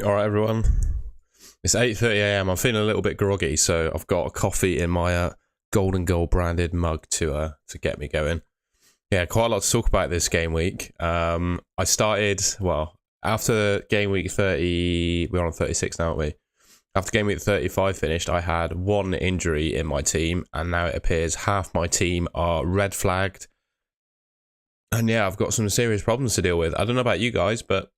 All right, everyone. It's 8:30 a.m. I'm feeling a little bit groggy, so I've got a coffee in my Golden Goal branded mug to get me going. Yeah, quite a lot to talk about this game week. I started, after game week 30, we're on 36 now, aren't we? After game week 35 finished, I had one injury in my team, and now it appears half my team are red flagged. And yeah, I've got some serious problems to deal with. I don't know about you guys, but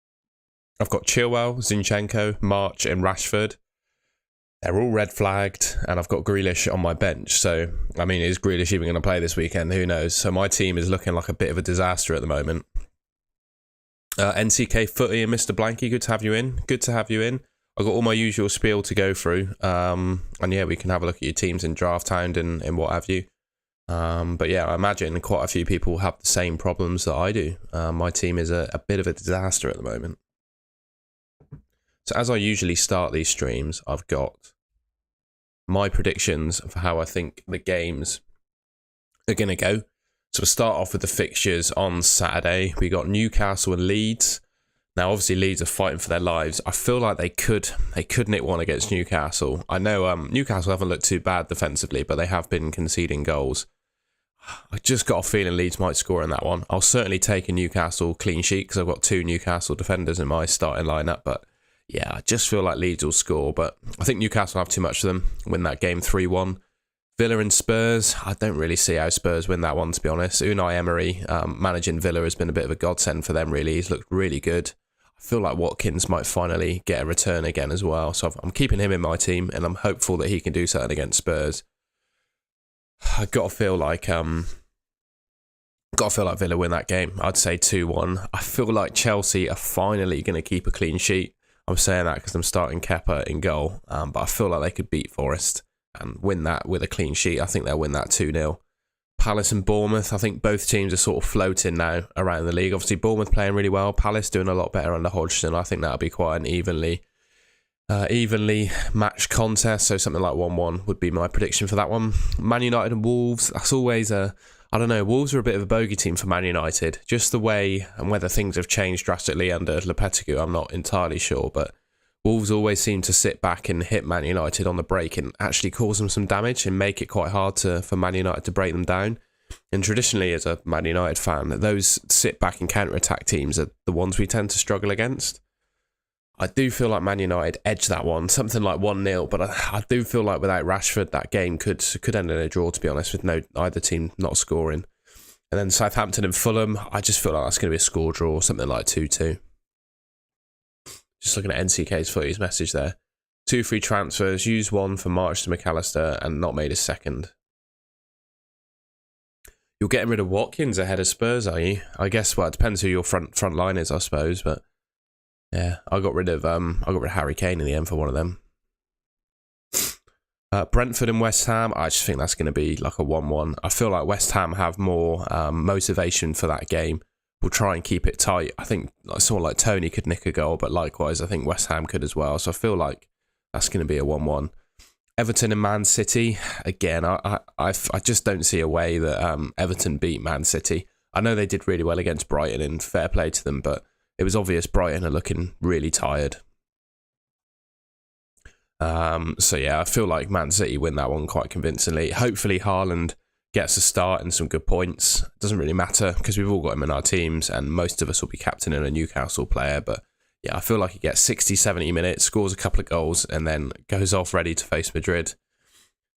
I've got Chilwell, Zinchenko, March, and Rashford. They're all red flagged, and I've got Grealish on my bench. So, I mean, is Grealish even going to play this weekend? Who knows? So my team is looking like a bit of a disaster at the moment. NCK Footy and Mr. Blanky, good to have you in. Good to have you in. I've got all my usual spiel to go through. And yeah, we can have a look at your teams in Draft Hound and what have you. But yeah, I imagine quite a few people have the same problems that I do. My team is a bit of a disaster at the moment. So as I usually start these streams, I've got my predictions for how I think the games are going to go. So we'll start off with the fixtures on Saturday. We got Newcastle and Leeds. Now, obviously, Leeds are fighting for their lives. I feel like they could nick one against Newcastle. I know Newcastle haven't looked too bad defensively, but they have been conceding goals. I just got a feeling Leeds might score in that one. I'll certainly take a Newcastle clean sheet because I've got two Newcastle defenders in my starting lineup, but yeah, I just feel like Leeds will score, but I think Newcastle have too much for them. Win that game 3-1. Villa and Spurs, I don't really see how Spurs win that one, to be honest. Unai Emery managing Villa has been a bit of a godsend for them, really. He's looked really good. I feel like Watkins might finally get a return again as well, so I'm keeping him in my team, and I'm hopeful that he can do something against Spurs. I got to feel like Villa win that game. I'd say 2-1. I feel like Chelsea are finally going to keep a clean sheet. I'm saying that because I'm starting Kepa in goal, but I feel like they could beat Forest and win that with a clean sheet. I think they'll win that 2-0. Palace and Bournemouth, I think both teams are sort of floating now around the league. Obviously, Bournemouth playing really well. Palace doing a lot better under Hodgson. I think that'll be quite an evenly matched contest, so something like 1-1 would be my prediction for that one. Man United and Wolves, that's always I don't know, Wolves are a bit of a bogey team for Man United. Just the way and whether things have changed drastically under Lopetegui, I'm not entirely sure, but Wolves always seem to sit back and hit Man United on the break and actually cause them some damage and make it quite hard for Man United to break them down. And traditionally, as a Man United fan, those sit back and counter-attack teams are the ones we tend to struggle against. I do feel like Man United edged that one, something like 1-0, but I do feel like without Rashford, that game could end in a draw, to be honest, with either team not scoring. And then Southampton and Fulham, I just feel like that's going to be a score draw, something like 2-2. Just looking at NCK's Footy's message there. 2 free transfers, used one for March to McAllister and not made a second. You're getting rid of Watkins ahead of Spurs, are you? I guess, well, it depends who your front line is, I suppose, but yeah, I got rid of Harry Kane in the end for one of them. Brentford and West Ham, I just think that's going to be like a 1-1. I feel like West Ham have more motivation for that game. We'll try and keep it tight. I think someone like Tony could nick a goal, but likewise, I think West Ham could as well. So I feel like that's going to be a 1-1. Everton and Man City, again, I just don't see a way that Everton beat Man City. I know they did really well against Brighton, and fair play to them, but it was obvious Brighton are looking really tired. So yeah, I feel like Man City win that one quite convincingly. Hopefully Haaland gets a start and some good points. It doesn't really matter because we've all got him in our teams and most of us will be captaining a Newcastle player. But yeah, I feel like he gets 60, 70 minutes, scores a couple of goals and then goes off ready to face Madrid.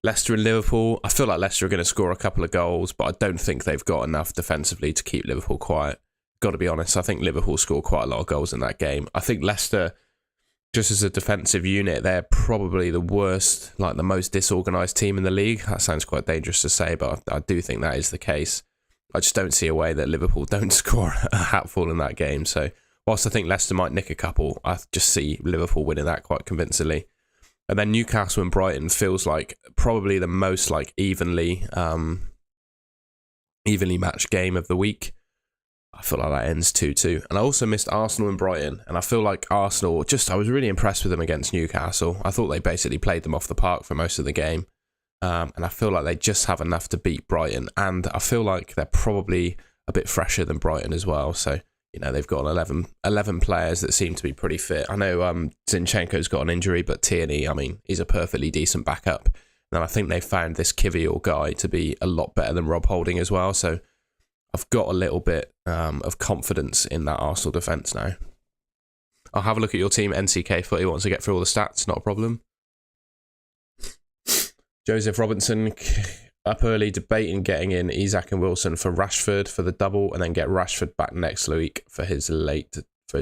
Leicester and Liverpool, I feel like Leicester are going to score a couple of goals, but I don't think they've got enough defensively to keep Liverpool quiet. Got to be honest, I think Liverpool scored quite a lot of goals in that game. I think Leicester, just as a defensive unit, they're probably the worst, like the most disorganised team in the league. That sounds quite dangerous to say, but I do think that is the case. I just don't see a way that Liverpool don't score a hatful in that game. So whilst I think Leicester might nick a couple, I just see Liverpool winning that quite convincingly. And then Newcastle and Brighton feels like probably the most like evenly matched game of the week. I feel like that ends 2-2. And I also missed Arsenal and Brighton. And I feel like Arsenal, I was really impressed with them against Newcastle. I thought they basically played them off the park for most of the game. And I feel like they just have enough to beat Brighton. And I feel like they're probably a bit fresher than Brighton as well. So you know, they've got 11 players that seem to be pretty fit. I know Zinchenko's got an injury, but Tierney, I mean, he's a perfectly decent backup. And I think they found this Kivior guy to be a lot better than Rob Holding as well. So I've got a little bit of confidence in that Arsenal defence now. I'll have a look at your team. NCK Footy wants to get through all the stats, not a problem. Joseph Robinson up early, debating getting in Isak and Wilson for Rashford for the double, and then get Rashford back next week for his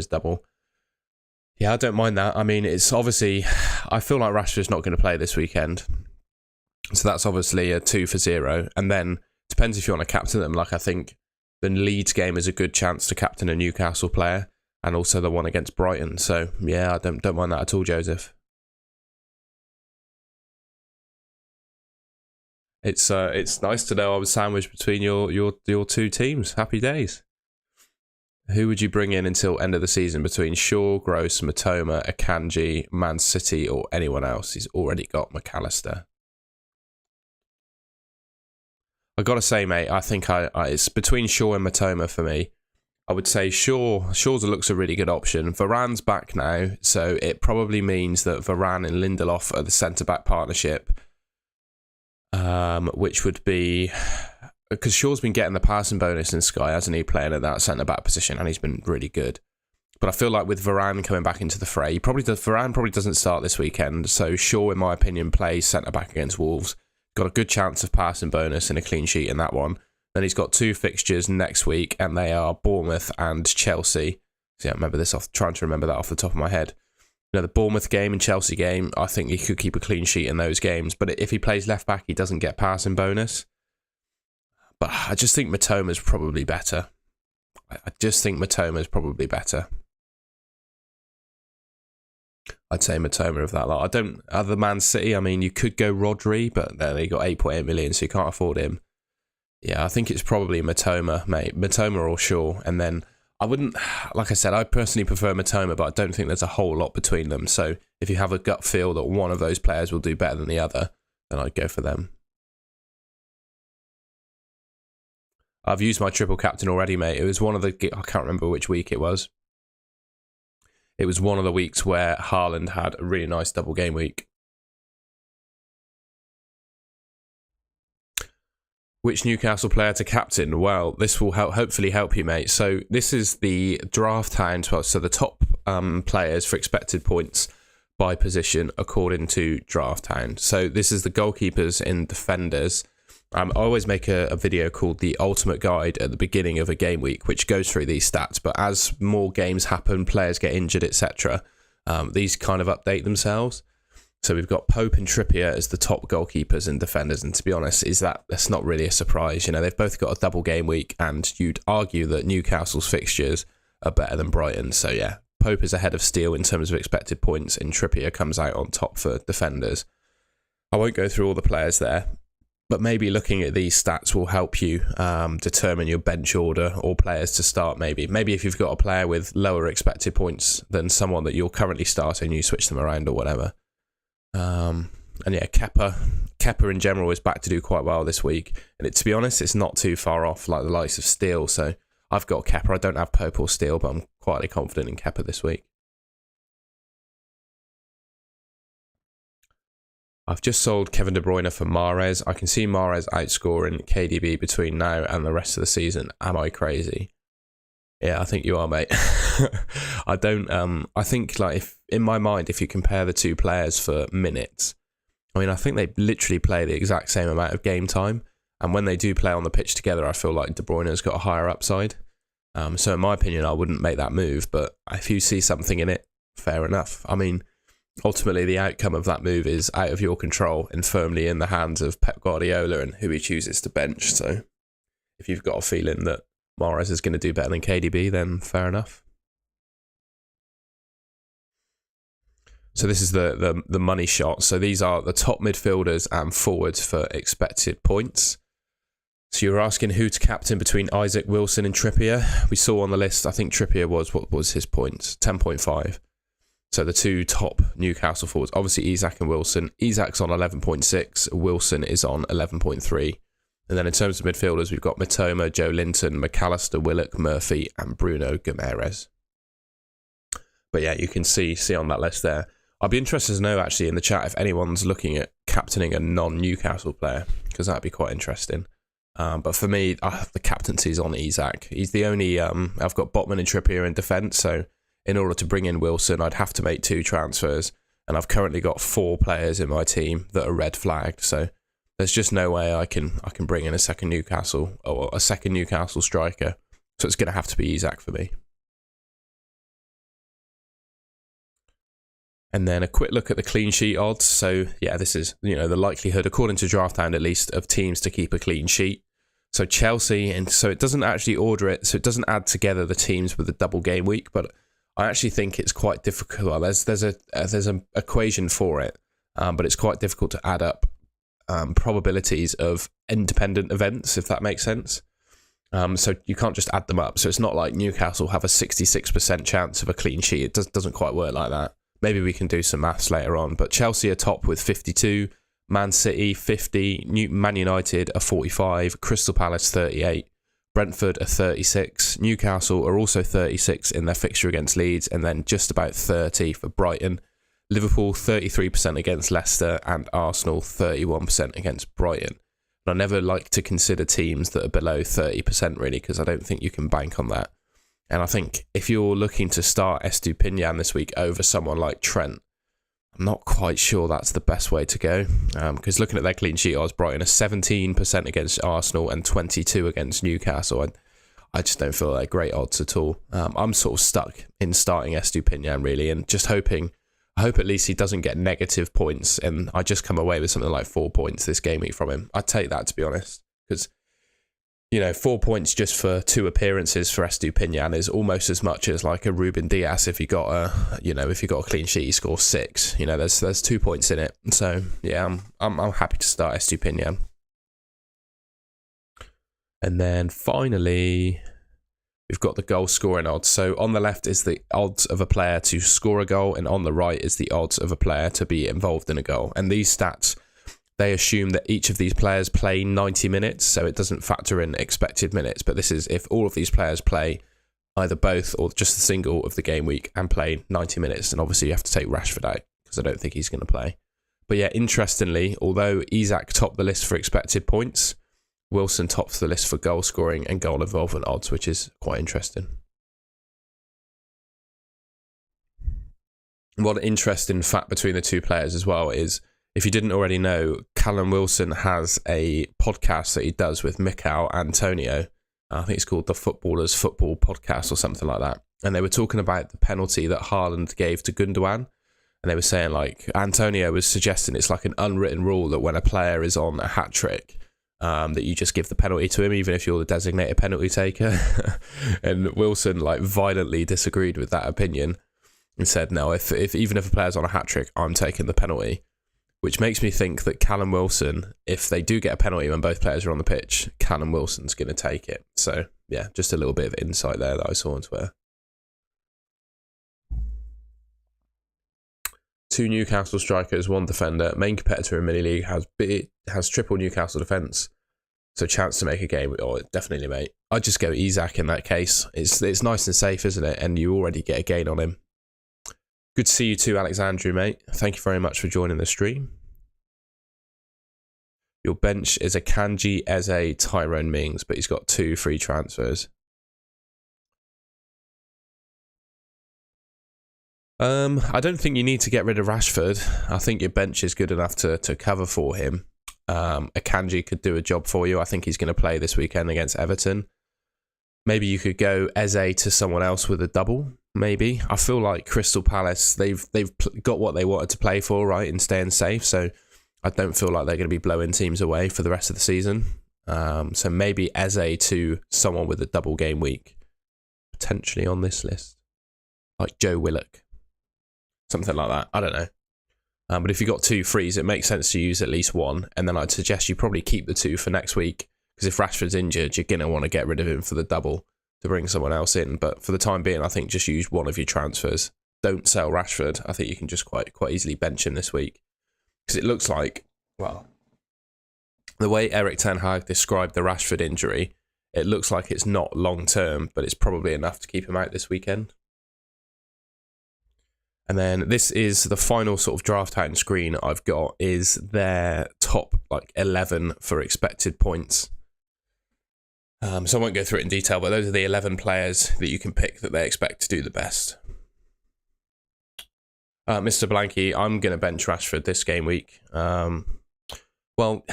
double. Yeah, I don't mind that. I mean, it's obviously, I feel like Rashford's not going to play this weekend. So that's obviously a 2 for 0. And then depends if you want to captain them. Like, I think the Leeds game is a good chance to captain a Newcastle player, and also the one against Brighton. So yeah, I don't mind that at all, Joseph. It's nice to know I was sandwiched between your two teams. Happy days. Who would you bring in until end of the season between Shaw, Gross, Matoma, Akanji, Man City, or anyone else? He's already got McAllister. I gotta say, mate, I think it's between Shaw and Matoma for me. I would say Shaw's looks a really good option. Varane's back now, so it probably means that Varane and Lindelof are the centre-back partnership, which would be... Because Shaw's been getting the passing bonus in Sky, hasn't he, playing at that centre-back position, and he's been really good. But I feel like with Varane coming back into the fray, Varane probably doesn't start this weekend, so Shaw, in my opinion, plays centre-back against Wolves. Got a good chance of passing bonus and a clean sheet in that one. Then he's got 2 fixtures next week, and they are Bournemouth and Chelsea. So yeah, I remember this trying to remember that off the top of my head. You know, the Bournemouth game and Chelsea game, I think he could keep a clean sheet in those games. But if he plays left back, he doesn't get passing bonus. But I just think Matoma's probably better. I'd say Matoma of that lot. Other Man City, I mean, you could go Rodri, but then they got 8.8 million, so you can't afford him. Yeah, I think it's probably Matoma, mate. Matoma or Shaw. And then I wouldn't, like I said, I personally prefer Matoma, but I don't think there's a whole lot between them. So if you have a gut feel that one of those players will do better than the other, then I'd go for them. I've used my triple captain already, mate. It was one of the, I can't remember which week it was. It was one of the weeks where Haaland had a really nice double game week. Which Newcastle player to captain? Well, this will hopefully help you, mate. So this is the draft hound, so the top players for expected points by position according to draft hound. So this is the goalkeepers and defenders. I always make a video called the Ultimate Guide at the beginning of a game week, which goes through these stats. But as more games happen, players get injured, etc., these kind of update themselves. So we've got Pope and Trippier as the top goalkeepers and defenders. And to be honest, that's not really a surprise. You know, they've both got a double game week, and you'd argue that Newcastle's fixtures are better than Brighton. So yeah, Pope is ahead of Steele in terms of expected points, and Trippier comes out on top for defenders. I won't go through all the players there, but maybe looking at these stats will help you determine your bench order or players to start. Maybe if you've got a player with lower expected points than someone that you're currently starting, you switch them around or whatever. And yeah, Kepa in general is back to do quite well this week. And to be honest, it's not too far off like the likes of Steele. So I've got Kepa. I don't have Pope or Steele, but I'm quietly confident in Kepa this week. I've just sold Kevin De Bruyne for Mahrez. I can see Mahrez outscoring KDB between now and the rest of the season. Am I crazy? Yeah, I think you are, mate. I think, like, if in my mind, if you compare the two players for minutes, I mean, I think they literally play the exact same amount of game time. And when they do play on the pitch together, I feel like De Bruyne's got a higher upside. So in my opinion, I wouldn't make that move. But if you see something in it, fair enough. I mean, ultimately, the outcome of that move is out of your control and firmly in the hands of Pep Guardiola and who he chooses to bench. So if you've got a feeling that Mahrez is going to do better than KDB, then fair enough. So this is the money shot. So these are the top midfielders and forwards for expected points. So you're asking who to captain between Isaac, Wilson and Trippier. We saw on the list, I think Trippier what was his points? 10.5. So the two top Newcastle forwards, obviously Isak and Wilson. Isak's on 11.6, Wilson is on 11.3. And then in terms of midfielders, we've got Mitoma, Joe Linton, McAllister, Willock, Murphy, and Bruno Guimaraes. But yeah, you can see on that list there. I'd be interested to know actually in the chat if anyone's looking at captaining a non-Newcastle player, because that'd be quite interesting. But for me, the captaincy's on Isak. He's the only... I've got Botman and Trippier in defence, so in order to bring in Wilson, I'd have to make 2 transfers. And I've currently got 4 players in my team that are red flagged, so there's just no way I can bring in a second Newcastle striker. So it's going to have to be Isak for me. And then a quick look at the clean sheet odds. So yeah, this is, the likelihood, according to Drafthound at least, of teams to keep a clean sheet. So Chelsea, and so it doesn't actually order it, so it doesn't add together the teams with a double game week, but I actually think it's quite difficult. Well, there's an equation for it, but it's quite difficult to add up probabilities of independent events, if that makes sense. So you can't just add them up. So it's not like Newcastle have a 66% chance of a clean sheet. It doesn't quite work like that. Maybe we can do some maths later on. But Chelsea are top with 52, Man City 50, Man United are 45, Crystal Palace 38, Brentford are 36, Newcastle are also 36 in their fixture against Leeds, and then just about 30 for Brighton. Liverpool 33% against Leicester, and Arsenal 31% against Brighton. And I never like to consider teams that are below 30% really, because I don't think you can bank on that. And I think if you're looking to start Estupiñán this week over someone like Trent, I'm not quite sure that's the best way to go. Because looking at their clean sheet odds, Brighton are 17% against Arsenal and 22% against Newcastle. I just don't feel like great odds at all. I'm sort of stuck in starting Estupiñán really, and just I hope at least he doesn't get negative points and I just come away with something like 4 points this game week from him. I'd take that, to be honest, because 4 points just for 2 appearances for Estupiñán is almost as much as like a Ruben Dias if you got a clean sheet, he scores 6. There's 2 points in it. So yeah, I'm happy to start Estupiñán. And then finally, we've got the goal scoring odds. So on the left is the odds of a player to score a goal, and on the right is the odds of a player to be involved in a goal. And these stats, they assume that each of these players play 90 minutes, so it doesn't factor in expected minutes. But this is if all of these players play either both or just a single of the game week and play 90 minutes. And obviously you have to take Rashford out because I don't think he's going to play. But yeah, interestingly, although Isak topped the list for expected points, Wilson tops the list for goal scoring and goal involvement odds, which is quite interesting. One interesting fact between the two players as well is, if you didn't already know, Callum Wilson has a podcast that he does with Mikel Antonio. I think it's called the Footballers Football Podcast or something like that. And they were talking about the penalty that Haaland gave to Gundogan. And they were saying, like, Antonio was suggesting it's like an unwritten rule that when a player is on a hat-trick, that you just give the penalty to him, even if you're the designated penalty taker. And Wilson, like, violently disagreed with that opinion and said, no, if even if a player's on a hat-trick, I'm taking the penalty. Which makes me think that Callum Wilson, if they do get a penalty when both players are on the pitch, Callum Wilson's going to take it. So, yeah, just a little bit of insight there that I saw on Twitter. 2 Newcastle strikers, 1 defender. Main competitor in Mini League has triple Newcastle defence. So chance to make a game. Oh, definitely, mate. I'd just go Isak in that case. It's nice and safe, isn't it? And you already get a gain on him. Good to see you too, Alexandru, mate. Thank you very much for joining the stream. Your bench is a Kanji, Eze, Tyrone Mings, but he's got 2 free transfers. I don't think you need to get rid of Rashford. I think your bench is good enough to cover for him. Akanji could do a job for you. I think he's going to play this weekend against Everton. Maybe you could go Eze to someone else with a double. Maybe. I feel like Crystal Palace, they've got what they wanted to play for, right, in staying safe. So I don't feel like they're going to be blowing teams away for the rest of the season. So maybe Eze to someone with a double game week, potentially on this list, like Joe Willock, something like that. I don't know. But if you've got 2 frees, it makes sense to use at least 1. And then I'd suggest you probably keep the 2 for next week, because if Rashford's injured, you're going to want to get rid of him for the double to bring someone else in. But for the time being, I think just use 1 of your transfers. Don't sell Rashford. I think you can just quite easily bench him this week. Because it looks like, well, the way Eric Ten Hag described the Rashford injury, it looks like it's not long term, but it's probably enough to keep him out this weekend. And then this is the final sort of draft out screen I've got, is their top 11 for expected points. So I won't go through it in detail, but those are the 11 players that you can pick that they expect to do the best. Mr. Blanky, I'm going to bench Rashford this game week. Well,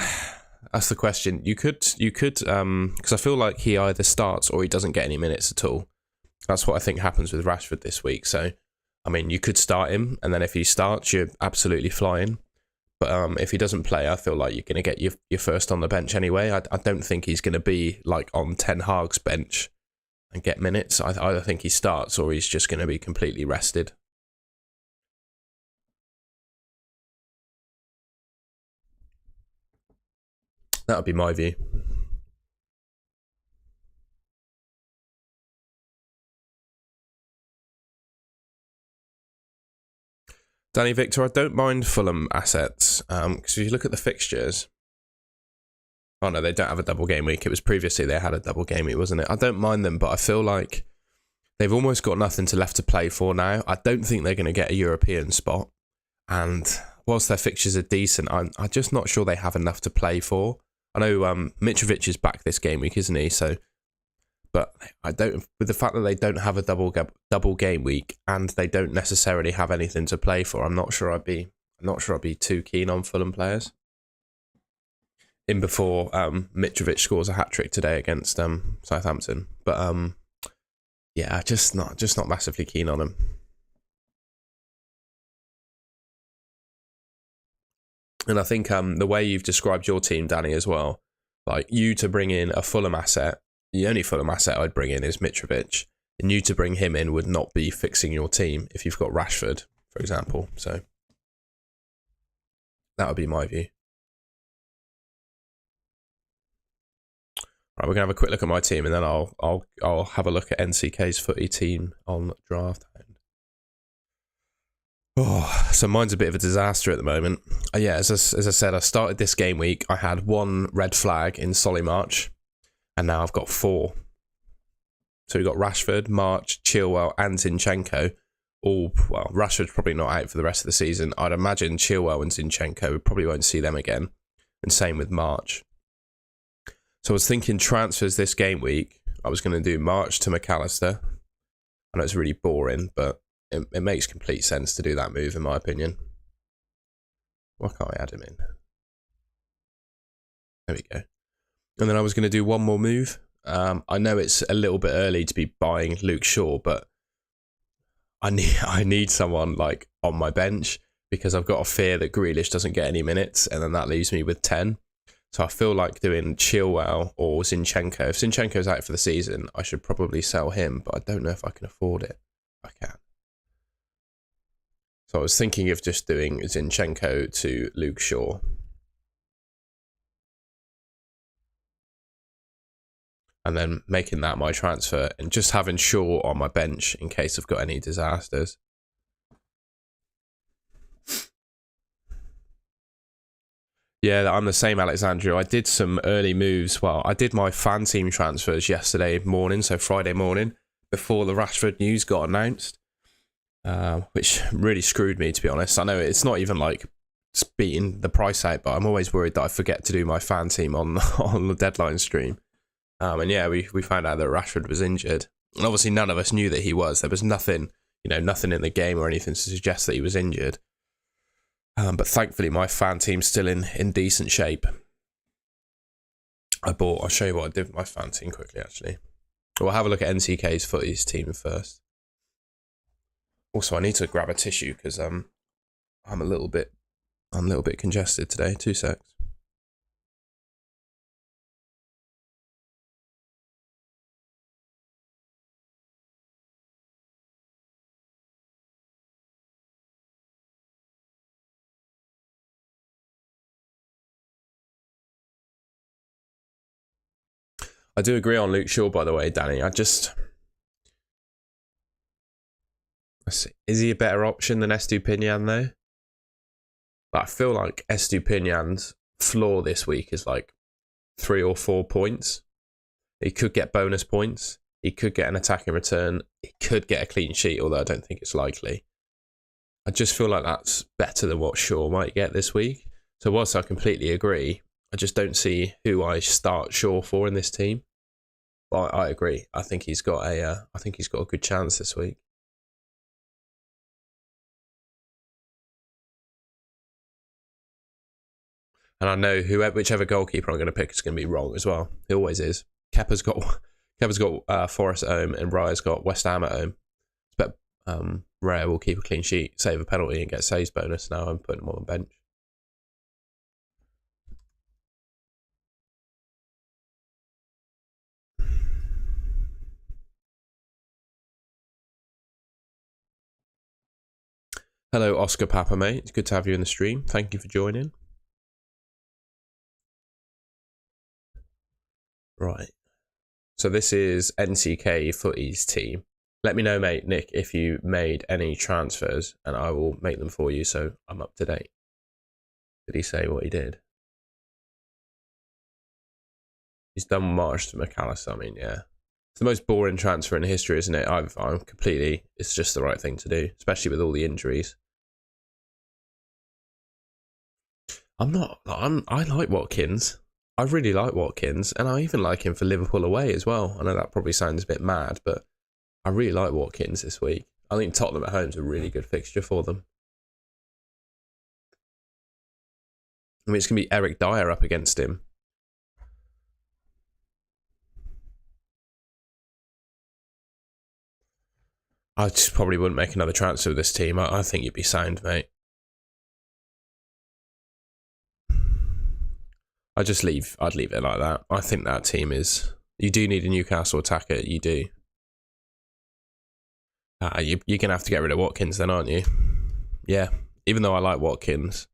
that's the question. You could, because I feel like he either starts or he doesn't get any minutes at all. That's what I think happens with Rashford this week. So, I mean, you could start him, and then if he starts, you're absolutely flying. But if he doesn't play, I feel like you're going to get your first on the bench anyway. I don't think he's going to be on Ten Hag's bench and get minutes. I either think he starts or he's just going to be completely rested. That would be my view. Danny Victor, I don't mind Fulham assets because if you look at the fixtures, oh no, they don't have a double game week. It was previously they had a double game week, wasn't it? I don't mind them, but I feel like they've almost got nothing left to play for now. I don't think they're going to get a European spot, and whilst their fixtures are decent, I'm just not sure they have enough to play for. I know Mitrovic is back this game week, isn't he? So, but I don't. With the fact that they don't have a double game week and they don't necessarily have anything to play for, I'm not sure I'd be too keen on Fulham players. In before Mitrovic scores a hat trick today against Southampton, but yeah, just not massively keen on him. And I think the way you've described your team, Danny, as well, you to bring in a Fulham asset, the only Fulham asset I'd bring in is Mitrovic, and you to bring him in would not be fixing your team if you've got Rashford, for example. So that would be my view. Right, we're gonna have a quick look at my team, and then I'll have a look at NCK's footy team on draft. Oh, so mine's a bit of a disaster at the moment. Yeah, as I said, I started this game week. I had 1 red flag in Solly March, and now I've got 4. So we've got Rashford, March, Chilwell, and Zinchenko. All, well, Rashford's probably not out for the rest of the season. I'd imagine Chilwell and Zinchenko, we probably won't see them again. And same with March. So I was thinking transfers this game week. I was going to do March to McAllister. I know it's really boring, but it makes complete sense to do that move, in my opinion. Why can't I add him in? There we go. And then I was going to do one more move. I know it's a little bit early to be buying Luke Shaw, but I need someone on my bench because I've got a fear that Grealish doesn't get any minutes, and then that leaves me with 10. So I feel like doing Chilwell or Zinchenko. If Zinchenko's out for the season, I should probably sell him, but I don't know if I can afford it. I can. So I was thinking of just doing Zinchenko to Luke Shaw. And then making that my transfer and just having Shaw on my bench in case I've got any disasters. Yeah, I'm the same, Alexandria. I did some early moves. Well, I did my fan team transfers yesterday morning, so Friday morning, before the Rashford news got announced. Which really screwed me, to be honest. I know it's not even beating the price out, but I'm always worried that I forget to do my fan team on the deadline stream. And yeah, we found out that Rashford was injured, and obviously none of us knew that he was. There was nothing, nothing in the game or anything to suggest that he was injured. But thankfully, my fan team's still in decent shape. I'll show you what I did with my fan team quickly. Actually, we'll have a look at NCK's footies team first. Also, I need to grab a tissue because I'm a little bit congested today. 2 secs. I do agree on Luke Shaw, by the way, Danny. Is he a better option than Estupinian, though? But I feel like Estupinian's floor this week is like 3 or 4 points. He could get bonus points. He could get an attacking return. He could get a clean sheet, although I don't think it's likely. I just feel like that's better than what Shaw might get this week. So whilst I completely agree, I just don't see who I start Shaw for in this team. But I agree. I think he's got a good chance this week. And I know whichever goalkeeper I'm going to pick is going to be wrong as well. It always is. Kepa's got Forest at home, and Raya's got West Ham at home. But Raya will keep a clean sheet, save a penalty, and get saves bonus. Now I'm putting him on the bench. Hello, Oscar Papa, mate. It's good to have you in the stream. Thank you for joining. Right. So this is NCK Footy's team. Let me know, mate, Nick, if you made any transfers, and I will make them for you so I'm up to date. Did he say what he did? He's done Marsh to McAllister. I mean, yeah. It's the most boring transfer in history, isn't it? It's just the right thing to do, especially with all the injuries. I like Watkins. I really like Watkins, and I even like him for Liverpool away as well. I know that probably sounds a bit mad, but I really like Watkins this week. I think Tottenham at home is a really good fixture for them. I mean, it's going to be Eric Dyer up against him. I just probably wouldn't make another transfer with this team. I think you'd be sound, mate. I'd leave it like that. I think that team is... You do need a Newcastle attacker, you do. You're going to have to get rid of Watkins then, aren't you? Yeah. Even though I like Watkins,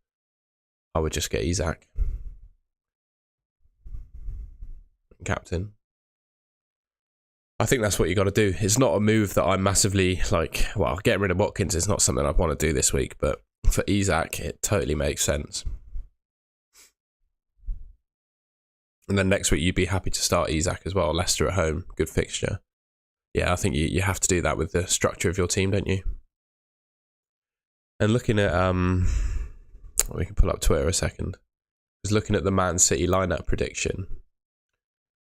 I would just get Isak. Captain. I think that's what you got to do. It's not a move that I'm massively getting rid of Watkins is not something I want to do this week, but for Isak, it totally makes sense. And then next week, you'd be happy to start Isak as well. Leicester at home, good fixture. Yeah, I think you have to do that with the structure of your team, don't you? And looking at we can pull up Twitter a second. I was looking at the Man City lineup prediction.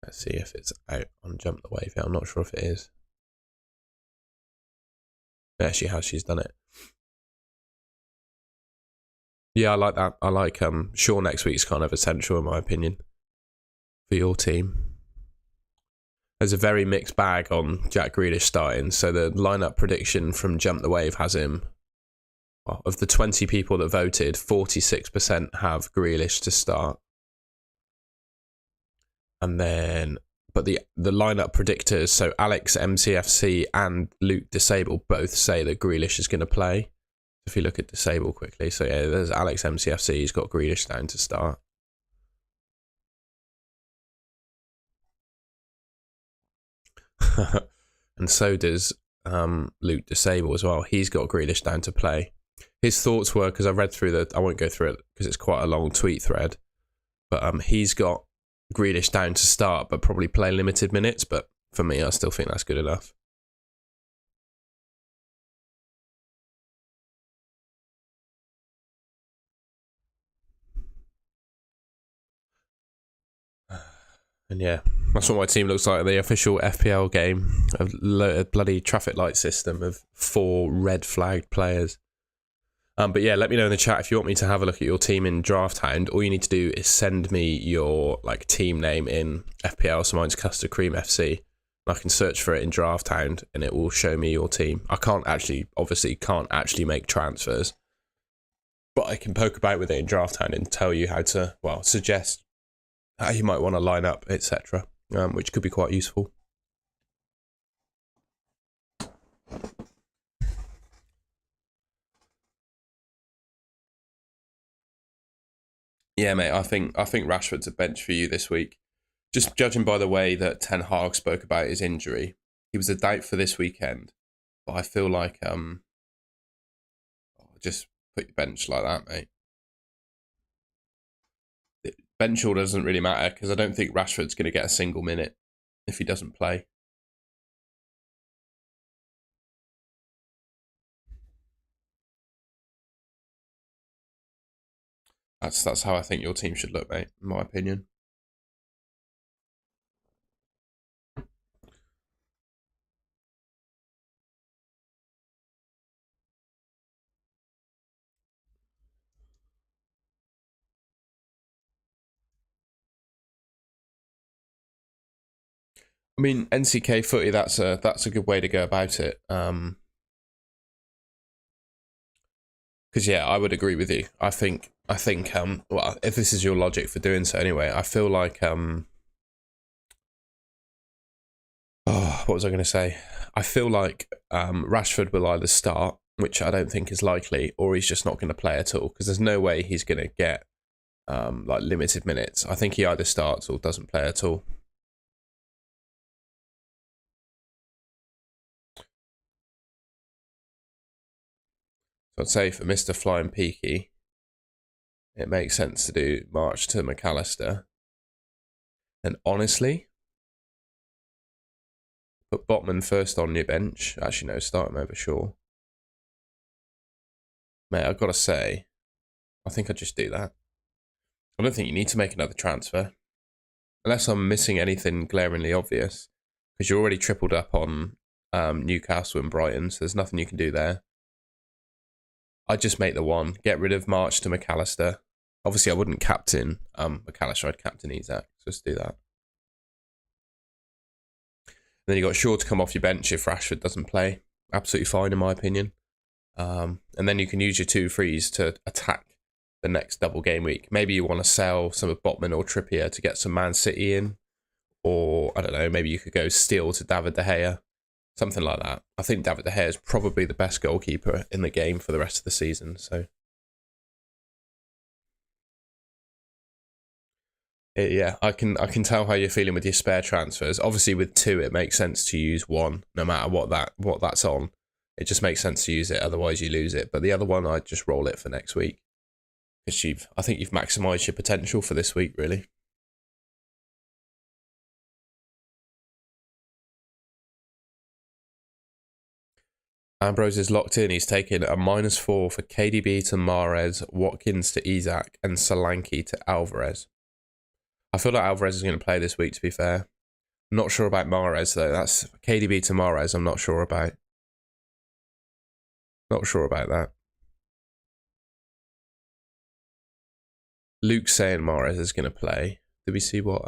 Let's see if it's out on Jump the Wave. I'm not sure if it is. Yeah, she has. She's done it. Yeah, I like that. I like Shaw next week's kind of essential in my opinion for your team. There's a very mixed bag on Jack Grealish starting. So the lineup prediction from Jump the Wave has him. Well, of the 20 people that voted, 46% have Grealish to start. And then, but the lineup predictors, so Alex MCFC and Luke Disable both say that Grealish is going to play. If you look at Disable quickly, so yeah, there's Alex MCFC, he's got Grealish down to start. And so does Luke Disable as well. He's got Grealish down to play. His thoughts were, because I read through I won't go through it because it's quite a long tweet thread, but he's got Grealish down to start, but probably play limited minutes. But for me, I still think that's good enough. And yeah, that's what my team looks like. The official FPL game, a bloody traffic light system of 4 red flagged players. But yeah, let me know in the chat if you want me to have a look at your team in Draft Hound. All you need to do is send me your team name in FPL. So mine's Custard Cream FC. I can search for it in Draft Hound and it will show me your team. I can't actually make transfers, but I can poke about with it in Draft Hound and tell you how to, suggest how you might want to line up, etc., which could be quite useful. Yeah, mate, I think Rashford's a bench for you this week. Just judging by the way that Ten Hag spoke about his injury, he was a doubt for this weekend. But I feel like just put your bench like that, mate. Bench order doesn't really matter because I don't think Rashford's going to get a single minute if he doesn't play. That's how I think your team should look, mate, in my opinion. I mean, NCK footy, that's a good way to go about it. Because yeah, I would agree with you. I think well, if this is your logic for doing so anyway, I feel like what was I going to say? I feel like Rashford will either start, which I don't think is likely, or he's just not going to play at all because there's no way he's going to get like limited minutes. I think he either starts or doesn't play at all. So I'd say for Mr. Flying Peaky, it makes sense to do March to McAllister. And honestly, put Botman first on your bench. Actually, no, start him over Shaw. Mate, I've got to say, I think I'd just do that. I don't think you need to make another transfer. Unless I'm missing anything glaringly obvious. Because you're already tripled up on Newcastle and Brighton, so there's nothing you can do there. I'd just make the one. Get rid of March to McAllister. Obviously, I wouldn't captain McAllister. I'd captain Isak. So let's do that. And then you got Shaw to come off your bench if Rashford doesn't play. Absolutely fine, in my opinion. And then you can use your 2 frees to attack the next double game week. Maybe you want to sell some of Botman or Trippier to get some Man City in. Or, I don't know, maybe you could go Steele to David De Gea. Something like that. I think David De Gea is probably the best goalkeeper in the game for the rest of the season. So, yeah, I can tell how you're feeling with your spare transfers. Obviously, with 2, it makes sense to use 1, no matter what that's on. It just makes sense to use it. Otherwise, you lose it. But the other one, I'd just roll it for next week because I think you've maximised your potential for this week, really. Ambrose is locked in. He's taken a -4 for KDB to Mahrez, Watkins to Isak, and Solanke to Alvarez. I feel like Alvarez is going to play this week, to be fair. I'm not sure about Mahrez, though. That's KDB to Mahrez, I'm not sure about. Not sure about that. Luke's saying Mahrez is going to play. Did we see what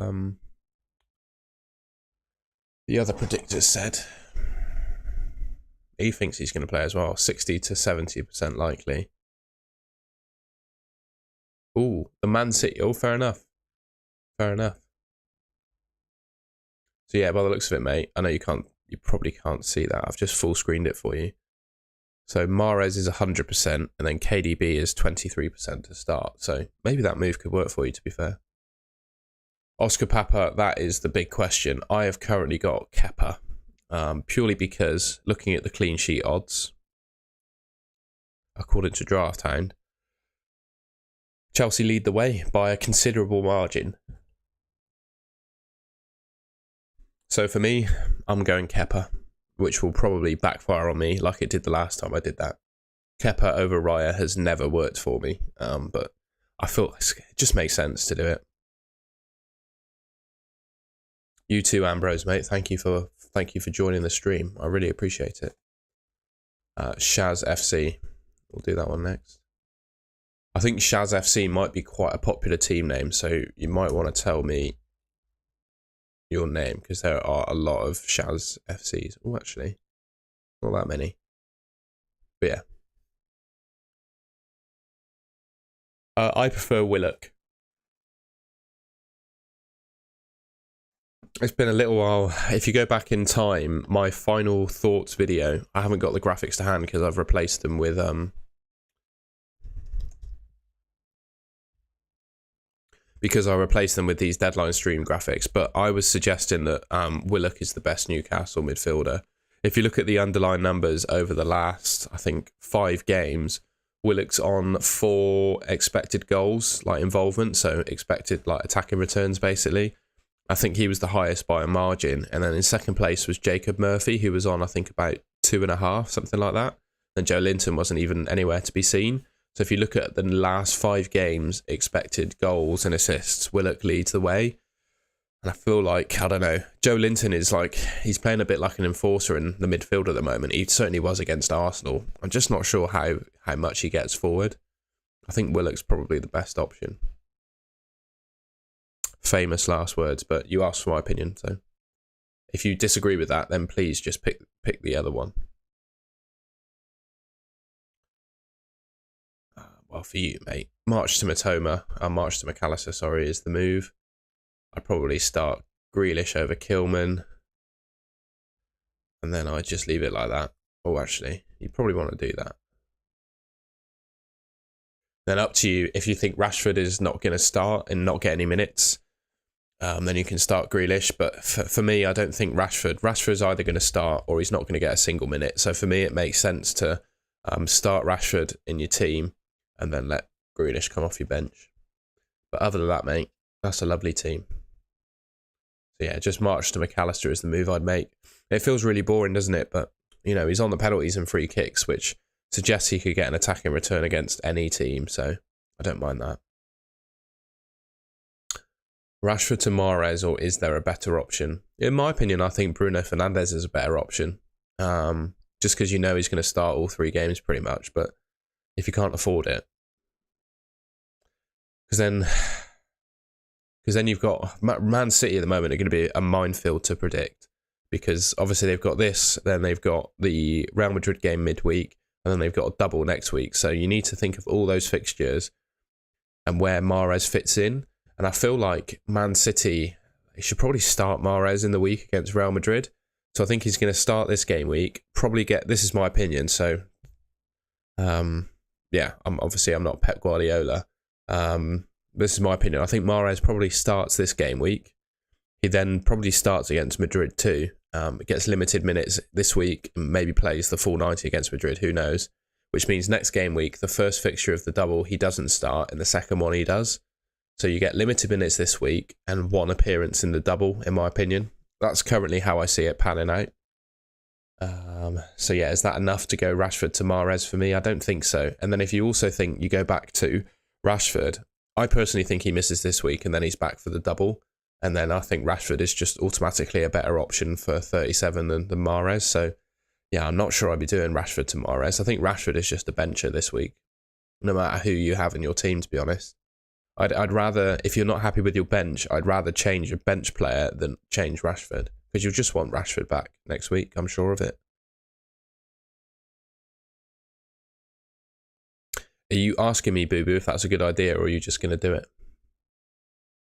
the other predictors said? He thinks he's going to play as well. 60 to 70% likely. Ooh, the Man City. Oh, fair enough. Fair enough. So yeah, by the looks of it, mate, I know you probably can't see that. I've just full screened it for you. So Mahrez is 100%, and then KDB is 23% to start. So maybe that move could work for you, to be fair. Oscar Papa, that is the big question. I have currently got Kepa, purely because looking at the clean sheet odds, according to Draft Hound, Chelsea lead the way by a considerable margin. So for me, I'm going Kepa, which will probably backfire on me like it did the last time I did that. Kepa over Raya has never worked for me, but I feel it just makes sense to do it. You too, Ambrose, mate. Thank you for joining the stream. I really appreciate it. Shaz FC. We'll do that one next. I think Shaz FC might be quite a popular team name, so you might want to tell me your name because there are a lot of Shaz FCs. Oh, actually, not that many. But yeah. I prefer Willock. It's been a little while. If you go back in time, my final thoughts video, I haven't got the graphics to hand because I've replaced them with these deadline stream graphics. But I was suggesting that Willock is the best Newcastle midfielder. If you look at the underlying numbers over the last, I think, 5 games, Willock's on 4 expected goals, like involvement, so expected like attacking returns basically. I think he was the highest by a margin. And then in second place was Jacob Murphy, who was on, I think, about 2.5, something like that. And Joe Linton wasn't even anywhere to be seen. So if you look at the last 5 games, expected goals and assists, Willock leads the way. And I feel like, I don't know, Joe Linton is like, he's playing a bit like an enforcer in the midfield at the moment. He certainly was against Arsenal. I'm just not sure how much he gets forward. I think Willock's probably the best option. Famous last words, but you asked for my opinion, so if you disagree with that, then please just pick the other one. Well, for you, mate, March to McAllister, sorry, is the move. I'd probably start Grealish over Kilman, and then I'd just leave it like that. Oh, actually, you probably want to do that. Then up to you. If you think Rashford is not going to start and not get any minutes, then you can start Grealish. But for me, I don't think Rashford's either going to start or he's not going to get a single minute. So for me, it makes sense to start Rashford in your team and then let Grealish come off your bench. But other than that, mate, that's a lovely team. So yeah, just March to McAllister is the move I'd make. It feels really boring, doesn't it? But, you know, he's on the penalties and free kicks, which suggests he could get an attacking return against any team. So I don't mind that. Rashford to Mahrez, or is there a better option? In my opinion, I think Bruno Fernandes is a better option. Just because you know he's going to start all 3 games pretty much. But if you can't afford it, because then you've got Man City at the moment are going to be a minefield to predict, because obviously they've got this, then they've got the Real Madrid game midweek, and then they've got a double next week. So you need to think of all those fixtures and where Mahrez fits in. And I feel like Man City, they should probably start Mahrez in the week against Real Madrid. So I think he's going to start this game week, probably get, this is my opinion. So, yeah, I'm not Pep Guardiola. This is my opinion. I think Mahrez probably starts this game week. He then probably starts against Madrid too. Gets limited minutes this week and maybe plays the full 90 against Madrid, who knows. Which means next game week, the first fixture of the double, he doesn't start, and the second one he does. So you get limited minutes this week and 1 appearance in the double, in my opinion. That's currently how I see it panning out. So yeah, is that enough to go Rashford to Mahrez for me? I don't think so. And then if you also think you go back to Rashford, I personally think he misses this week and then he's back for the double. And then I think Rashford is just automatically a better option for 37 than Mahrez. So yeah, I'm not sure I'd be doing Rashford to Mahrez. I think Rashford is just a bencher this week, no matter who you have in your team, to be honest. I'd rather, if you're not happy with your bench, I'd rather change your bench player than change Rashford, because you'll just want Rashford back next week, I'm sure of it. Are you asking me, Boo Boo, if that's a good idea, or are you just going to do it?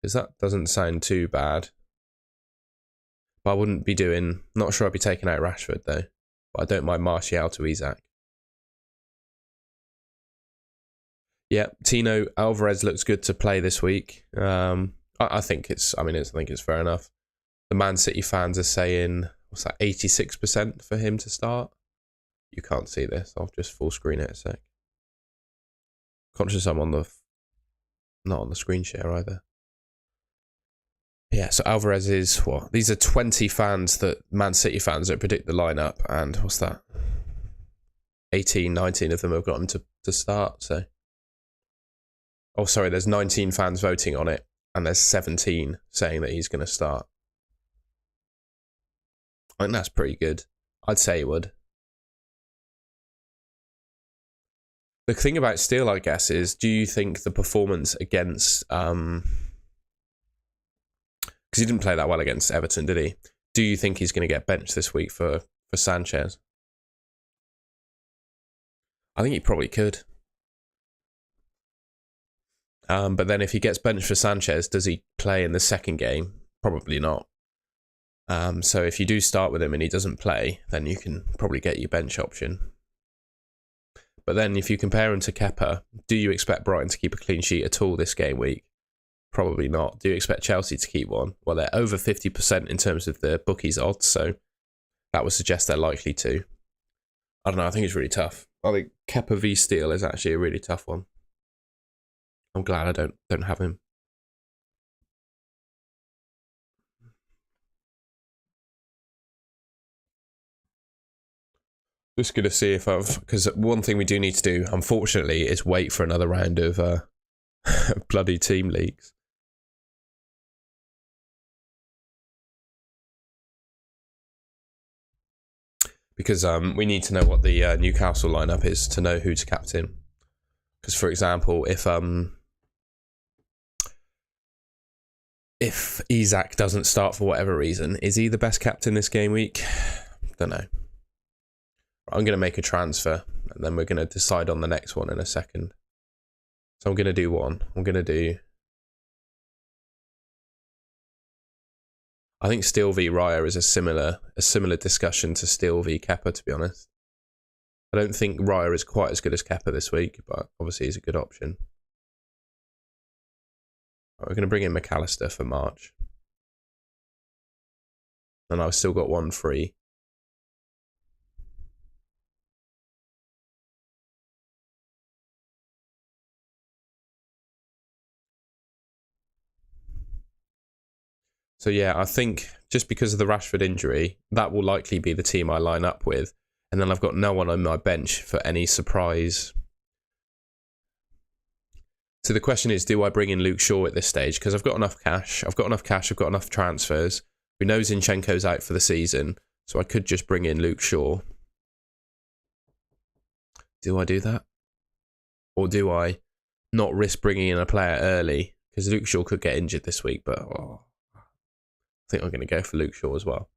Because that doesn't sound too bad. But I wouldn't be doing, not sure I'd be taking out Rashford though. But I don't mind Martial to Isak. Yeah, Tino Alvarez looks good to play this week. I think it's fair enough. The Man City fans are saying, what's that, 86% for him to start? You can't see this. I'll just full screen it a sec. Conscious I'm not on the screen share either. Yeah, so Alvarez is what? These are 20 fans, that Man City fans that predict the lineup, and what's that? 18, 19 of them have got him to start, so. Oh, sorry, there's 19 fans voting on it, and there's 17 saying that he's going to start. I think that's pretty good. I'd say he would. The thing about Steele, I guess, is, do you think the performance against... because he didn't play that well against Everton, did he? Do you think he's going to get benched this week for Sanchez? I think he probably could. But then if he gets benched for Sanchez, does he play in the second game? Probably not. So if you do start with him and he doesn't play, then you can probably get your bench option. But then if you compare him to Kepa, do you expect Brighton to keep a clean sheet at all this game week? Probably not. Do you expect Chelsea to keep one? Well, they're over 50% in terms of the bookies odds, so that would suggest they're likely to. I don't know. I think it's really tough. I think Kepa v Steele is actually a really tough one. I'm glad I don't have him. Just going to see if because one thing we do need to do, unfortunately, is wait for another round of bloody team leagues. Because we need to know what the Newcastle lineup is to know who to captain. Because, for example, if Isak doesn't start for whatever reason, is he the best captain this game week? Don't know. I'm going to make a transfer, and then we're going to decide on the next one in a second. So I'm going to do one. I'm going to do... I think Steele v Raya is a similar discussion to Steele v Kepa, to be honest. I don't think Raya is quite as good as Kepa this week, but obviously he's a good option. Right, we're going to bring in McAllister for March. And I've still got one free. So yeah, I think just because of the Rashford injury, that will likely be the team I line up with. And then I've got no one on my bench for any surprise. So the question is, do I bring in Luke Shaw at this stage? Because I've got enough cash. I've got enough transfers. We know Zinchenko's out for the season, so I could just bring in Luke Shaw. Do I do that? Or do I not risk bringing in a player early? Because Luke Shaw could get injured this week, but... I think I'm going to go for Luke Shaw as well.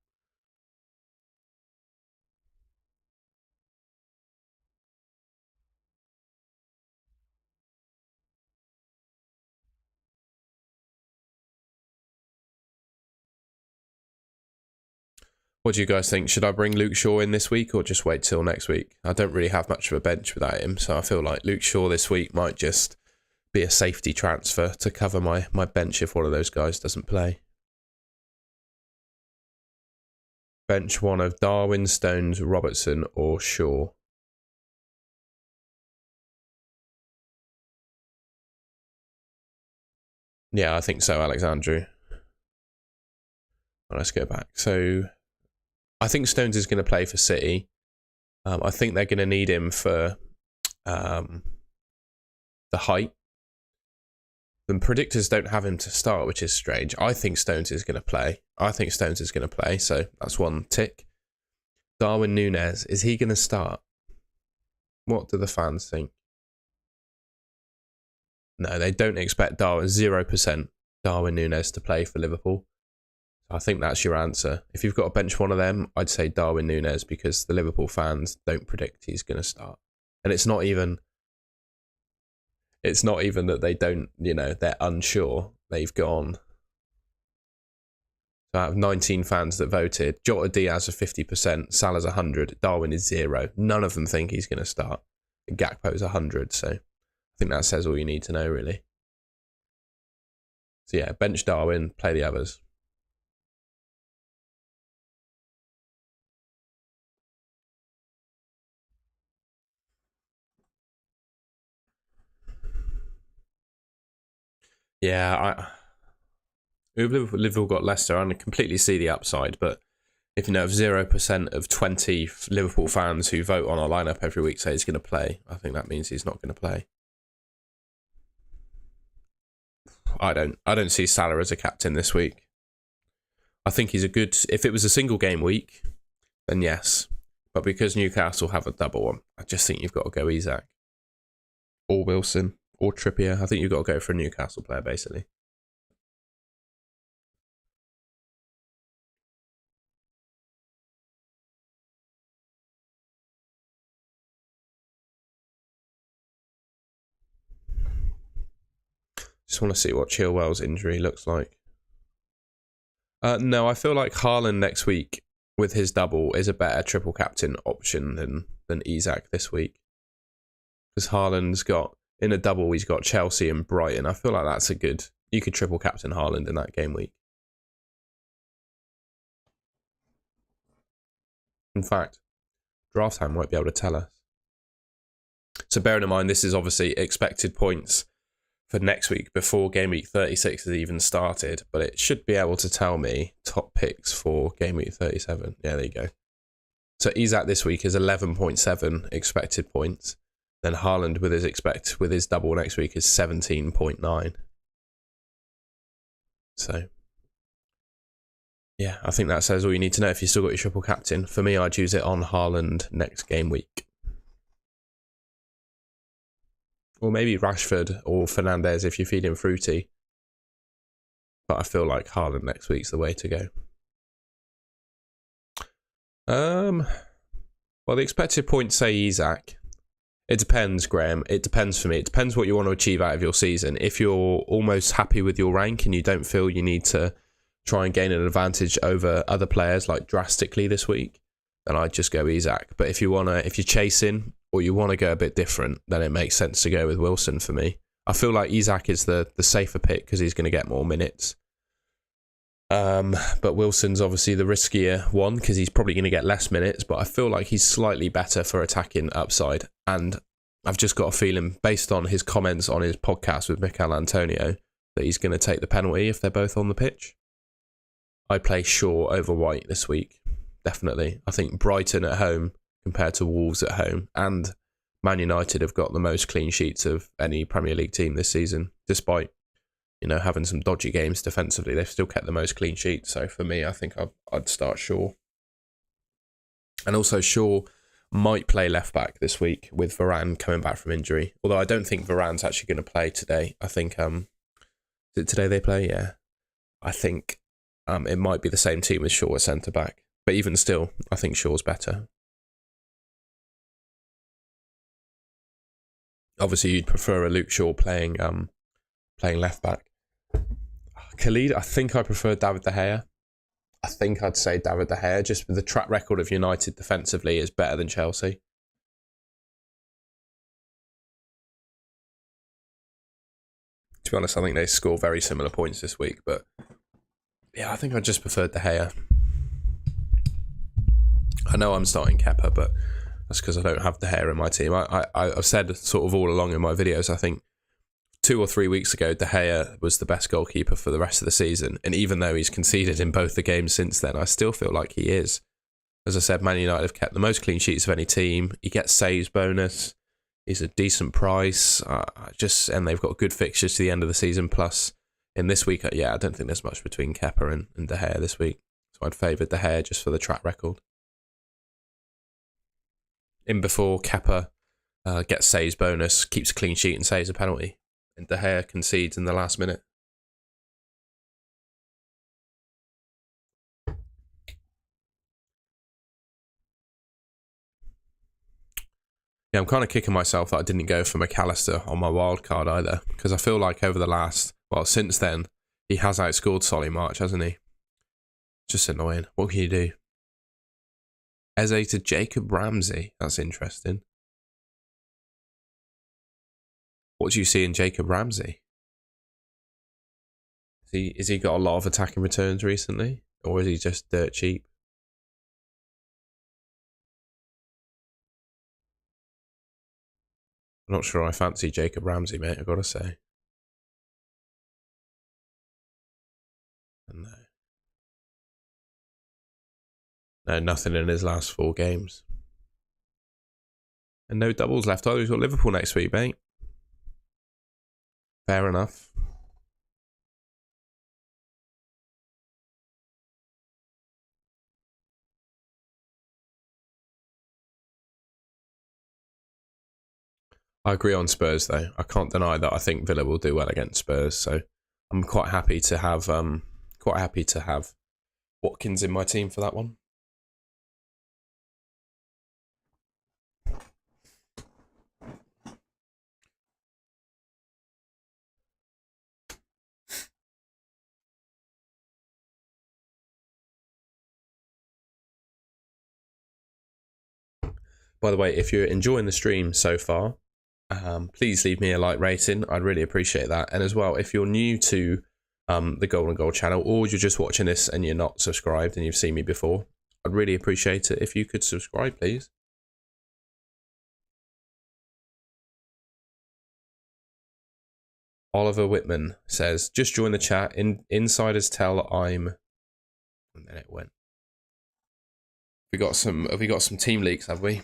What do you guys think? Should I bring Luke Shaw in this week or just wait till next week? I don't really have much of a bench without him, so I feel like Luke Shaw this week might just be a safety transfer to cover my bench if one of those guys doesn't play. Bench one of Darwin, Stones, Robertson or Shaw. Yeah, I think so, Alexandru. Well, let's go back. So I think Stones is going to play for City. I think they're going to need him for the height. The predictors don't have him to start, which is strange. I think Stones is going to play. So that's one tick. Darwin Núñez, is he going to start? What do the fans think? No, they don't expect 0% Darwin Núñez to play for Liverpool. I think that's your answer. If you've got to bench one of them, I'd say Darwin Núñez because the Liverpool fans don't predict he's going to start. And it's not even that they don't, they're unsure. They've gone. So out of 19 fans that voted, Jota Diaz are 50%, Salah's 100, Darwin is 0. None of them think he's going to start. Gakpo's 100, so I think that says all you need to know, really. So yeah, bench Darwin, play the others. Yeah, Liverpool got Leicester. I completely see the upside, but if 0% of 20 Liverpool fans who vote on our lineup every week say he's going to play, I think that means he's not going to play. I don't see Salah as a captain this week. I think he's a good... If it was a single game week, then yes. But because Newcastle have a double one, I just think you've got to go Isak. Or Wilson. Or Trippier. I think you've got to go for a Newcastle player, basically. Just want to see what Chilwell's injury looks like. No, I feel like Haaland next week with his double is a better triple captain option than Isak this week. Because Haaland's got, in a double, he's got Chelsea and Brighton. I feel like that's a good... You could triple captain Haaland in that game week. In fact, Draft Time might be able to tell us. So bearing in mind, this is obviously expected points for next week before game week 36 has even started, but it should be able to tell me top picks for game week 37. Yeah, there you go. So Isak this week is 11.7 expected points. Then Haaland with his double next week is 17.9. So yeah, I think that says all you need to know if you still got your triple captain. For me, I'd use it on Haaland next game week. Or maybe Rashford or Fernandes if you're feeling fruity. But I feel like Haaland next week's the way to go. Well, the expected points say Isak. It depends, Graham. It depends for me. It depends what you want to achieve out of your season. If you're almost happy with your rank and you don't feel you need to try and gain an advantage over other players like drastically this week, then I'd just go Isak. But if you're chasing or you want to go a bit different, then it makes sense to go with Wilson for me. I feel like Isak is the safer pick because he's going to get more minutes. But Wilson's obviously the riskier one because he's probably going to get less minutes, but I feel like he's slightly better for attacking upside. And I've just got a feeling, based on his comments on his podcast with Mikel Antonio, that he's going to take the penalty if they're both on the pitch. I'd play Shaw over White this week, definitely. I think Brighton at home compared to Wolves at home, and Man United have got the most clean sheets of any Premier League team this season, despite having some dodgy games defensively. They've still kept the most clean sheets. So for me, I think I'd start Shaw. And also Shaw might play left back this week with Varane coming back from injury. Although I don't think Varane's actually going to play today. I think, is it today they play? Yeah. I think it might be the same team as Shaw at centre back. But even still, I think Shaw's better. Obviously, you'd prefer a Luke Shaw playing left back. Khalid, I think I prefer David De Gea. I think I'd say David De Gea, just with the track record of United defensively, is better than Chelsea. To be honest, I think they score very similar points this week, but yeah, I think I just prefer De Gea. I know I'm starting Kepa, but that's because I don't have De Gea in my team. I've said sort of all along in my videos, I think 2 or 3 weeks ago, De Gea was the best goalkeeper for the rest of the season. And even though he's conceded in both the games since then, I still feel like he is. As I said, Man United have kept the most clean sheets of any team. He gets saves bonus. He's a decent price. And they've got good fixtures to the end of the season. Plus, in this week, I don't think there's much between Kepa and De Gea this week. So I'd favour De Gea just for the track record. In before, Kepa gets saves bonus, keeps a clean sheet and saves a penalty. And De Gea concedes in the last minute. Yeah, I'm kind of kicking myself that I didn't go for McAllister on my wild card either, because I feel like since then, he has outscored Solly March, hasn't he? Just annoying. What can you do? Eze to Jacob Ramsey. That's interesting. What do you see in Jacob Ramsey? Has he got a lot of attacking returns recently? Or is he just dirt cheap? I'm not sure I fancy Jacob Ramsey, mate, I've got to say. No, nothing in his last 4 games. And no doubles left either. He's got Liverpool next week, mate. Fair enough. I agree on Spurs though. I can't deny that I think Villa will do well against Spurs, so I'm quite happy to have Watkins in my team for that one. By the way, if you're enjoying the stream so far, please leave me a like rating. I'd really appreciate that. And as well, if you're new to the Golden Goal channel, or you're just watching this and you're not subscribed and you've seen me before, I'd really appreciate it if you could subscribe, please. Oliver Whitman says, just join the chat. Insiders tell I'm... And then it went. Have we got some team leaks, have we?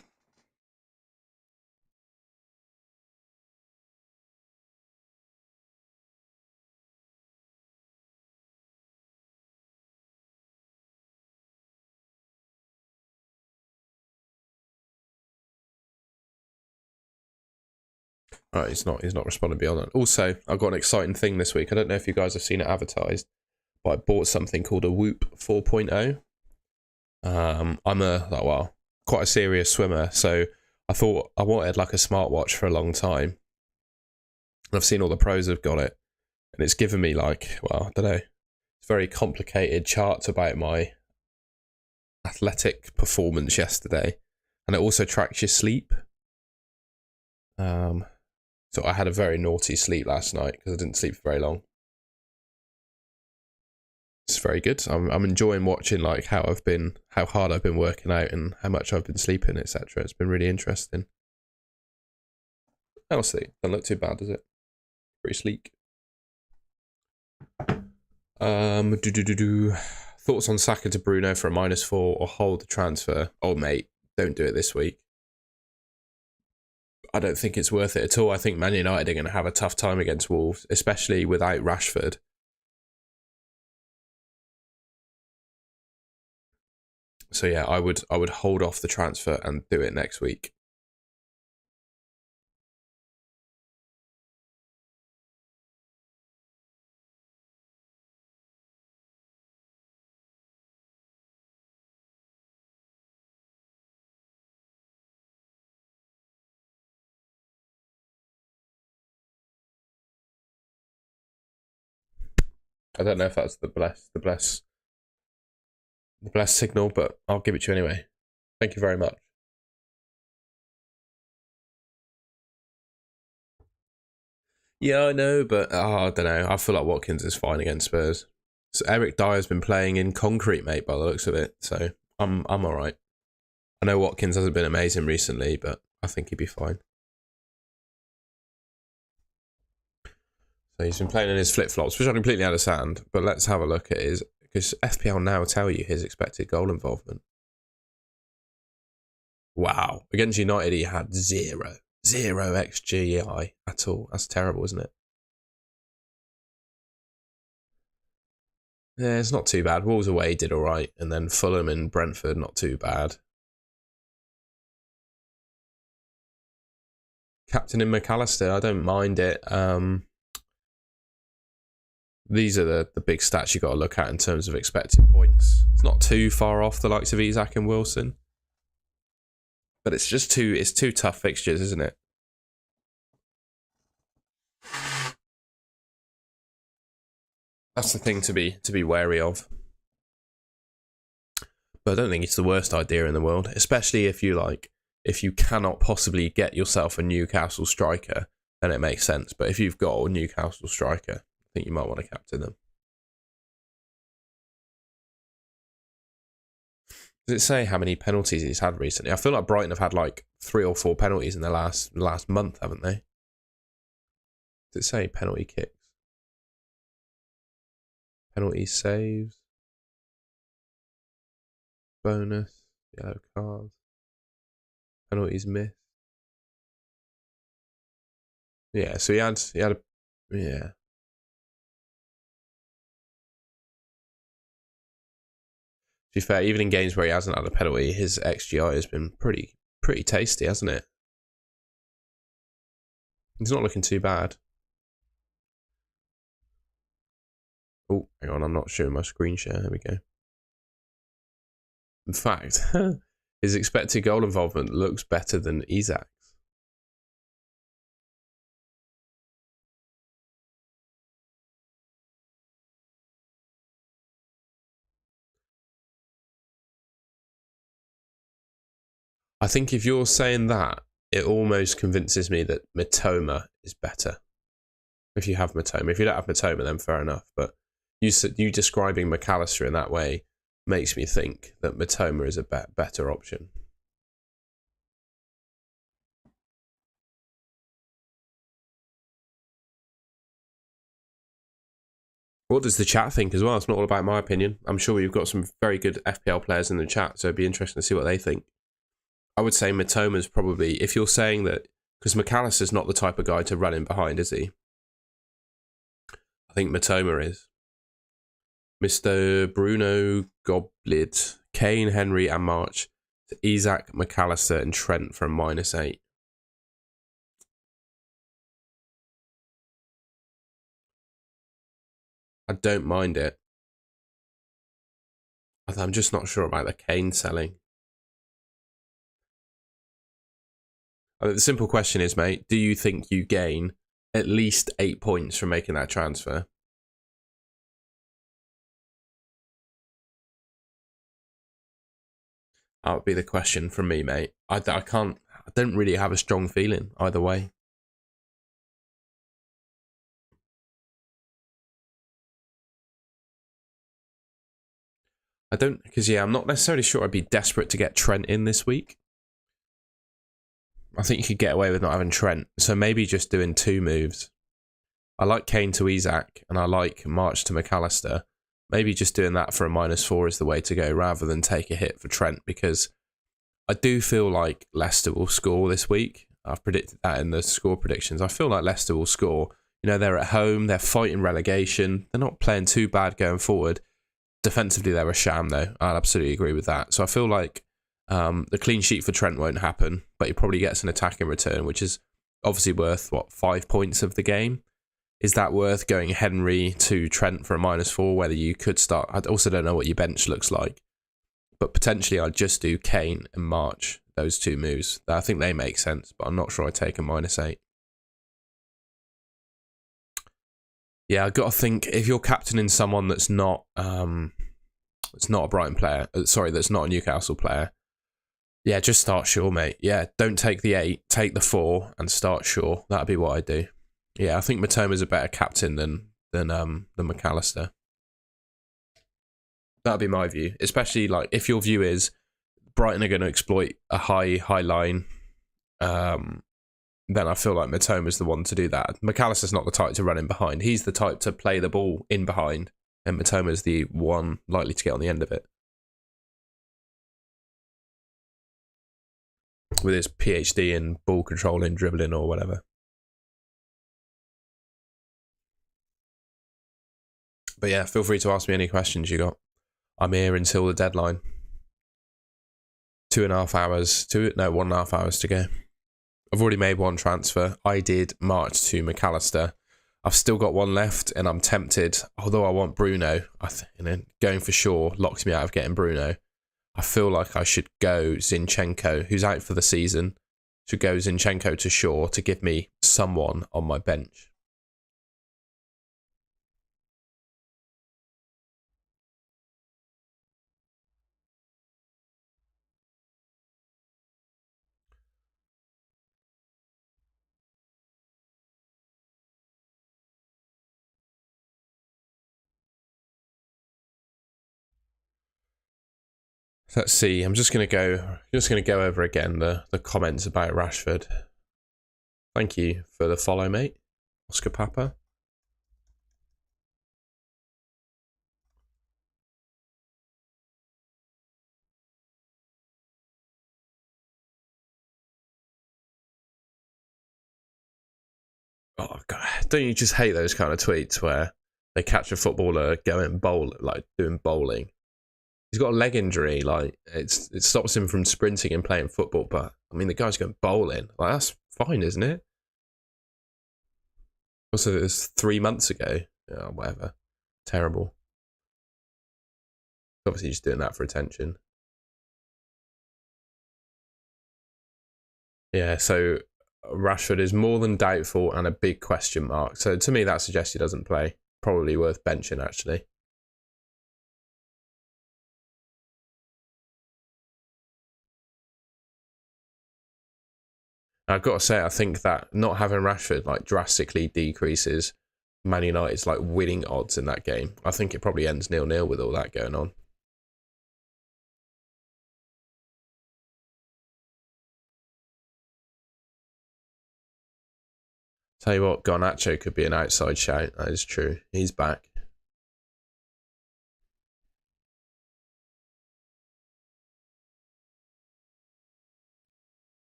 Right, he's not responding beyond that. Also, I've got an exciting thing this week. I don't know if you guys have seen it advertised, but I bought something called a Whoop 4.0. I'm quite a serious swimmer, so I thought I wanted like a smartwatch for a long time. And I've seen all the pros have got it, and it's given me like, well, I don't know, it's very complicated charts about my athletic performance yesterday, and it also tracks your sleep. So I had a very naughty sleep last night because I didn't sleep for very long. It's very good. I'm enjoying watching like how hard I've been working out and how much I've been sleeping, etc. It's been really interesting. Honestly, doesn't look too bad, does it? Pretty sleek. Thoughts on Saka to Bruno for a -4 or hold the transfer? Oh mate, don't do it this week. I don't think it's worth it at all. I think Man United are going to have a tough time against Wolves, especially without Rashford. So yeah, I would hold off the transfer and do it next week. I don't know if that's the bless signal, but I'll give it to you anyway. Thank you very much. Yeah, I know, but I don't know. I feel like Watkins is fine against Spurs. So Eric Dyer's been playing in concrete, mate, by the looks of it. So I'm all right. I know Watkins hasn't been amazing recently, but I think he'd be fine. So he's been playing in his flip-flops, which I completely understand. But let's have a look at his, because FPL now tell you his expected goal involvement. Wow. Against United, he had zero XGI at all. That's terrible, isn't it? Yeah, it's not too bad. Wolves away did all right. And then Fulham and Brentford, not too bad. Captain in McAllister, I don't mind it. These are the big stats you got to look at in terms of expected points. It's not too far off the likes of Isak and Wilson. But it's just it's two tough fixtures, isn't it? That's the thing to be wary of. But I don't think it's the worst idea in the world, especially if you cannot possibly get yourself a Newcastle striker, then it makes sense. But if you've got a Newcastle striker, I think you might want to captain them. Does it say how many penalties he's had recently? I feel like Brighton have had like 3 or 4 penalties in the last month, haven't they? Does it say penalty kicks? Penalty saves? Bonus? Yellow cards? Penalties missed? Yeah, so he had yeah. To be fair, even in games where he hasn't had a penalty, his XGI has been pretty tasty, hasn't it? He's not looking too bad. Oh, hang on, I'm not showing my screen share. There we go. In fact, his expected goal involvement looks better than Isak's. I think if you're saying that, it almost convinces me that Mitoma is better. If you have Mitoma. If you don't have Mitoma, then fair enough. But you describing McAllister in that way makes me think that Mitoma is a better option. What does the chat think as well? It's not all about my opinion. I'm sure you've got some very good FPL players in the chat, so it'd be interesting to see what they think. I would say Mitoma's probably, if you're saying that, because McAllister's not the type of guy to run in behind, is he? I think Mitoma is. Mr. Bruno Goblid, Kane, Henry, and March. Isaac, McAllister, and Trent from -8. I don't mind it. I'm just not sure about the Kane selling. The simple question is, mate, do you think you gain at least 8 points from making that transfer? That would be the question from me, mate. I don't really have a strong feeling either way. Because I'm not necessarily sure I'd be desperate to get Trent in this week. I think you could get away with not having Trent, so maybe just doing 2 moves. I like Kane to Isaac, and I like March to McAllister. Maybe just doing that for a -4 is the way to go, rather than take a hit for Trent, because I do feel like Leicester will score this week. I've predicted that in the score predictions. I feel like Leicester will score. You know, they're at home, they're fighting relegation, they're not playing too bad going forward. Defensively, they're a sham, though. I'll absolutely agree with that. So I feel like the clean sheet for Trent won't happen, but he probably gets an attack in return, which is obviously worth, 5 points of the game. Is that worth going Henry to Trent for a -4? Whether you could start, I also don't know what your bench looks like, but potentially I'd just do Kane and March, those 2 moves. I think they make sense, but I'm not sure I'd take a -8. Yeah, I've got to think, if you're captaining someone that's not a Brighton player, that's not a Newcastle player, yeah, just start Shaw, mate. Yeah, don't take the 8, take the 4 and start Shaw. That'd be what I do. Yeah, I think Mitoma's a better captain than McAllister. That'd be my view, especially like if your view is Brighton are going to exploit a high line, then I feel like Mitoma's the one to do that. McAllister's not the type to run in behind. He's the type to play the ball in behind, and Mitoma's the one likely to get on the end of it. With his PhD in ball controlling, dribbling, or whatever. But yeah, feel free to ask me any questions you got. I'm here until the deadline. 1.5 hours to go. I've already made 1 transfer. I did March to McAllister. I've still got 1 left, and I'm tempted. Although I want Bruno, going for Shaw locks me out of getting Bruno. I feel like I should go Zinchenko, who's out for the season. Should go Zinchenko to Shaw to give me someone on my bench. Let's see. I'm just gonna go over again the comments about Rashford. Thank you for the follow, mate. Oscar Papa. Oh god, don't you just hate those kind of tweets where they catch a footballer doing bowling? He's got a leg injury, like it stops him from sprinting and playing football. But I mean, the guy's going bowling. Like that's fine, isn't it? Also, it was 3 months ago. Oh, whatever. Terrible. Obviously, just doing that for attention. Yeah. So Rashford is more than doubtful and a big question mark. So to me, that suggests he doesn't play. Probably worth benching, actually. I've got to say, I think that not having Rashford like drastically decreases Man United's like winning odds in that game. I think it probably ends 0-0 with all that going on. Tell you what, Garnacho could be an outside shout. That is true. He's back.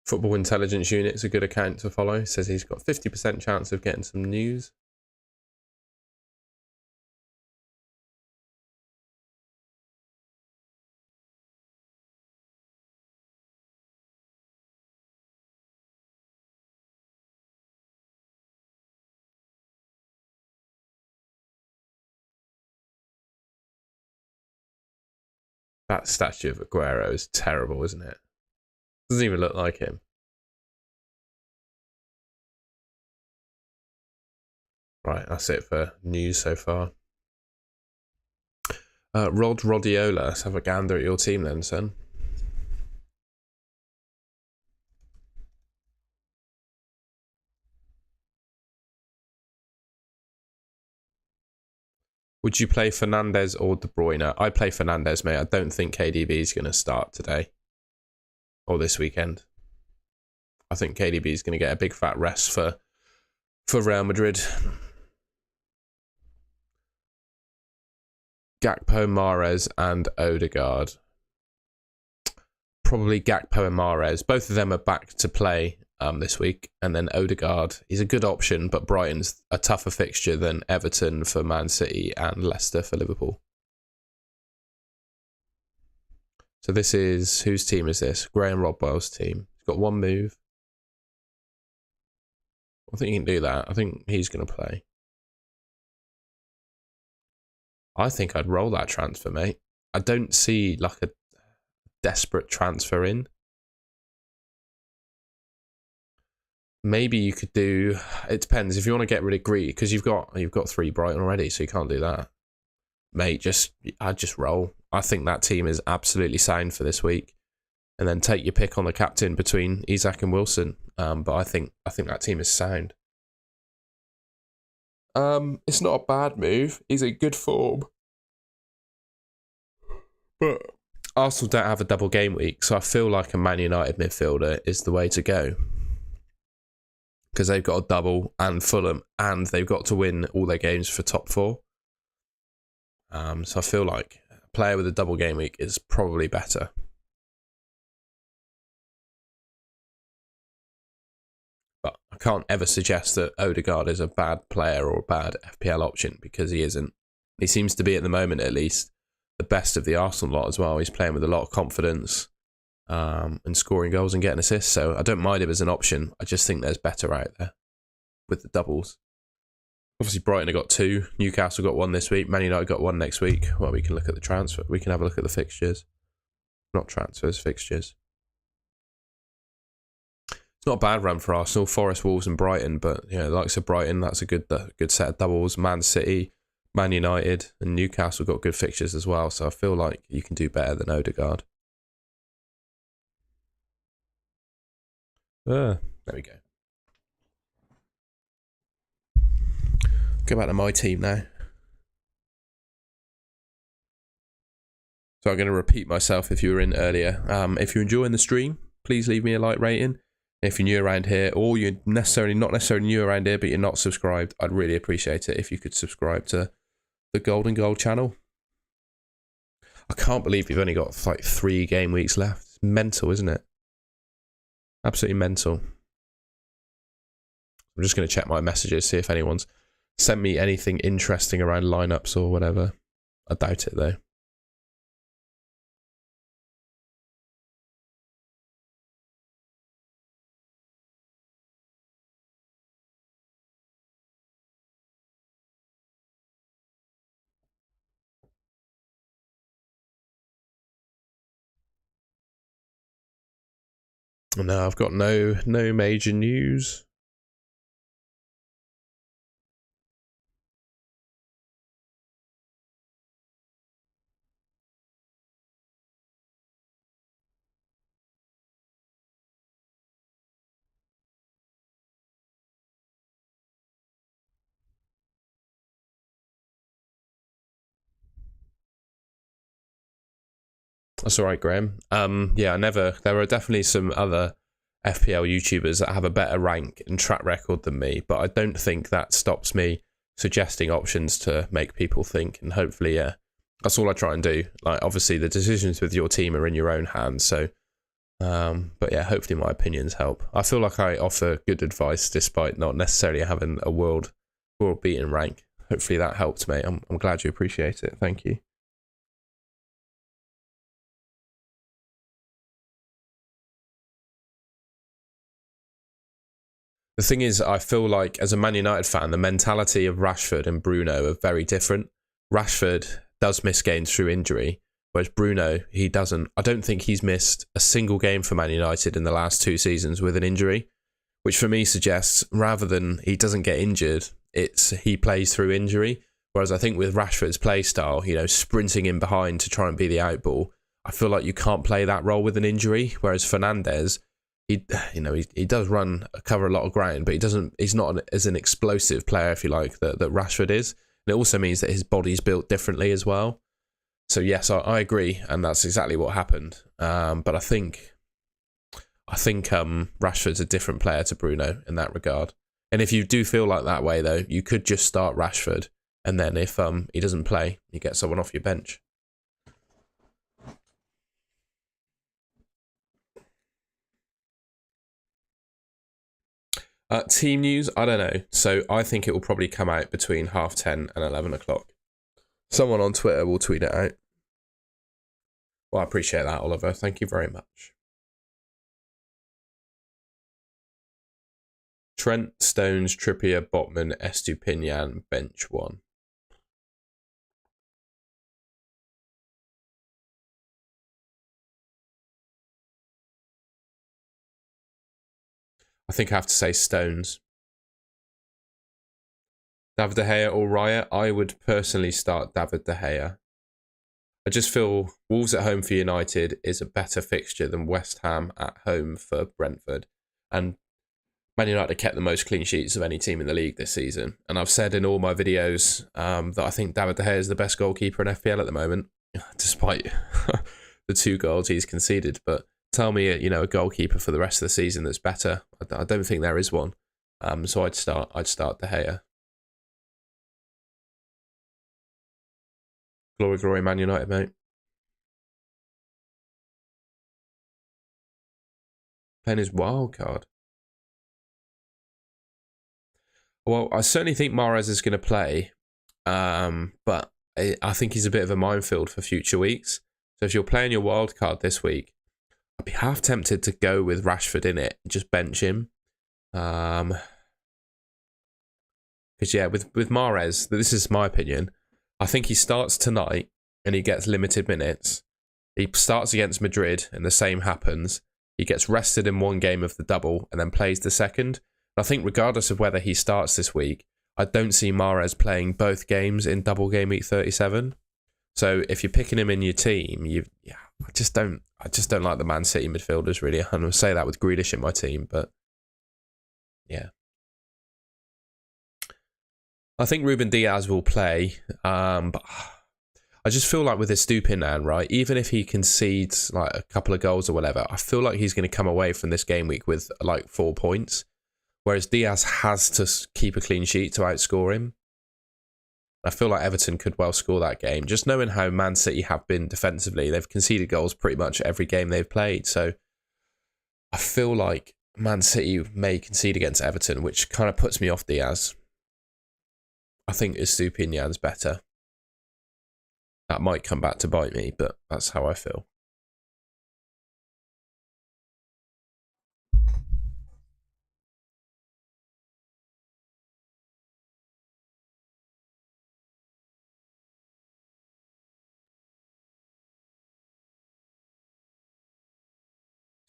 Football Intelligence Unit's a good account to follow. Says he's got 50% chance of getting some news. That statue of Aguero is terrible, isn't it? Doesn't even look like him. Right, that's it for news so far. Rodiola, let's have a gander at your team then, son. Would you play Fernandes or De Bruyne? I play Fernandes, mate. I don't think KDB is going to start today or this weekend. I think KDB is going to get a big fat rest for Real Madrid. Gakpo, Mahrez, and Odegaard. Probably Gakpo and Mahrez. Both of them are back to play this week. And then Odegaard, he's a good option, but Brighton's a tougher fixture than Everton for Man City and Leicester for Liverpool. So this is, whose team is this? Graham Rodwell's team. He's got one move. I think he can do that. I think he's going to play. I think I'd roll that transfer, mate. I don't see like a desperate transfer in. Maybe you could do, it depends if you want to get rid of Greedy, because you've got 3 Brighton already, so you can't do that. Mate, I'd just roll. I think that team is absolutely sound for this week. And then take your pick on the captain between Isak and Wilson. But I think that team is sound. It's not a bad move. He's in good form. But Arsenal don't have a double game week, so I feel like a Man United midfielder is the way to go. Because they've got a double and Fulham, and they've got to win all their games for top 4. So I feel like a player with a double game week is probably better. But I can't ever suggest that Odegaard is a bad player or a bad FPL option, because he isn't. He seems to be, at the moment at least, the best of the Arsenal lot as well. He's playing with a lot of confidence and scoring goals and getting assists. So I don't mind him as an option. I just think there's better out there with the doubles. Obviously, Brighton have got 2. Newcastle got 1 this week. Man United got 1 next week. Well, we can look at the transfer. We can have a look at the fixtures. Not transfers, fixtures. It's not a bad run for Arsenal. Forest, Wolves and Brighton. But, you know, the likes of Brighton, that's a good set of doubles. Man City, Man United and Newcastle got good fixtures as well. So I feel like you can do better than Odegaard. There we go. Go back to my team now. So I'm going to repeat myself if you were in earlier. If you're enjoying the stream, please leave me a like rating. If you're new around here, or you're not necessarily new around here, but you're not subscribed, I'd really appreciate it if you could subscribe to the Golden Goal channel. I can't believe we've only got like 3 game weeks left. It's mental, isn't it? Absolutely mental. I'm just going to check my messages, see if anyone's sent me anything interesting around lineups or whatever. I doubt it though. No, I've got no major news. That's all right, Graham. Yeah, there are definitely some other FPL YouTubers that have a better rank and track record than me, but I don't think that stops me suggesting options to make people think, and hopefully, yeah, that's all I try and do. Like, obviously, the decisions with your team are in your own hands, so But yeah, hopefully my opinions help. I feel like I offer good advice despite not necessarily having a world beating rank. Hopefully that helped, mate. I'm glad you appreciate it. Thank you. The thing is, I feel like as a Man United fan, the mentality of Rashford and Bruno are very different. Rashford does miss games through injury, whereas Bruno, he doesn't. I don't think he's missed a single game for Man United in the last 2 seasons with an injury, which for me suggests rather than he doesn't get injured, it's he plays through injury. Whereas I think with Rashford's play style, sprinting in behind to try and be the outball, I feel like you can't play that role with an injury. Whereas Fernandes, he does cover a lot of ground, but he's not as an explosive player, if you like, that Rashford is. And it also means that his body's built differently as well. So yes, I agree, and that's exactly what happened. But I think Rashford's a different player to Bruno in that regard. And if you do feel like that way, though, you could just start Rashford, and then if he doesn't play, you get someone off your bench. Team news, I don't know. So I think it will probably come out between 10:30 and 11 o'clock. Someone on Twitter will tweet it out. Well, I appreciate that, Oliver. Thank you very much. Trent, Stones, Trippier, Botman, Estupinian, bench 1. I think I have to say Stones. David De Gea or Raya? I would personally start David De Gea. I just feel Wolves at home for United is a better fixture than West Ham at home for Brentford. And Man United kept the most clean sheets of any team in the league this season. And I've said in all my videos that I think David De Gea is the best goalkeeper in FPL at the moment, despite the 2 goals he's conceded. But tell me, a goalkeeper for the rest of the season that's better. I don't think there is one. So I'd start De Gea. Glory, Man United, mate. Playing his wild card. Well, I certainly think Mahrez is going to play, but I think he's a bit of a minefield for future weeks. So if you're playing your wild card this week, I'd be half tempted to go with Rashford in it, just bench him. Because with Mahrez, this is my opinion. I think he starts tonight and he gets limited minutes. He starts against Madrid and the same happens. He gets rested in 1 game of the double and then plays the second. I think regardless of whether he starts this week, I don't see Mahrez playing both games in double game week 37. So if you're picking him in your team, I just don't like the Man City midfielders really. I'm going to say that with Grealish in my team, but yeah. I think Ruben Diaz will play, but I just feel like with Estupinian, right, even if he concedes like a couple of goals or whatever, I feel like he's going to come away from this game week with like 4 points. Whereas Diaz has to keep a clean sheet to outscore him. I feel like Everton could well score that game. Just knowing how Man City have been defensively, they've conceded goals pretty much every game they've played. So I feel like Man City may concede against Everton, which kind of puts me off Diaz. I think Estupinian's better. That might come back to bite me, but that's how I feel.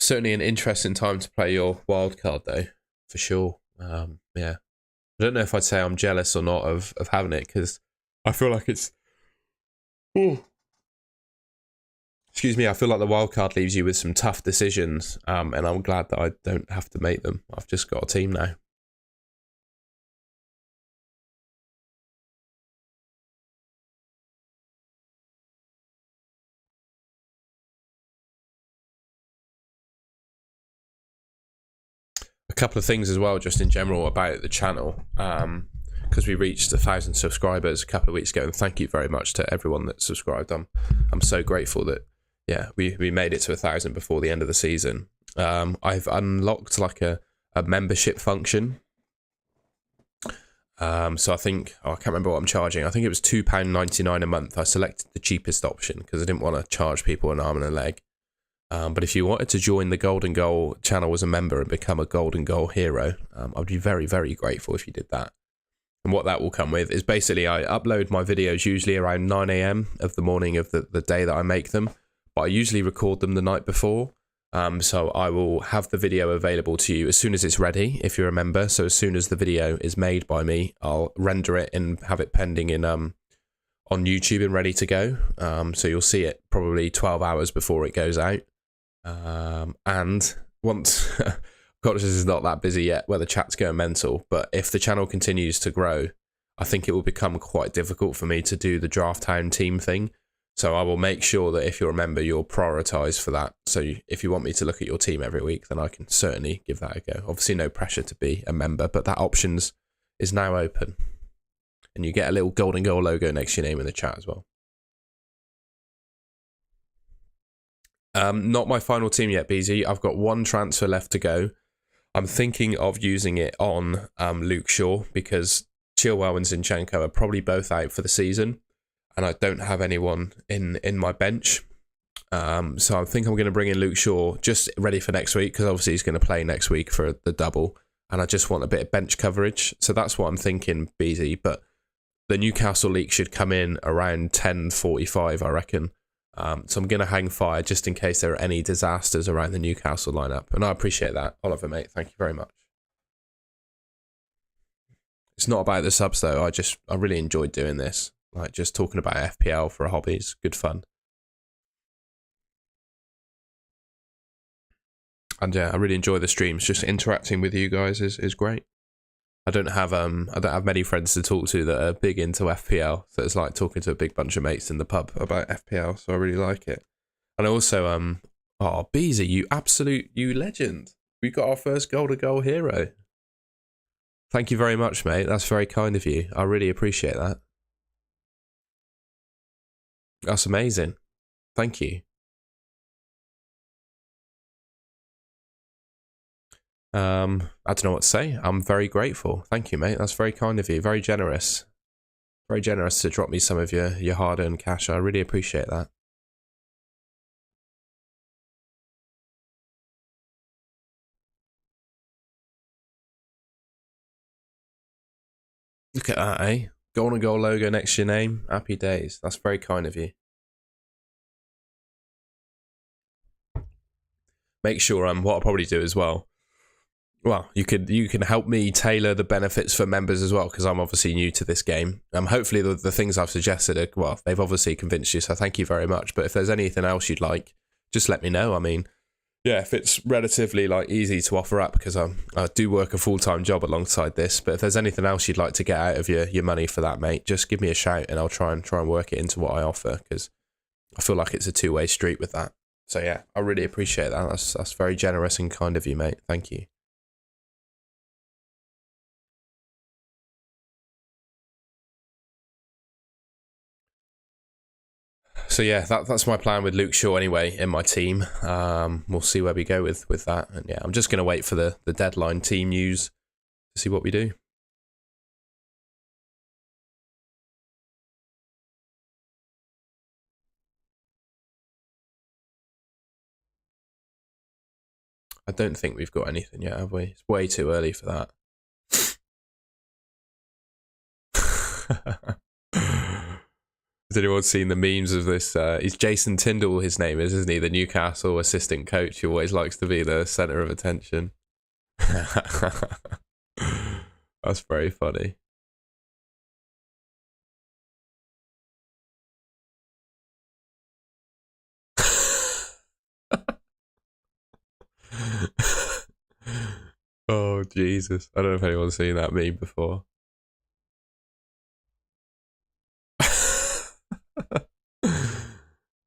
Certainly an interesting time to play your wild card, though, for sure. Yeah, I don't know if I'd say I'm jealous or not of having it, because I feel like it's. Ooh. Excuse me. I feel like the wild card leaves you with some tough decisions, and I'm glad that I don't have to make them. I've just got a team now. A couple of things as well, just in general about the channel, because we reached 1,000 subscribers a couple of weeks ago, and thank you very much to everyone that subscribed. I'm so grateful that yeah, we made it to 1,000 before the end of the season. I've unlocked like a membership function. So I think, I can't remember what I'm charging. I think it was £2.99 a month. I selected the cheapest option because I didn't want to charge people an arm and a leg. But if you wanted to join the Golden Goal channel as a member and become a Golden Goal hero, I'd be very, very grateful if you did that. And what that will come with is basically I upload my videos usually around 9 a.m. of the morning of the day that I make them. But I usually record them the night before. So I will have the video available to you as soon as it's ready, if you're a member. So as soon as the video is made by me, I'll render it and have it pending in on YouTube and ready to go. So you'll see it probably 12 hours before it goes out. And once, God, this is not that busy yet where the chat's going mental, but if the channel continues to grow, I think it will become quite difficult for me to do the Draft Town team thing. So I will make sure that if you're a member, you're prioritised for that. So if you want me to look at your team every week, then I can certainly give that a go. Obviously, no pressure to be a member, but that options is now open. And you get a little Golden Goal logo next to your name in the chat as well. Not my final team yet, BZ. I've got one transfer left to go. I'm thinking of using it on Luke Shaw because Chilwell and Zinchenko are probably both out for the season. And I don't have anyone in my bench. So I think I'm going to bring in Luke Shaw just ready for next week because obviously he's going to play next week for the double. And I just want a bit of bench coverage. So that's what I'm thinking, BZ. But the Newcastle leak should come in around 10:45, I reckon. So I'm going to hang fire just in case there are any disasters around the Newcastle lineup. And I appreciate that, Oliver, mate. Thank you very much. It's not about the subs, though. I really enjoyed doing this. Like, just talking about FPL for a hobby is good fun. And yeah, I really enjoy the streams. Just interacting with you guys is great. I don't have many friends to talk to that are big into FPL, so it's like talking to a big bunch of mates in the pub about FPL. So I really like it. And also, Beezy, you legend. We got our first Golden Goal hero. Thank you very much, mate. That's very kind of you. I really appreciate that. That's amazing. Thank you. I don't know what to say. I'm very grateful. Thank you, mate. That's very kind of you. Very generous. Very generous to drop me some of your hard-earned cash. I really appreciate that. Look at that, eh? Golden Goal logo next to your name. Happy days. That's very kind of you. Make sure what I'll probably do as well. Well, you can help me tailor the benefits for members as well because I'm obviously new to this game. Hopefully the things I've suggested are, well, they've obviously convinced you, so thank you very much. But if there's anything else you'd like, just let me know. I mean, yeah, if it's relatively like easy to offer up because I do work a full-time job alongside this. But if there's anything else you'd like to get out of your money for that, mate, just give me a shout and I'll try and work it into what I offer because I feel like it's a two-way street with that. So yeah, I really appreciate that. That's very generous and kind of you, mate. Thank you. So yeah, that's my plan with Luke Shaw anyway in my team. We'll see where we go with that. And yeah, I'm just going to wait for the deadline team news to see what we do. I don't think we've got anything yet, have we? It's way too early for that. Has anyone seen the memes of this? It's Jason Tyndall, his name is, isn't he? The Newcastle assistant coach who always likes to be the centre of attention. That's very funny. Oh, Jesus. I don't know if anyone's seen that meme before.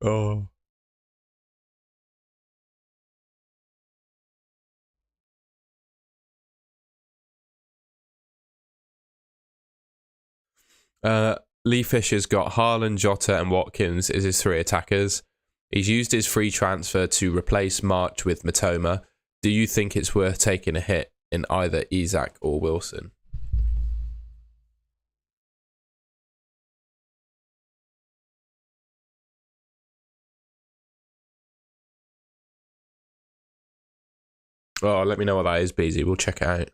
Oh. Lee Fisher's got Haaland, Jota, and Watkins as his three attackers. He's used his free transfer to replace March with Matoma. Do you think it's worth taking a hit in either Isak or Wilson? Oh, let me know what that is, BZ. We'll check it out.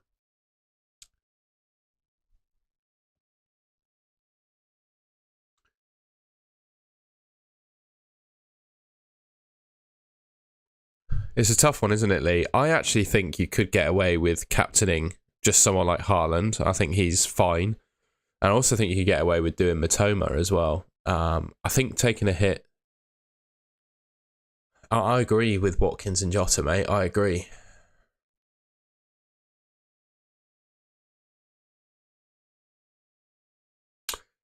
It's a tough one, isn't it, Lee? I actually think you could get away with captaining just someone like Haaland. I think he's fine. And I also think you could get away with doing Matoma as well. I think taking a hit... I agree with Watkins and Jota, mate. I agree.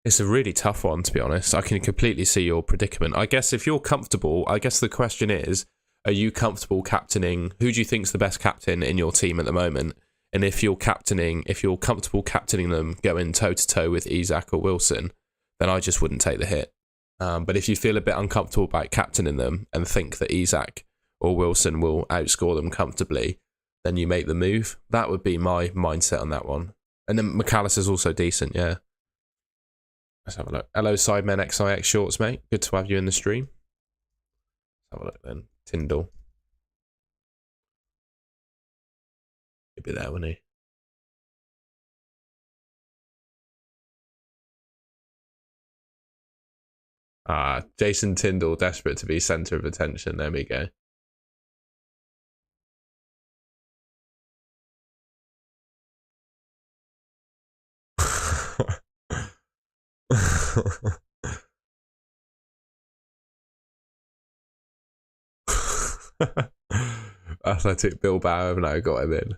It's a really tough one, to be honest. I can completely see your predicament. I guess if you're comfortable, I guess the question is, are you comfortable captaining? Who do you think's the best captain in your team at the moment? And if you're comfortable captaining them going toe-to-toe with Isak or Wilson, then I just wouldn't take the hit. But if you feel a bit uncomfortable about captaining them and think that Isak or Wilson will outscore them comfortably, then you make the move. That would be my mindset on that one. And then McAllister's also decent, yeah. Let's have a look. Hello, Sidemen XIX Shorts, mate. Good to have you in the stream. Let's have a look then. Tyndall. He'd be there, wouldn't he? Jason Tyndall, desperate to be centre of attention. There we go. Athletic Bilbao have now got him in.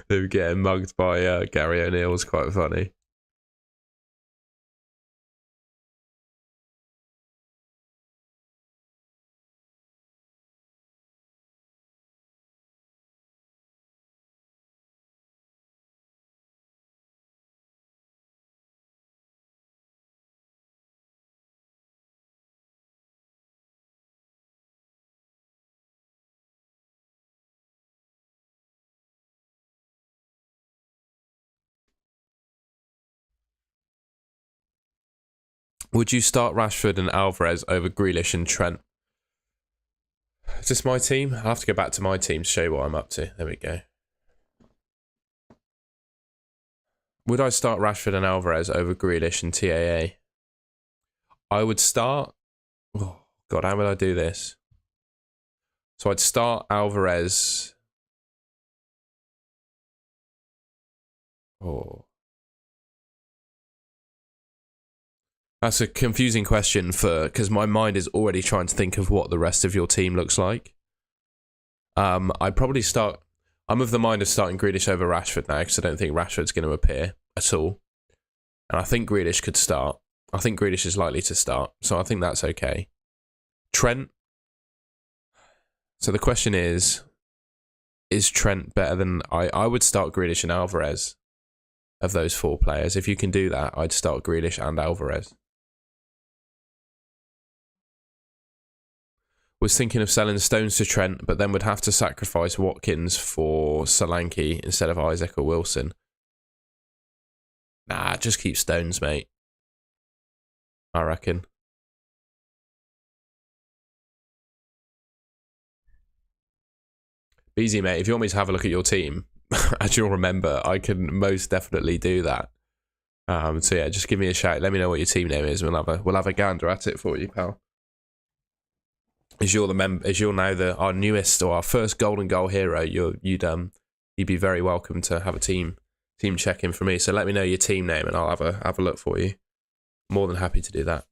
They were getting mugged by Gary O'Neill was quite funny. Would you start Rashford and Alvarez over Grealish and Trent? Is this my team? I'll have to go back to my team to show you what I'm up to. There we go. Would I start Rashford and Alvarez over Grealish and TAA? I would start... Oh, God, how would I do this? So I'd start Alvarez... Oh... That's a confusing question because my mind is already trying to think of what the rest of your team looks like. I'd probably start... I'm of the mind of starting Grealish over Rashford now because I don't think Rashford's going to appear at all. And I think Grealish could start. I think Grealish is likely to start, so I think that's okay. Trent. So the question is Trent better than... I would start Grealish and Alvarez of those four players. If you can do that, I'd start Grealish and Alvarez. Was thinking of selling Stones to Trent, but then would have to sacrifice Watkins for Solanke instead of Isaac or Wilson. Nah, just keep Stones, mate. I reckon. Easy, mate. If you want me to have a look at your team, as you'll remember, I can most definitely do that. So yeah, just give me a shout. Let me know what your team name is. And we'll have a gander at it for you, pal. As you're now our newest or our first golden goal hero, you'd be very welcome to have a team check in for me. So let me know your team name and I'll have a look for you. More than happy to do that.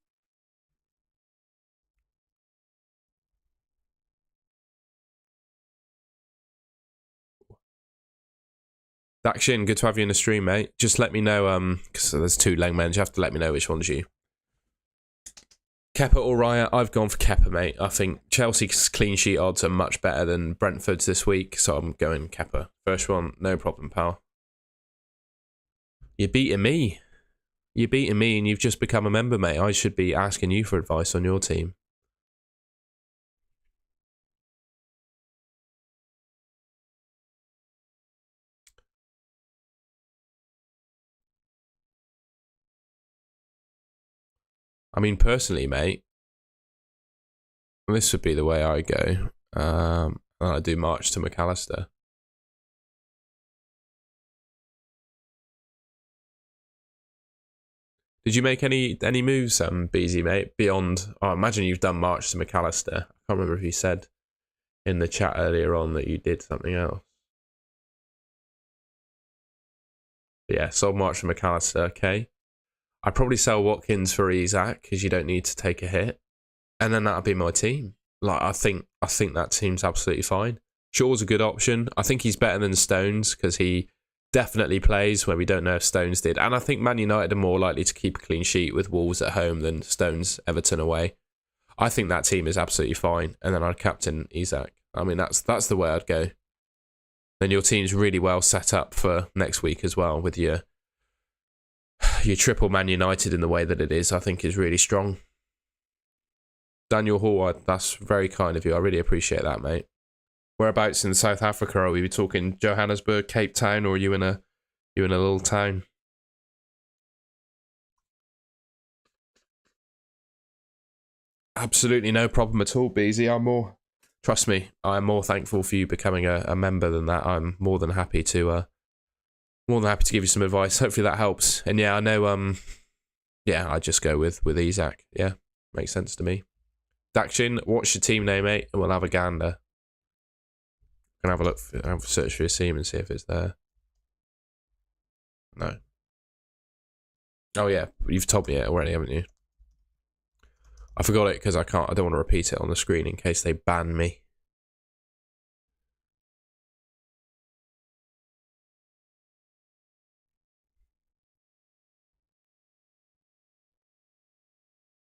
Dakshin, good to have you in the stream, mate. Just let me know, because there's two Lengmens. You have to let me know which one's you. Kepa or Raya? I've gone for Kepa, mate. I think Chelsea's clean sheet odds are much better than Brentford's this week, so I'm going Kepa. First one, no problem, pal. You're beating me. You're beating me and you've just become a member, mate. I should be asking you for advice on your team. I mean, personally, mate, this would be the way I go. I do March to McAllister. Did you make any moves, BZ, mate, beyond... I imagine you've done March to McAllister. I can't remember if you said in the chat earlier on that you did something else. But yeah, sold March to McAllister, okay. I'd probably sell Watkins for Isak because you don't need to take a hit. And then that'd be my team. Like, I think that team's absolutely fine. Shaw's a good option. I think he's better than Stones because he definitely plays where we don't know if Stones did. And I think Man United are more likely to keep a clean sheet with Wolves at home than Stones Everton away. I think that team is absolutely fine. And then I'd captain Isak. I mean, that's the way I'd go. Then your team's really well set up for next week as well with your triple Man United in the way that it is, I think is really strong. Daniel Hall, that's very kind of you. I really appreciate that, mate. Whereabouts in South Africa are we? Talking Johannesburg, Cape Town, or are you in a little town? Absolutely no problem at all, BZ. Trust me, I'm more thankful for you becoming a member than that. I'm more than happy to give you some advice. Hopefully that helps. And yeah, I know. Yeah, I just go with Isak. Yeah, makes sense to me. Dakshin, what's your team name, mate? And we'll have a gander. Can have a look, have a search for your team and see if it's there. No. Oh yeah, you've told me it already, haven't you? I forgot it because I don't want to repeat it on the screen in case they ban me.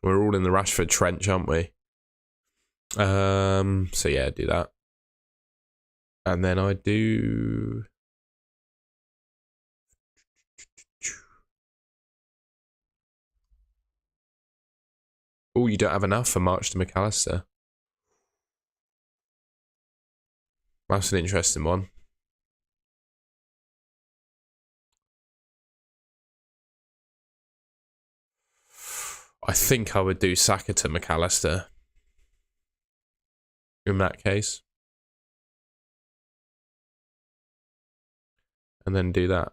We're all in the Rashford trench, aren't we? So yeah, do that. And then I do... Oh, you don't have enough for March to McAllister. That's an interesting one. I think I would do Saka to McAllister. In that case. And then do that.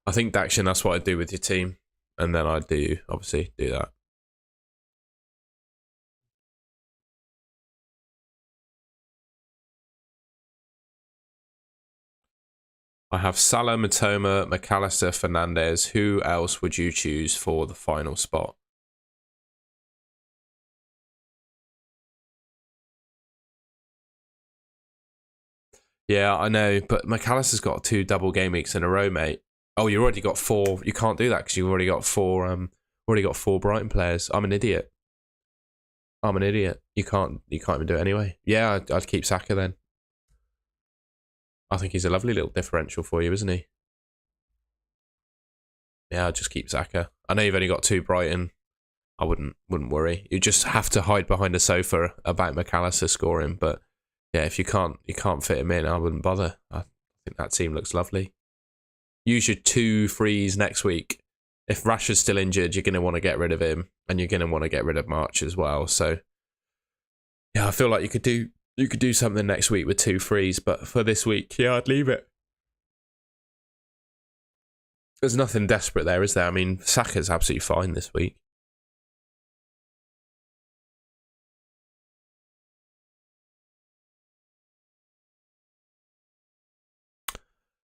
I think, Dakshin, that's what I'd do with your team. And then I'd obviously do that. I have Salah, Matoma, McAllister, Fernandez. Who else would you choose for the final spot? Yeah, I know, but McAllister's got 2 double game weeks in a row, mate. Oh, you already got 4. You can't do that because you've already got 4. Already got 4 Brighton players. I'm an idiot. You can't even do it anyway. Yeah, I'd keep Saka then. I think he's a lovely little differential for you, isn't he? Yeah, I'd just keep Saka. I know you've only got 2 Brighton. I wouldn't worry. You just have to hide behind a sofa about McAllister scoring. But yeah, if you can't fit him in, I wouldn't bother. I think that team looks lovely. Use your 2 frees next week. If Rashford's still injured, you're going to want to get rid of him, and you're going to want to get rid of March as well. So yeah, I feel like you could do something next week with 2 frees, but for this week, yeah, I'd leave it. There's nothing desperate there, is there? I mean, Saka's absolutely fine this week.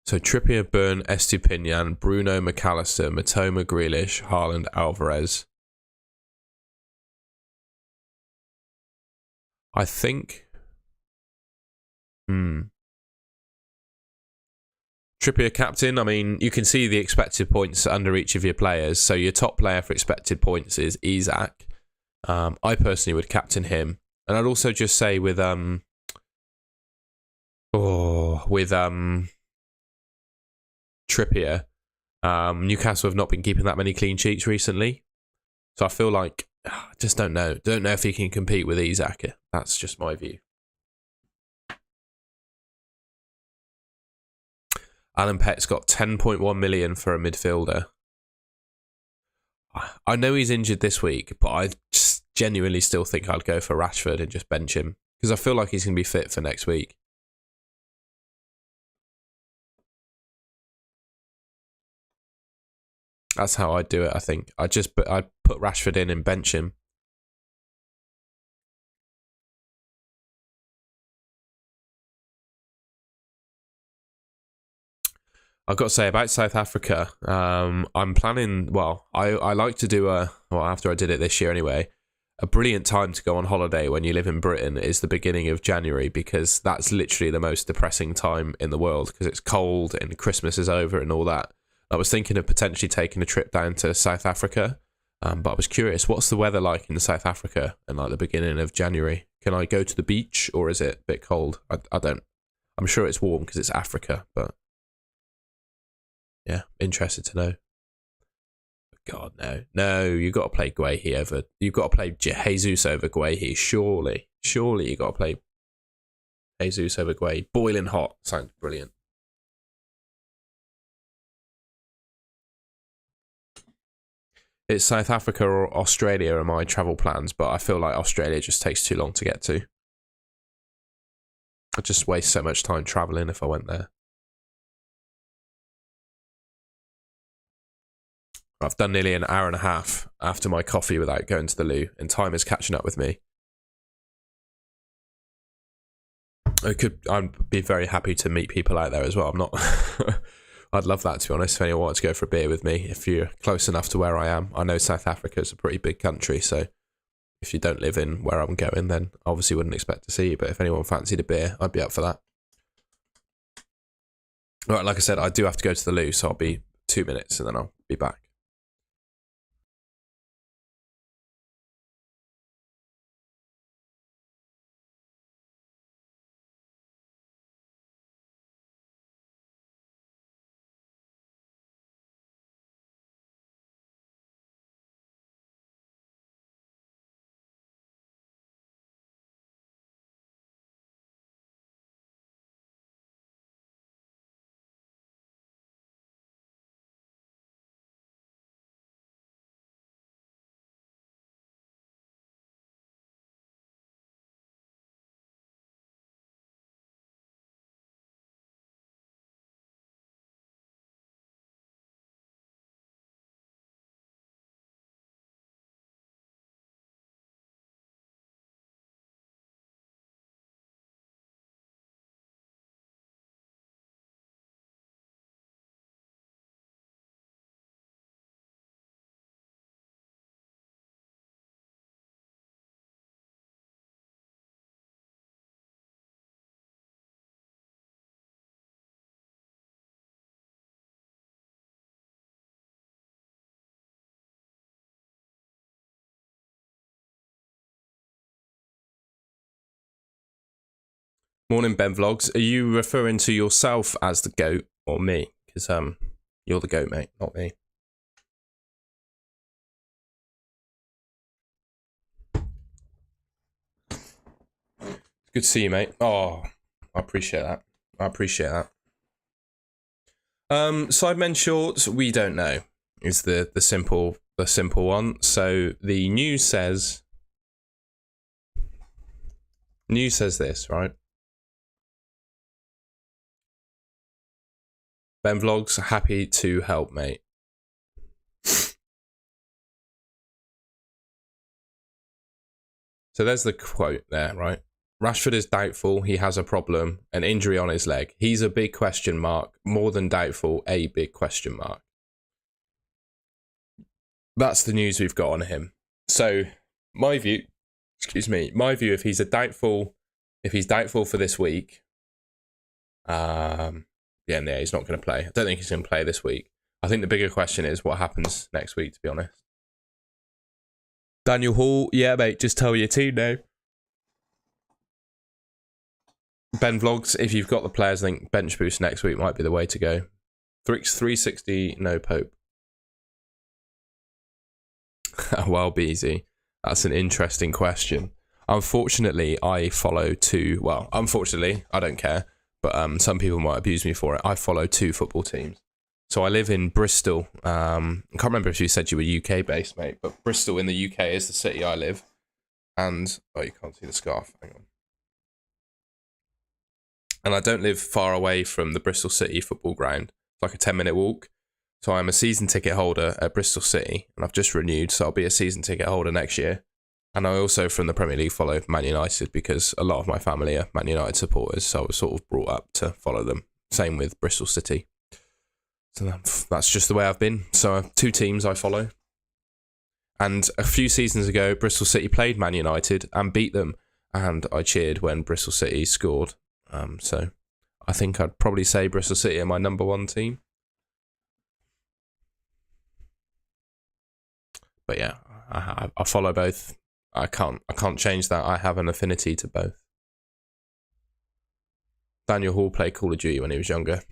So Trippier, Burn, Estupinian, Bruno, McAllister, Matoma, Grealish, Haaland, Alvarez. I think... Trippier captain, I mean, you can see the expected points under each of your players. So your top player for expected points is Isak. I personally would captain him. And I'd also just say with Trippier, Newcastle have not been keeping that many clean sheets recently. So I feel like, I just don't know. Don't know if he can compete with Isak. That's just my view. Alan Peck's got 10.1 million for a midfielder. I know he's injured this week, but I just genuinely still think I'd go for Rashford and just bench him. Because I feel like he's going to be fit for next week. That's how I'd do it, I think. I'd put Rashford in and bench him. I've got to say about South Africa, I'm planning, well, I like to do after I did it this year anyway, a brilliant time to go on holiday when you live in Britain is the beginning of January, because that's literally the most depressing time in the world because it's cold and Christmas is over and all that. I was thinking of potentially taking a trip down to South Africa, but I was curious, what's the weather like in South Africa in like the beginning of January? Can I go to the beach or is it a bit cold? I'm sure it's warm because it's Africa, but yeah, interested to know. God, no, you've got to play Guehi over. You've got to play Jesus over Guehi. Surely you got to play Jesus over Guehi. Boiling hot sounds brilliant. It's South Africa or Australia are my travel plans, but I feel like Australia just takes too long to get to. I'd just waste so much time traveling if I went there. I've done nearly an hour and a half after my coffee without going to the loo, and time is catching up with me. I'd be very happy to meet people out there as well. I'm not. I'd love that, to be honest. If anyone wants to go for a beer with me, if you're close enough to where I am, I know South Africa is a pretty big country, so if you don't live in where I'm going, then obviously wouldn't expect to see you. But if anyone fancied a beer, I'd be up for that. All right, like I said, I do have to go to the loo, so I'll be 2 minutes and then I'll be back. Morning, Ben Vlogs. Are you referring to yourself as the GOAT or me? Because you're the GOAT, mate, not me. Good to see you, mate. Oh, I appreciate that. Sidemen shorts, we don't know. Is the simple one. So the news says this, right? Ben Vlogs, happy to help, mate. So there's the quote there, right? Rashford is doubtful. He has a problem, an injury on his leg. He's a big question mark. More than doubtful, a big question mark. That's the news we've got on him. So my view, if he's doubtful for this week, yeah, he's not going to play. I don't think he's going to play this week. I think the bigger question is what happens next week, to be honest. Daniel Hall, yeah, mate, just tell your team now. Ben Vlogs, if you've got the players, I think bench boost next week might be the way to go. 360, no Pope. Well, Beezy, that's an interesting question. Unfortunately, I follow two. Well, unfortunately, I don't care, but some people might abuse me for it. I follow two football teams. So I live in Bristol. I can't remember if you said you were UK based, mate, but Bristol in the UK is the city I live. And oh, you can't see the scarf. Hang on. And I don't live far away from the Bristol City football ground. It's like a 10-minute walk. So I'm a season ticket holder at Bristol City, and I've just renewed, so I'll be a season ticket holder next year. And I also, from the Premier League, follow Man United because a lot of my family are Man United supporters, so I was sort of brought up to follow them. Same with Bristol City. So that's just the way I've been. So two teams I follow. And a few seasons ago, Bristol City played Man United and beat them, and I cheered when Bristol City scored. So I think I'd probably say Bristol City are my number one team. But yeah, I follow both. I can't change that. I have an affinity to both. Daniel Hall played Call of Duty when he was younger.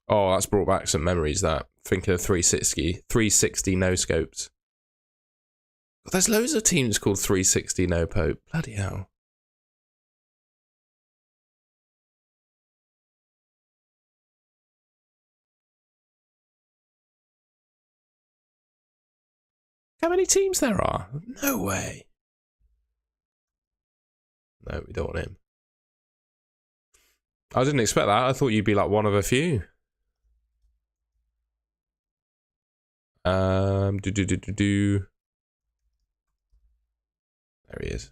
Oh, that's brought back some memories, that. Thinking of 360 no scopes. There's loads of teams called 360 no Pope. Bloody hell. How many teams there are? No way. No, we don't want him. I didn't expect that. I thought you'd be like one of a few. There he is.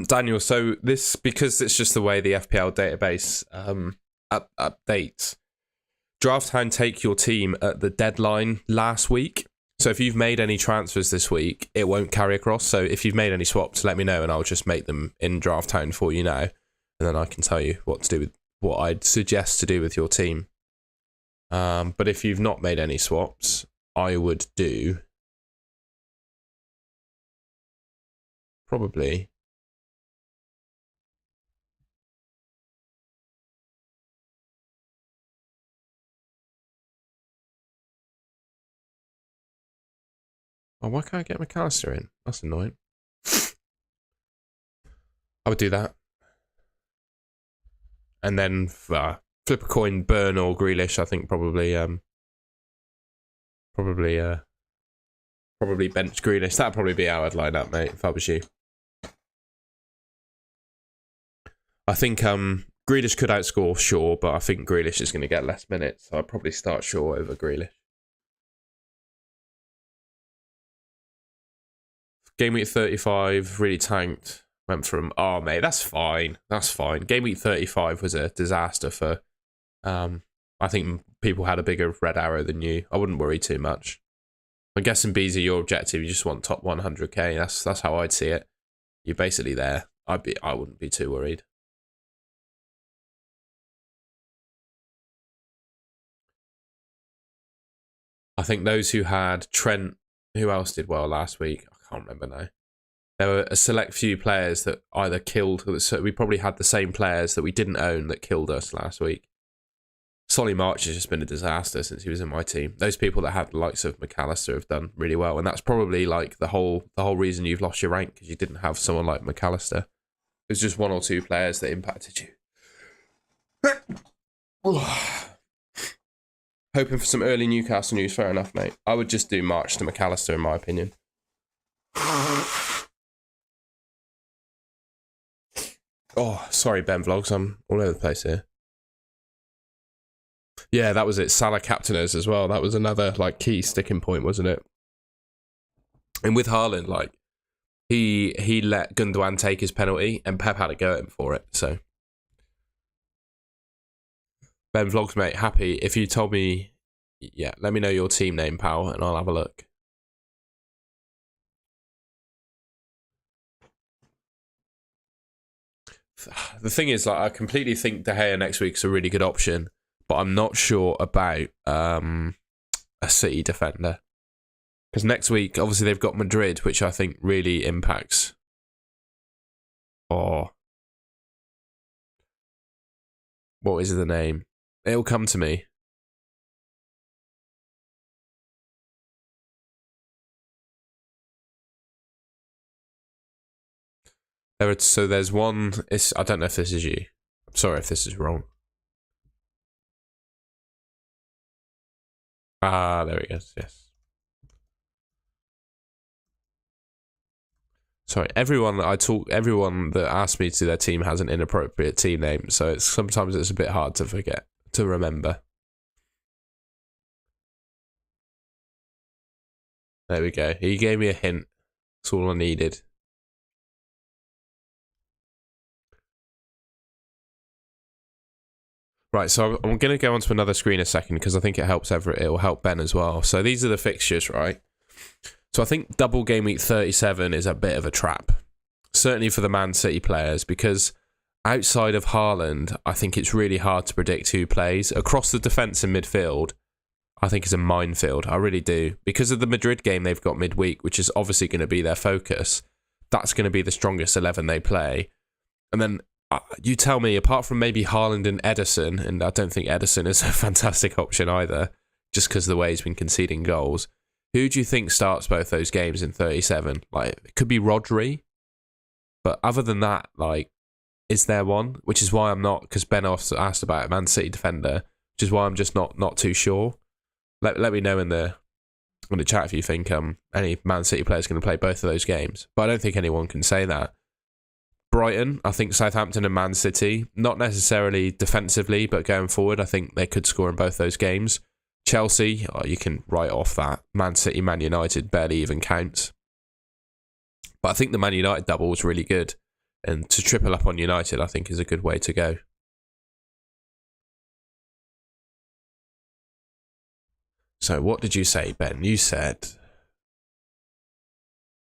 Daniel, so this, because it's just the way the FPL database updates, Draft Hound take your team at the deadline last week. So if you've made any transfers this week, it won't carry across. So if you've made any swaps, let me know and I'll just make them in Draft Hound for you now. And then I can tell you what to do with what I'd suggest to do with your team. But if you've not made any swaps, I would do probably oh, why can't I get McAllister in? That's annoying. I would do that. And then flip a coin, Burn or Grealish. I think probably bench Grealish. That'd probably be how I'd line up, mate, if I was you. I think Grealish could outscore Shaw, but I think Grealish is going to get less minutes, so I'd probably start Shaw over Grealish. Game week 35 really tanked. Went from, oh mate, that's fine. That's fine. Game week 35 was a disaster for I think people had a bigger red arrow than you. I wouldn't worry too much. I'm guessing Beezy, your objective, you just want top 100k. That's how I'd see it. You're basically there. I wouldn't be too worried. I think those who had Trent, who else did well last week? I can't remember now. There were a select few players that either killed, so we probably had the same players that we didn't own that killed us last week. Solly March has just been a disaster since he was in my team. Those people that had the likes of McAllister have done really well, and that's probably like the whole reason you've lost your rank, because you didn't have someone like McAllister. It was just one or two players that impacted you. Hoping for some early Newcastle news, fair enough, mate. I would just do March to McAllister, in my opinion. Oh, sorry, Ben Vlogs. I'm all over the place here. Yeah, that was it. Salah captainers as well. That was another like key sticking point, wasn't it? And with Haaland, like he let Gundogan take his penalty, and Pep had to go at him for it. So Ben Vlogs, mate, happy. If you told me, yeah, let me know your team name, pal, and I'll have a look. The thing is, like, I completely think De Gea next week's a really good option, but I'm not sure about a City defender. Because next week, obviously, they've got Madrid, which I think really impacts. Or what is the name? It'll come to me. So there's one. I don't know if this is you. I'm sorry if this is wrong. Ah, there he is. Yes. Sorry, everyone that asks me to their team has an inappropriate team name, so sometimes it's a bit hard to forget, to remember. There we go. He gave me a hint. That's all I needed. Right, so I'm going to go on to another screen a second because I think it helps Everett. It will help Ben as well. So these are the fixtures, right? So I think double game week 37 is a bit of a trap. Certainly for the Man City players, because outside of Haaland, I think it's really hard to predict who plays. Across the defence and midfield, I think it's a minefield. I really do. Because of the Madrid game they've got midweek, which is obviously going to be their focus, that's going to be the strongest 11 they play. And then you tell me, apart from maybe Haaland and Ederson, and I don't think Ederson is a fantastic option either, just because of the way he's been conceding goals, who do you think starts both those games in 37? Like, it could be Rodri, but other than that, like, is there one? Which is why I'm not, because Ben also asked about a Man City defender, which is why I'm just not too sure. Let me know in the chat if you think any Man City player is going to play both of those games. But I don't think anyone can say that. Brighton, I think Southampton and Man City, not necessarily defensively, but going forward, I think they could score in both those games. Chelsea, you can write off that. Man City, Man United barely even counts. But I think the Man United double was really good. And to triple up on United, I think is a good way to go. So what did you say, Ben? You said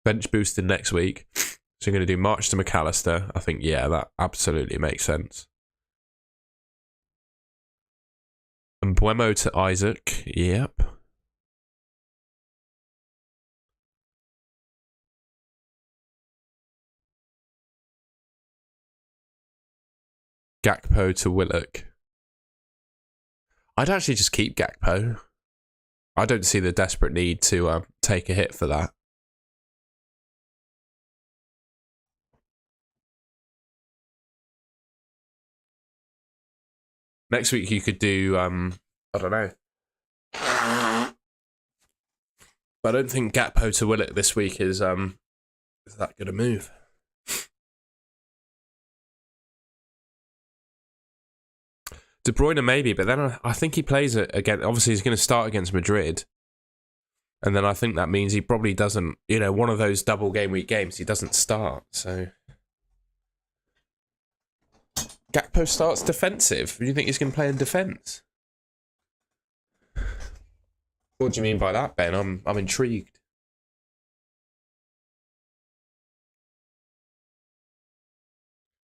bench boosted next week. So you're going to do March to McAllister. I think, yeah, that absolutely makes sense. And Buemo to Isaac. Yep. Gakpo to Willock. I'd actually just keep Gakpo. I don't see the desperate need to take a hit for that. Next week you could do, I don't know. But I don't think Gakpo to Willock this week is that good a move. De Bruyne maybe, but then I think he plays it again. Obviously, he's going to start against Madrid. And then I think that means he probably doesn't, one of those double game week games, he doesn't start. So Gakpo starts defensive. Do you think he's going to play in defence? What do you mean by that, Ben? I'm intrigued.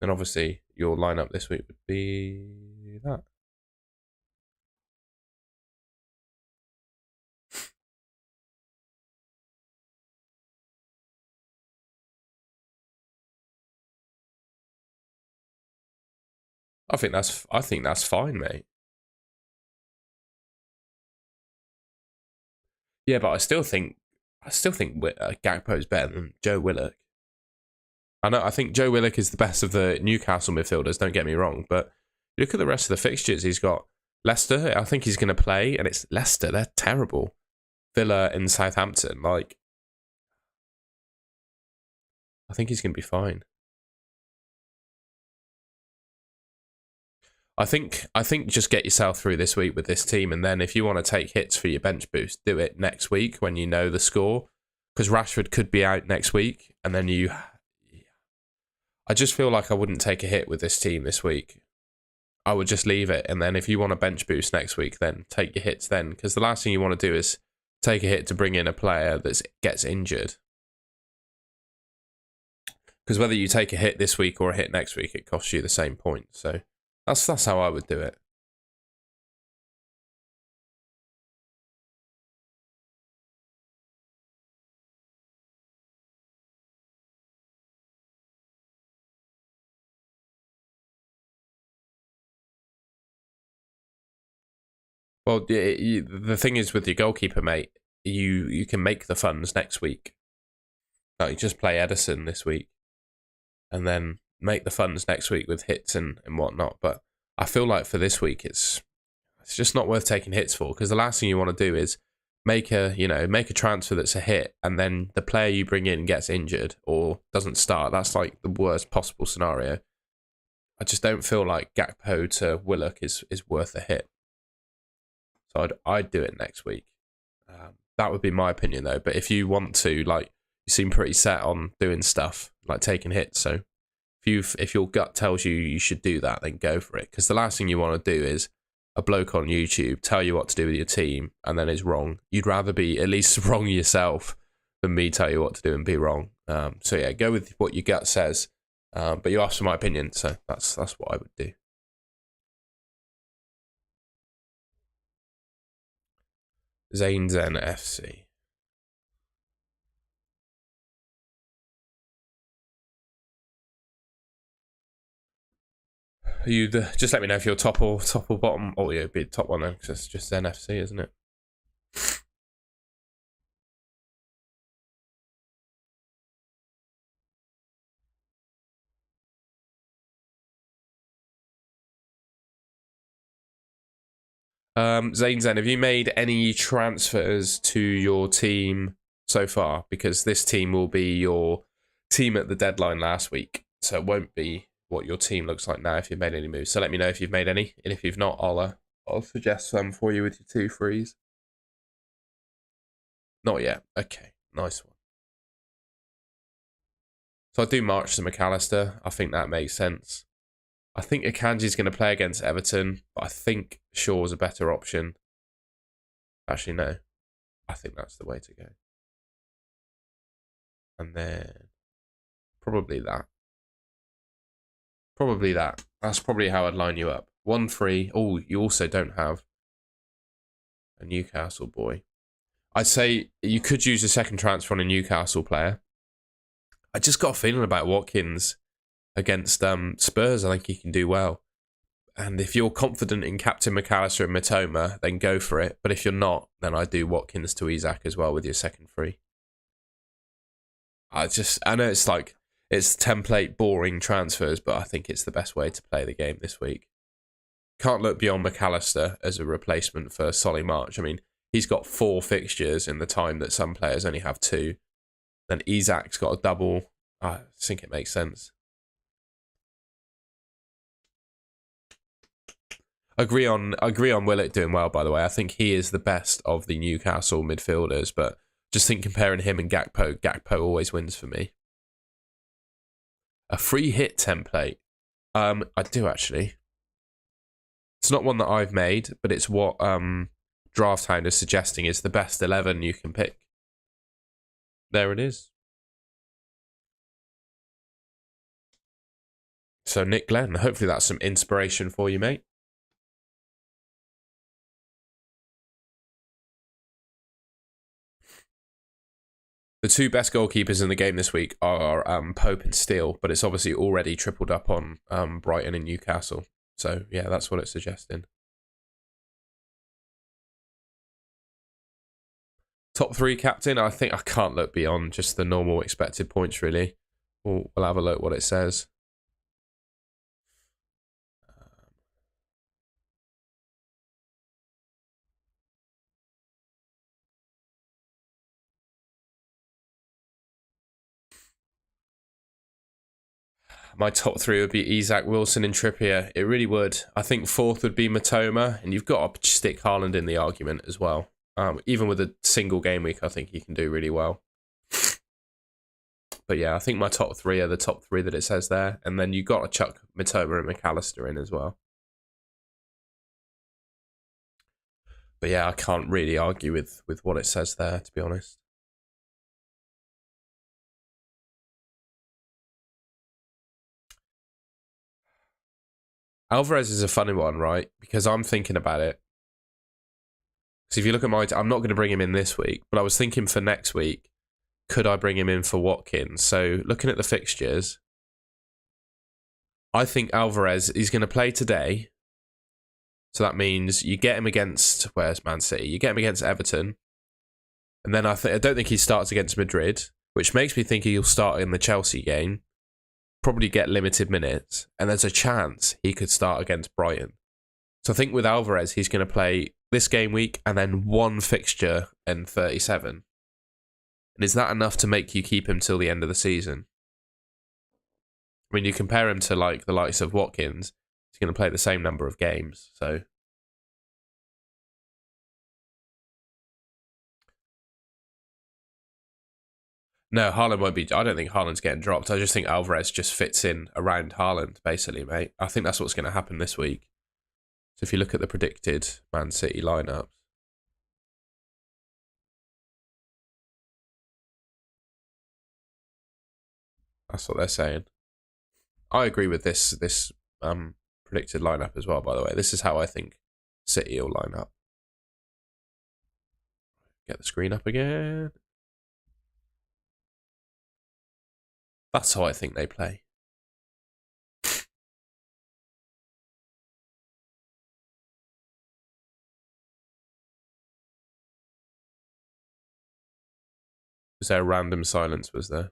And obviously, your lineup this week would be that. I think that's fine, mate. Yeah, but I still think Gakpo is better than Joe Willock. I think Joe Willock is the best of the Newcastle midfielders, don't get me wrong, but look at the rest of the fixtures. He's got Leicester, I think he's going to play, and it's Leicester, they're terrible. Villa and Southampton, like, I think he's going to be fine. I think just get yourself through this week with this team, and then if you want to take hits for your bench boost, do it next week when you know the score, because Rashford could be out next week, and then I just feel like I wouldn't take a hit with this team this week. I would just leave it. And then if you want a bench boost next week, then take your hits then. Because the last thing you want to do is take a hit to bring in a player that gets injured. Because whether you take a hit this week or a hit next week, it costs you the same point. So that's how I would do it. Well, the thing is with your goalkeeper, mate, you can make the funds next week. Like, you just play Edison this week, and then make the funds next week with hits and whatnot. But I feel like for this week, it's just not worth taking hits for, because the last thing you want to do is make a transfer that's a hit, and then the player you bring in gets injured or doesn't start. That's like the worst possible scenario. I just don't feel like Gakpo to Willock is worth a hit. So I'd do it next week. That would be my opinion, though. But if you want to, like, you seem pretty set on doing stuff like taking hits. So if your gut tells you should do that, then go for it. Because the last thing you want to do is a bloke on YouTube tell you what to do with your team and then it's wrong. You'd rather be at least wrong yourself than me tell you what to do and be wrong. So yeah, go with what your gut says. But you asked for my opinion, so that's what I would do. Zayn Zen FC. Just let me know if you're top or bottom. Oh yeah, it'd be top one then, because it's just Zen FC, isn't it? Zayn Zen, have you made any transfers to your team so far? Because this team will be your team at the deadline last week, so it won't be what your team looks like now if you've made any moves. So let me know if you've made any, and if you've not, I'll suggest some for you with your 2 frees. Not yet. Okay, nice one. So I do March to McAllister. I think that makes sense. I think Akanji's going to play against Everton, but I think Shaw's a better option. Actually, no. I think that's the way to go. And then probably that. Probably that. That's probably how I'd line you up. 1 free. Oh, you also don't have a Newcastle boy. I'd say you could use a second transfer on a Newcastle player. I just got a feeling about Watkins against Spurs. I think he can do well. And if you're confident in Captain McAllister and Mitoma, then go for it. But if you're not, then I do Watkins to Isak as well with your second free. I know it's template boring transfers, but I think it's the best way to play the game this week. Can't look beyond McAllister as a replacement for Solly March. I mean, he's got 4 fixtures in the time that some players only have 2. Then Isak's got a double. I think it makes sense. Agree on Willock doing well, by the way. I think he is the best of the Newcastle midfielders, but just think comparing him and Gakpo always wins for me. A free hit template. I do actually. It's not one that I've made, but it's what Draft Hound is suggesting is the best 11 you can pick. There it is. So Nick Glenn, hopefully that's some inspiration for you, mate. The 2 best goalkeepers in the game this week are Pope and Steele, but it's obviously already tripled up on Brighton and Newcastle. So, yeah, that's what it's suggesting. Top 3 captain, I think I can't look beyond just the normal expected points, really. We'll have a look what it says. My top 3 would be Isak, Wilson and Trippier. It really would. I think 4th would be Mitoma, and you've got to stick Haaland in the argument as well. Even with a single game week, I think he can do really well. But yeah, I think my top 3 are the top 3 that it says there. And then you've got to chuck Mitoma and McAllister in as well. But yeah, I can't really argue with what it says there, to be honest. Alvarez is a funny one, right? Because I'm thinking about it. Because if you look at I'm not going to bring him in this week, but I was thinking for next week, could I bring him in for Watkins? So looking at the fixtures, I think Alvarez is going to play today. So that means you get him against, where's Man City? You get him against Everton. And then I don't think he starts against Madrid, which makes me think he'll start in the Chelsea game. Probably get limited minutes. And there's a chance he could start against Brighton. So I think with Alvarez, he's going to play this game week and then one fixture in 37. And is that enough to make you keep him till the end of the season? I mean, you compare him to like the likes of Watkins, he's going to play the same number of games. So no, Haaland won't be. I don't think Haaland's getting dropped. I just think Alvarez just fits in around Haaland, basically, mate. I think that's what's going to happen this week. So if you look at the predicted Man City lineups, that's what they're saying. I agree with this predicted lineup as well, by the way. This is how I think City will line up. Get the screen up again. That's how I think they play. Was there a random silence, was there?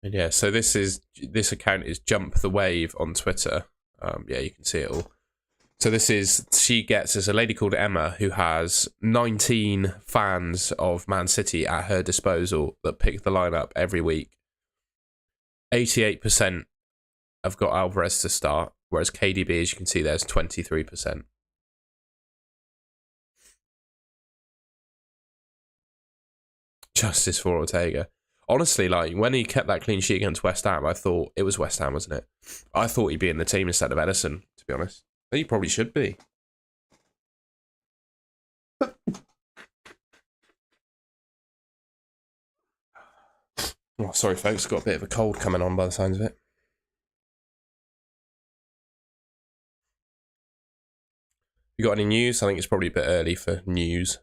And yeah, so this account is Jump the Wave on Twitter. Yeah, you can see it all. So she gets as a lady called Emma who has 19 fans of Man City at her disposal that pick the lineup every week. 88% have got Alvarez to start, whereas KDB, as you can see, there's 23%. Justice for Ortega. Honestly, like when he kept that clean sheet against West Ham, I thought it was West Ham, wasn't it? I thought he'd be in the team instead of Edison, to be honest. He probably should be. Oh, sorry, folks. Got a bit of a cold coming on by the signs of it. You got any news? I think it's probably a bit early for news.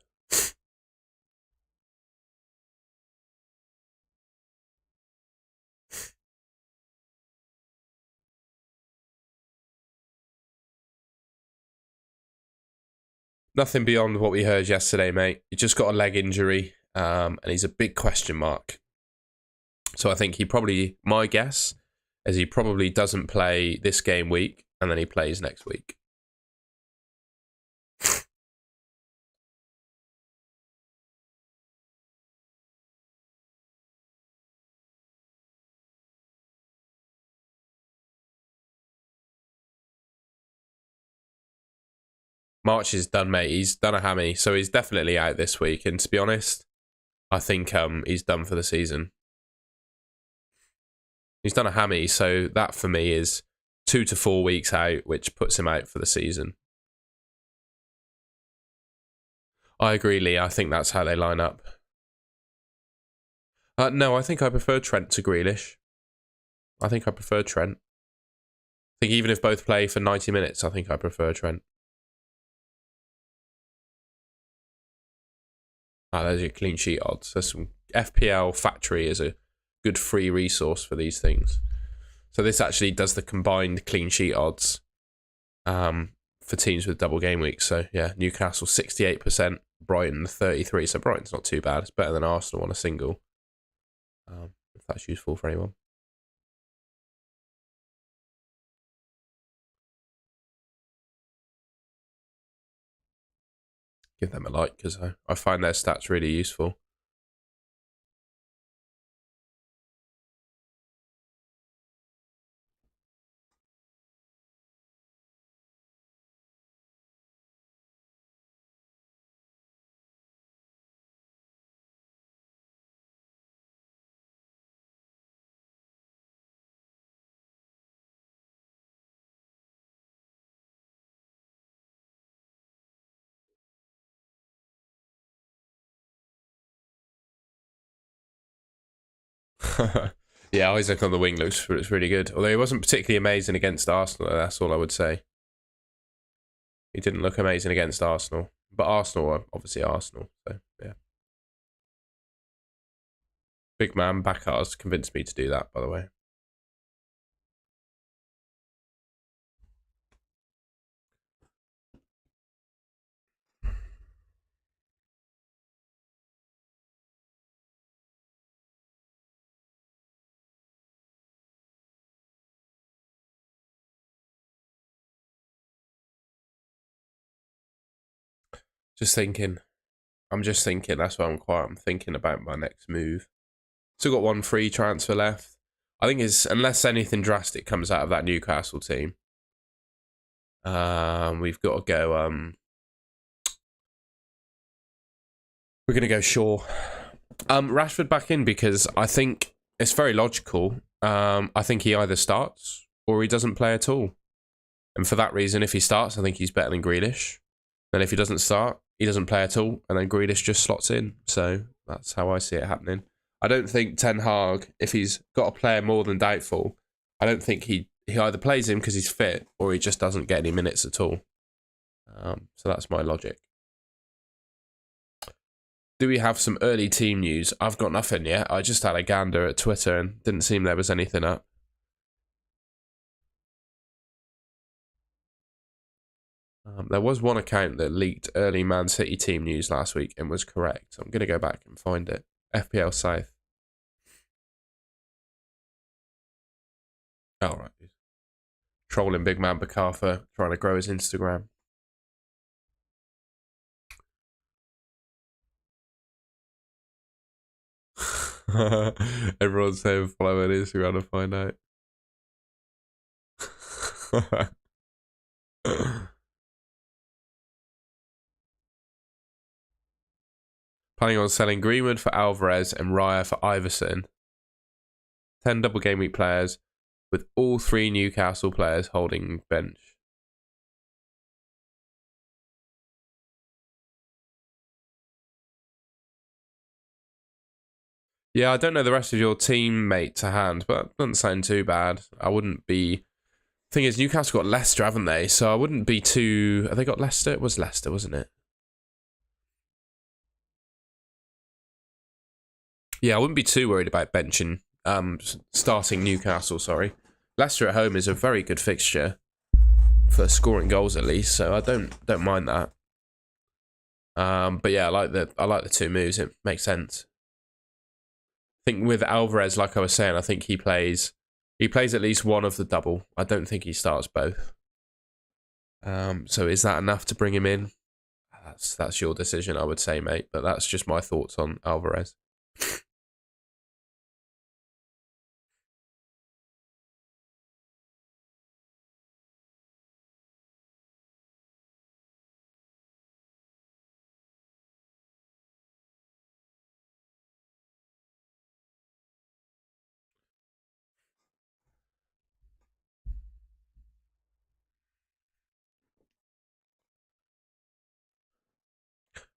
Nothing beyond what we heard yesterday, mate. He just got a leg injury, and he's a big question mark. So I think my guess is he probably doesn't play this game week, and then he plays next week. March is done, mate. He's done a hammy, so he's definitely out this week. And to be honest, I think he's done for the season. He's done a hammy, so that for me is 2 to 4 weeks out, which puts him out for the season. I agree, Lee. I think that's how they line up. No, I think I prefer Trent to Grealish. I think I prefer Trent. I think even if both play for 90 minutes, I think I prefer Trent. There's your clean sheet odds. There's some FPL Factory is a good free resource for these things. So this actually does the combined clean sheet odds for teams with double game weeks. So yeah, Newcastle 68%, Brighton 33%. So Brighton's not too bad. It's better than Arsenal on a single. If that's useful for anyone. Give them a like because I find their stats really useful. Yeah, Isaac on the wing looks really good. Although he wasn't particularly amazing against Arsenal, that's all I would say. He didn't look amazing against Arsenal. But Arsenal are obviously Arsenal, so yeah. Big man, Bakkar's convinced me to do that, by the way. Just thinking. I'm just thinking. That's why I'm quiet. I'm thinking about my next move. Still got one free transfer left. I think it's, unless anything drastic comes out of that Newcastle team, we've got to go. We're going to go Shaw. Rashford back in because I think it's very logical. I think he either starts or he doesn't play at all. And for that reason, if he starts, I think he's better than Grealish. And if he doesn't start, he doesn't play at all. And then Grealish just slots in. So that's how I see it happening. I don't think Ten Hag, if he's got a player more than doubtful, I don't think he either plays him because he's fit or he just doesn't get any minutes at all. So that's my logic. Do we have some early team news? I've got nothing yet. I just had a gander at Twitter and didn't seem there was anything up. There was one account that leaked early Man City team news last week and was correct. I'm going to go back and find it. FPL South. All right. Trolling big man Bakarfa, trying to grow his Instagram. Everyone's saying follow on Instagram to find out. Planning on selling Greenwood for Alvarez and Raya for Iverson. 10 double game week players with all 3 Newcastle players holding bench. Yeah, I don't know the rest of your teammate to hand, but it doesn't sound too bad. I wouldn't be... Thing is, Newcastle got Leicester, haven't they? So I wouldn't be too... Have they got Leicester? It was Leicester, wasn't it? Yeah, I wouldn't be too worried about benching, starting Newcastle, sorry. Leicester at home is a very good fixture for scoring goals at least, so I don't mind that. But yeah, I like the 2 moves. It makes sense. I think with Alvarez, like I was saying, I think he plays at least one of the double. I don't think he starts both. So is that enough to bring him in? That's your decision, I would say, mate. But that's just my thoughts on Alvarez.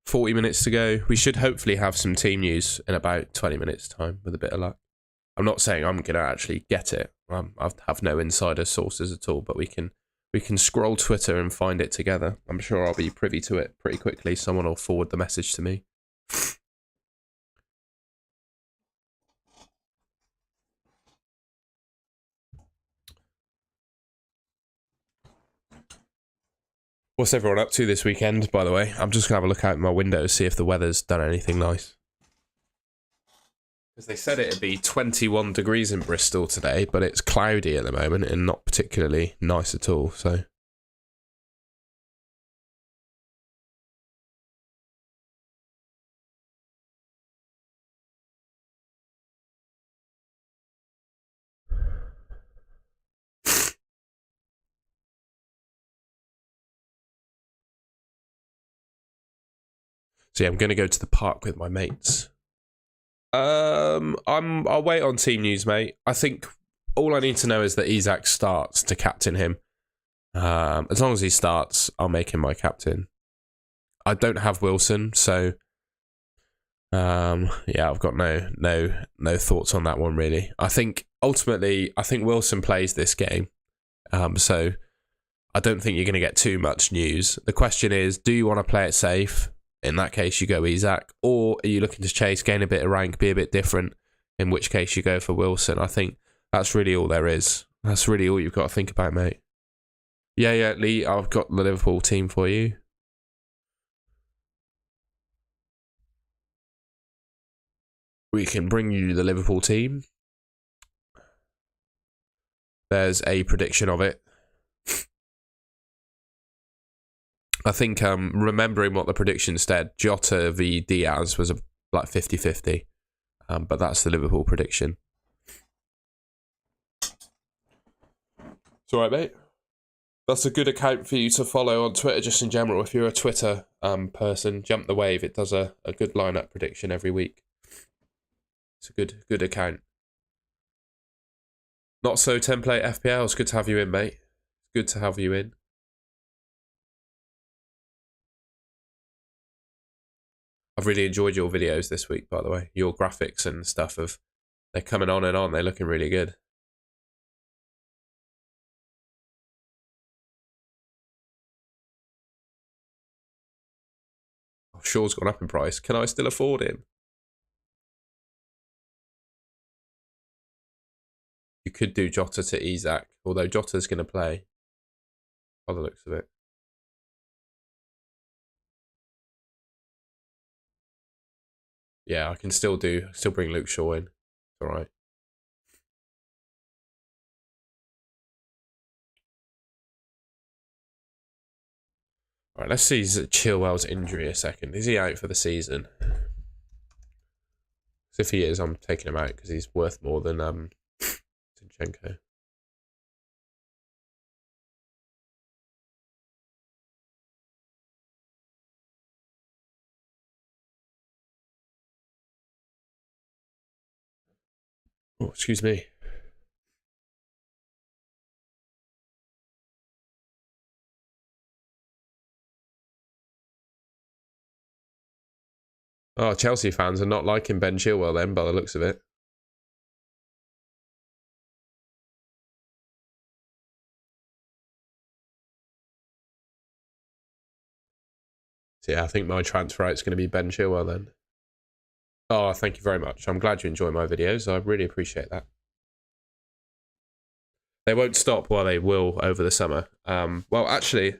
$40 minutes to go. We should hopefully have some team news in about 20 minutes' time with a bit of luck. I'm not saying I'm going to actually get it. I have no insider sources at all, but we can scroll Twitter and find it together. I'm sure I'll be privy to it pretty quickly. Someone will forward the message to me. What's everyone up to this weekend, by the way? I'm just going to have a look out my window to see if the weather's done anything nice. Because they said it'd be 21 degrees in Bristol today, but it's cloudy at the moment and not particularly nice at all, so... So yeah, I'm going to go to the park with my mates. I'll wait on team news, mate. I think all I need to know is that Isak starts to captain him. As long as he starts, I'll make him my captain. I don't have Wilson, so Yeah, I've got no thoughts on that one really. I think ultimately, Wilson plays this game. So I don't think you're going to get too much news. The question is, do you want to play it safe? In that case, you go Isak, or are you looking to chase, gain a bit of rank, be a bit different? In which case, you go for Wilson. I think that's really all there is. That's really all you've got to think about, mate. Yeah, Lee, I've got the Liverpool team for you. We can bring you the Liverpool team. There's a prediction of it. I think remembering what the prediction said, Jota v Diaz was like 50-50. But that's the Liverpool prediction. It's all right, mate. That's a good account for you to follow on Twitter, just in general. If you're a Twitter person, Jump the Wave. It does a good lineup prediction every week. It's a good account. Not so template FPL. It's good to have you in, mate. It's good to have you in. I've really enjoyed your videos this week, by the way. Your graphics and stuff they're coming on and on. They're looking really good. Oh, Shaw's gone up in price. Can I still afford him? You could do Jota to Isak, although Jota's going to play. By the looks of it. Yeah, I can still bring Luke Shaw in. All right. All right, let's see Chilwell's injury a second. Is he out for the season? If he is, I'm taking him out because he's worth more than Zinchenko. Oh, excuse me. Oh, Chelsea fans are not liking Ben Chilwell then, by the looks of it. So yeah, I think my transfer out's going to be Ben Chilwell then. Oh, thank you very much. I'm glad you enjoy my videos. I really appreciate that. They won't stop while they will over the summer. Well, actually,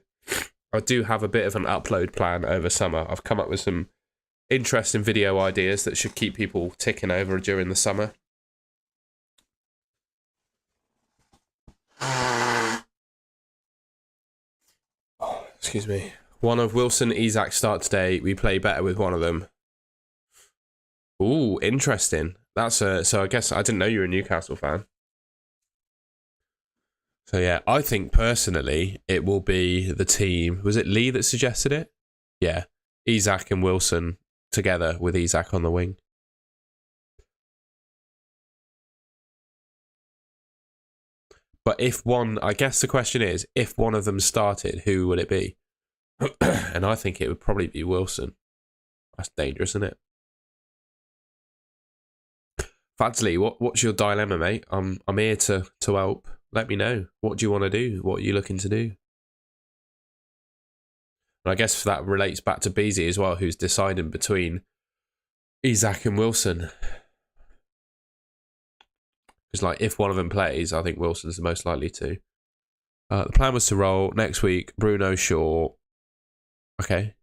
I do have a bit of an upload plan over summer. I've come up with some interesting video ideas that should keep people ticking over during the summer. Oh, excuse me. One of Wilson, Isak start today. We play better with one of them. Ooh, interesting. So I guess I didn't know you were a Newcastle fan. So yeah, I think personally it will be the team. Was it Lee that suggested it? Yeah. Isak and Wilson together with Isak on the wing. But I guess the question is, if one of them started, who would it be? And I think it would probably be Wilson. That's dangerous, isn't it? Fadsley, what's your dilemma, mate? I'm here to help. Let me know. What do you want to do? What are you looking to do? And I guess that relates back to Beezy as well, who's deciding between Isak and Wilson. Because like, if one of them plays, I think Wilson's the most likely to. The plan was to roll next week. Bruno, Shaw. Okay.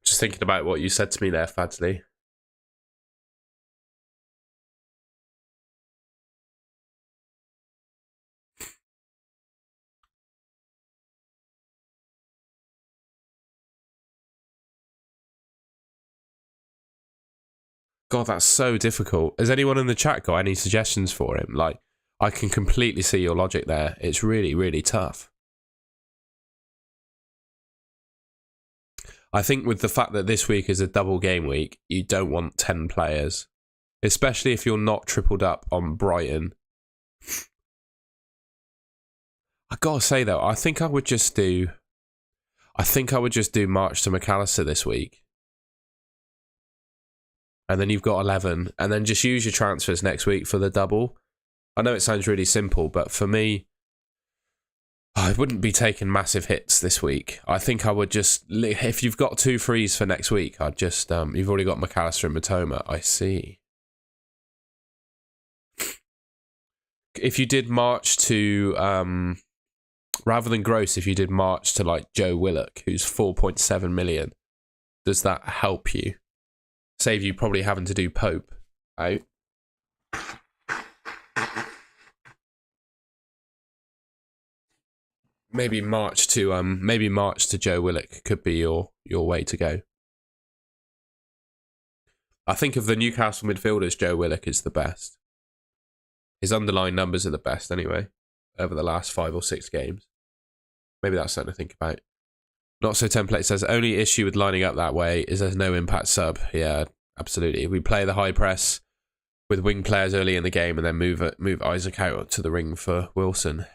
Just thinking about what you said to me there, Fadsley. God, that's so difficult. Has anyone in the chat got any suggestions for him? Like, I can completely see your logic there. It's really, really tough. I think with the fact that this week is a double game week, you don't want 10 players, especially if you're not tripled up on Brighton. I gotta say though, I think I would just do March to McAllister this week. And then you've got 11, and then just use your transfers next week for the double. I know it sounds really simple, but for me, I wouldn't be taking massive hits this week. I think I would just, if you've got 2 frees for next week, I'd just, you've already got McAllister and Matoma. I see. If you did March to, rather than Gross, if you did March to like Joe Willock, who's 4.7 million, does that help you? Save you probably having to do Pope out. Maybe March to Joe Willock could be your way to go. I think of the Newcastle midfielders, Joe Willock is the best. His underlying numbers are the best anyway, over the last 5 or 6 games. Maybe that's something to think about. Not So Template says, only issue with lining up that way is there's no impact sub. Yeah, absolutely. We play the high press with wing players early in the game and then move Isaac out to the ring for Wilson.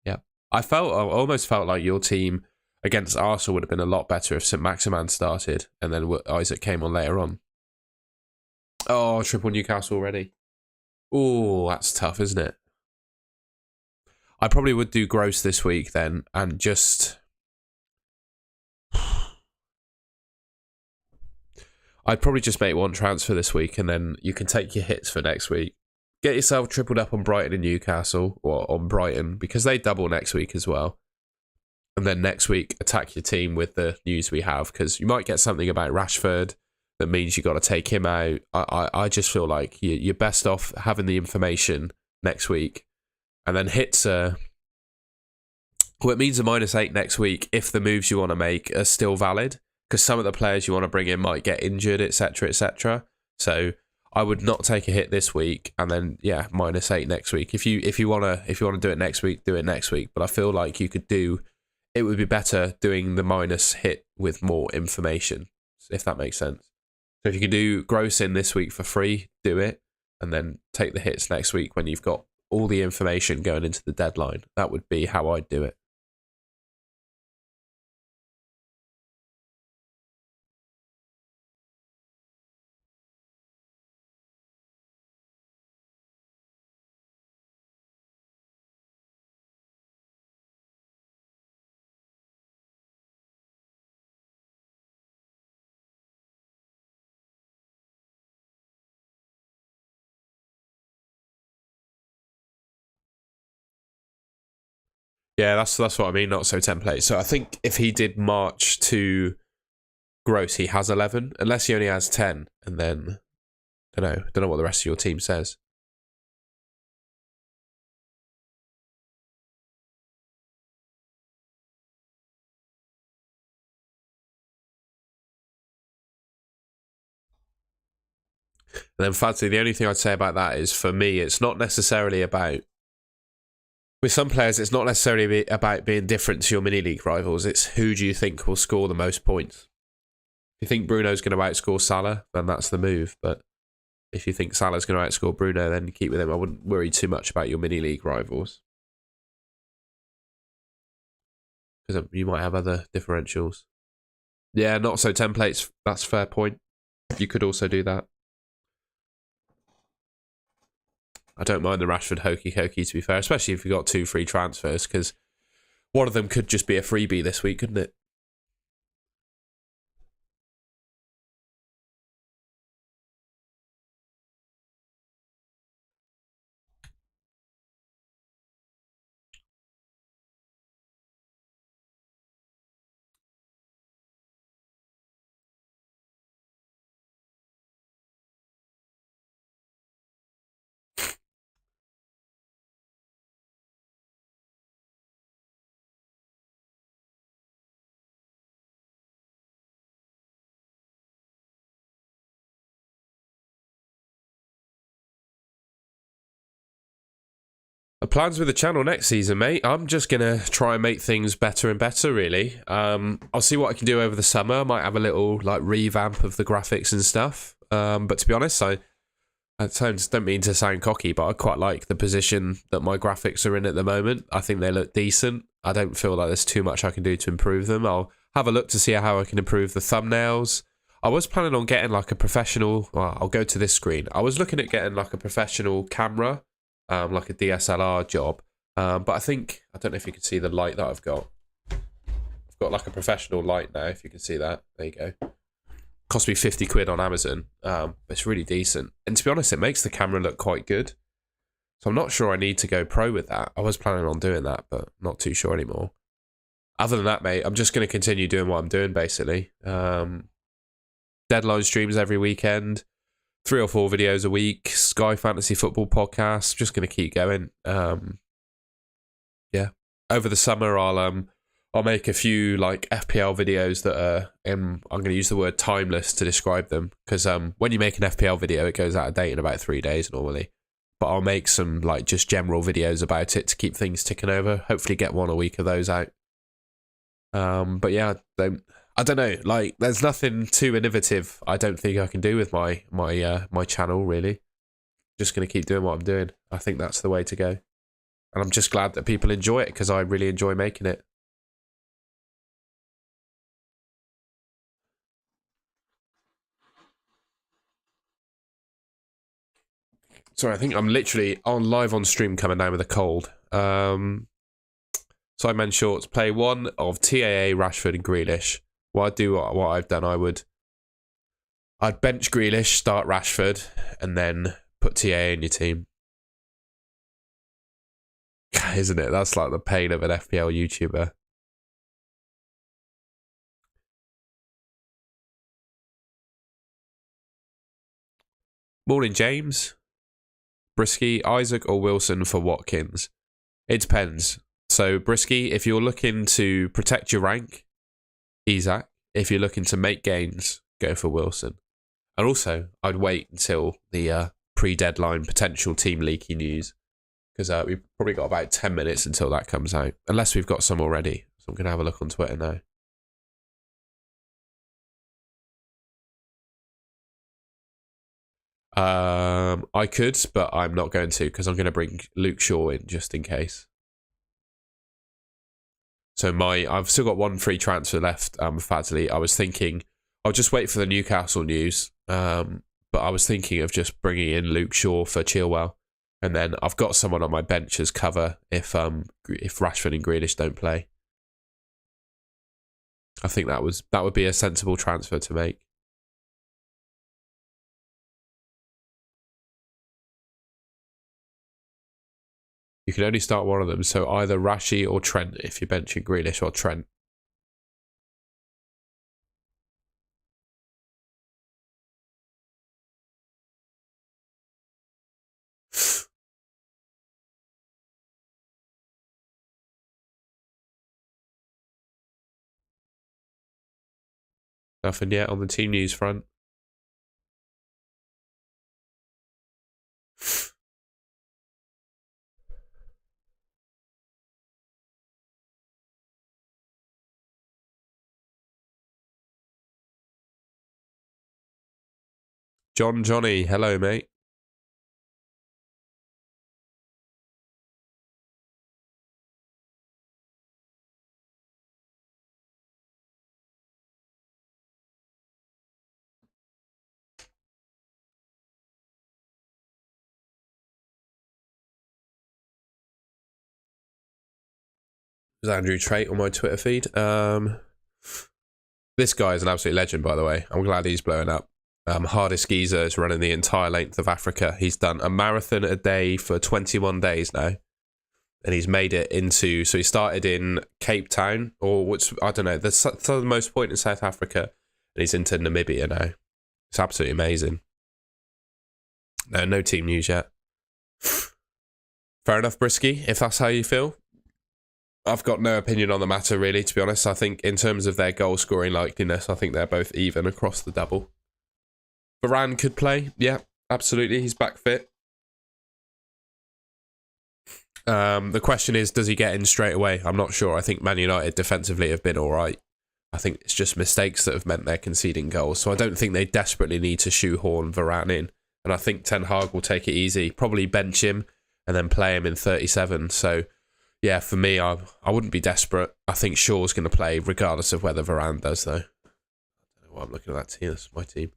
Yeah. I almost felt like your team against Arsenal would have been a lot better if St Maximan started and then Isaac came on later on. Oh, triple Newcastle already. Oh, that's tough, isn't it? I probably would do Gross this week then and just... I'd probably just make 1 transfer this week and then you can take your hits for next week. Get yourself tripled up on Brighton and Newcastle, or on Brighton, because they double next week as well. And then next week, attack your team with the news we have, because you might get something about Rashford that means you got to take him out. I just feel like you're best off having the information next week. And then hits are... Well, it means a -8 next week if the moves you want to make are still valid, because some of the players you want to bring in might get injured, etc., etc. So I would not take a hit this week, and then yeah, -8 next week. If you wanna do it next week, do it next week. But I feel like it would be better doing the minus hit with more information, if that makes sense. So if you can do Gross in this week for free, do it, and then take the hits next week when you've got all the information going into the deadline. That would be how I'd do it. Yeah, that's what I mean, not so template. So I think if he did March to Gross, he has 11, unless he only has 10, and then don't know what the rest of your team says. And then Fancy, the only thing I'd say about that is, for me, it's not necessarily about... With some players, it's not necessarily about being different to your mini-league rivals. It's who do you think will score the most points. If you think Bruno's going to outscore Salah, then that's the move. But if you think Salah's going to outscore Bruno, then keep with him. I wouldn't worry too much about your mini-league rivals, because you might have other differentials. Yeah, not so templates. That's a fair point. You could also do that. I don't mind the Rashford hokey to be fair, especially if you've got 2 free transfers, because one of them could just be a freebie this week, couldn't it? Plans with the channel next season, mate. I'm just gonna try and make things better and better, really. I'll see what I can do over the summer. I might have a little like revamp of the graphics and stuff. But to be honest, I don't mean to sound cocky, but I quite like the position that my graphics are in at the moment. I think they look decent. I don't feel like there's too much I can do to improve them. I'll have a look to see how I can improve the thumbnails. I was planning on getting like a professional. Well, I'll go to this screen. I was looking at getting like a professional camera. Like a DSLR job, but I don't know if you can see the light that I've got. I've got like a professional light now, if you can see that. There you go. Cost me 50 quid on Amazon. It's really decent, and to be honest, it makes the camera look quite good. So I'm not sure I need to go pro with that. I was planning on doing that, but not too sure anymore. Other than that, mate, I'm just going to continue doing what I'm doing, basically. Deadline streams every weekend. 3 or 4 videos a week, Sky Fantasy Football podcast. Just going to keep going. Yeah, over the summer I'll make a few like FPL videos that are I'm going to use the word timeless to describe them, because when you make an FPL video, it goes out of date in about 3 days normally. But I'll make some like just general videos about it to keep things ticking over. Hopefully, get 1 a week of those out. But yeah, I don't know. Like, there's nothing too innovative I don't think I can do with my channel, really. Just going to keep doing what I'm doing. I think that's the way to go. And I'm just glad that people enjoy it, because I really enjoy making it. Sorry, I think I'm literally live on stream coming down with a cold. Sideman Shorts, play one of TAA, Rashford and Grealish. What I've done, I'd bench Grealish, start Rashford, and then put TA in your team. Isn't it? That's like the pain of an FPL YouTuber. Morning, James. Brisky, Isaac or Wilson for Watkins? It depends. So, Brisky, if you're looking to protect your rank, Isaac. If you're looking to make gains, go for Wilson. And also, I'd wait until the pre-deadline potential team leaky news, because we've probably got about 10 minutes until that comes out, unless we've got some already. So I'm going to have a look on Twitter now. I could, but I'm not going to, because I'm going to bring Luke Shaw in just in case. So I've still got 1 free transfer left. Fatally, I was thinking I'll just wait for the Newcastle news. But I was thinking of just bringing in Luke Shaw for Chilwell, and then I've got someone on my bench as cover if Rashford and Grealish don't play. I think that would be a sensible transfer to make. You can only start one of them, so either Rashi or Trent if you're benching Grealish, or Trent. Nothing yet on the team news front. Johnny, hello, mate. There's Andrew Trait on my Twitter feed. This guy is an absolute legend, by the way. I'm glad he's blowing up. Hardest geezer is running the entire length of Africa. He's done a marathon a day for 21 days now. And he's made it into... So he started in Cape Town, or what's... I don't know, the southernmost point in South Africa. And he's into Namibia now. It's absolutely amazing. No team news yet. Fair enough, Brisky, if that's how you feel. I've got no opinion on the matter, really, to be honest. I think in terms of their goal scoring likeliness, I think they're both even across the double. Varane could play. Yeah, absolutely. He's back fit. The question is, does he get in straight away? I'm not sure. I think Man United defensively have been all right. I think it's just mistakes that have meant they're conceding goals. So I don't think they desperately need to shoehorn Varane in. And I think Ten Hag will take it easy. Probably bench him and then play him in 37. So, yeah, for me, I wouldn't be desperate. I think Shaw's going to play regardless of whether Varane does, though. I don't know why I'm looking at that team. That's my team.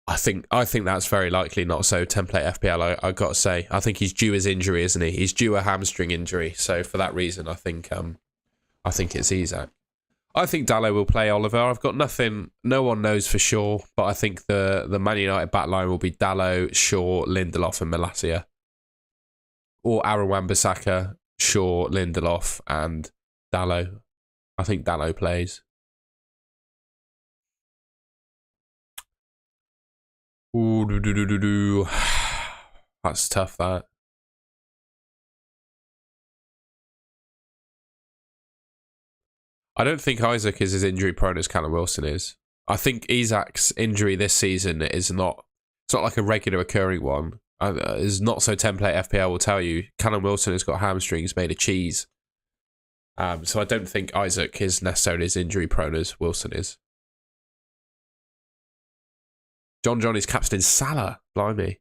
I think that's very likely not so. Template FPL, I got to say, I think he's due his injury, isn't he? He's due a hamstring injury, so for that reason, I think it's Isak. I think Dalot will play Oliver. I've got nothing. No one knows for sure, but I think the Man United backline will be Dalot, Shaw, Lindelof, and Malacia, or Aaron Wan-Bissaka, Shaw, Lindelof, and Dalot. I think Dalot plays. Ooh, that's tough, that. I don't think Isaac is as injury prone as Callum Wilson is. I think Isak's injury this season is not. It's not like a regular occurring one. It's not so template FPL will tell you. Callum Wilson has got hamstrings made of cheese. So I don't think Isaac is necessarily as injury prone as Wilson is. John is captain Salah. Blimey.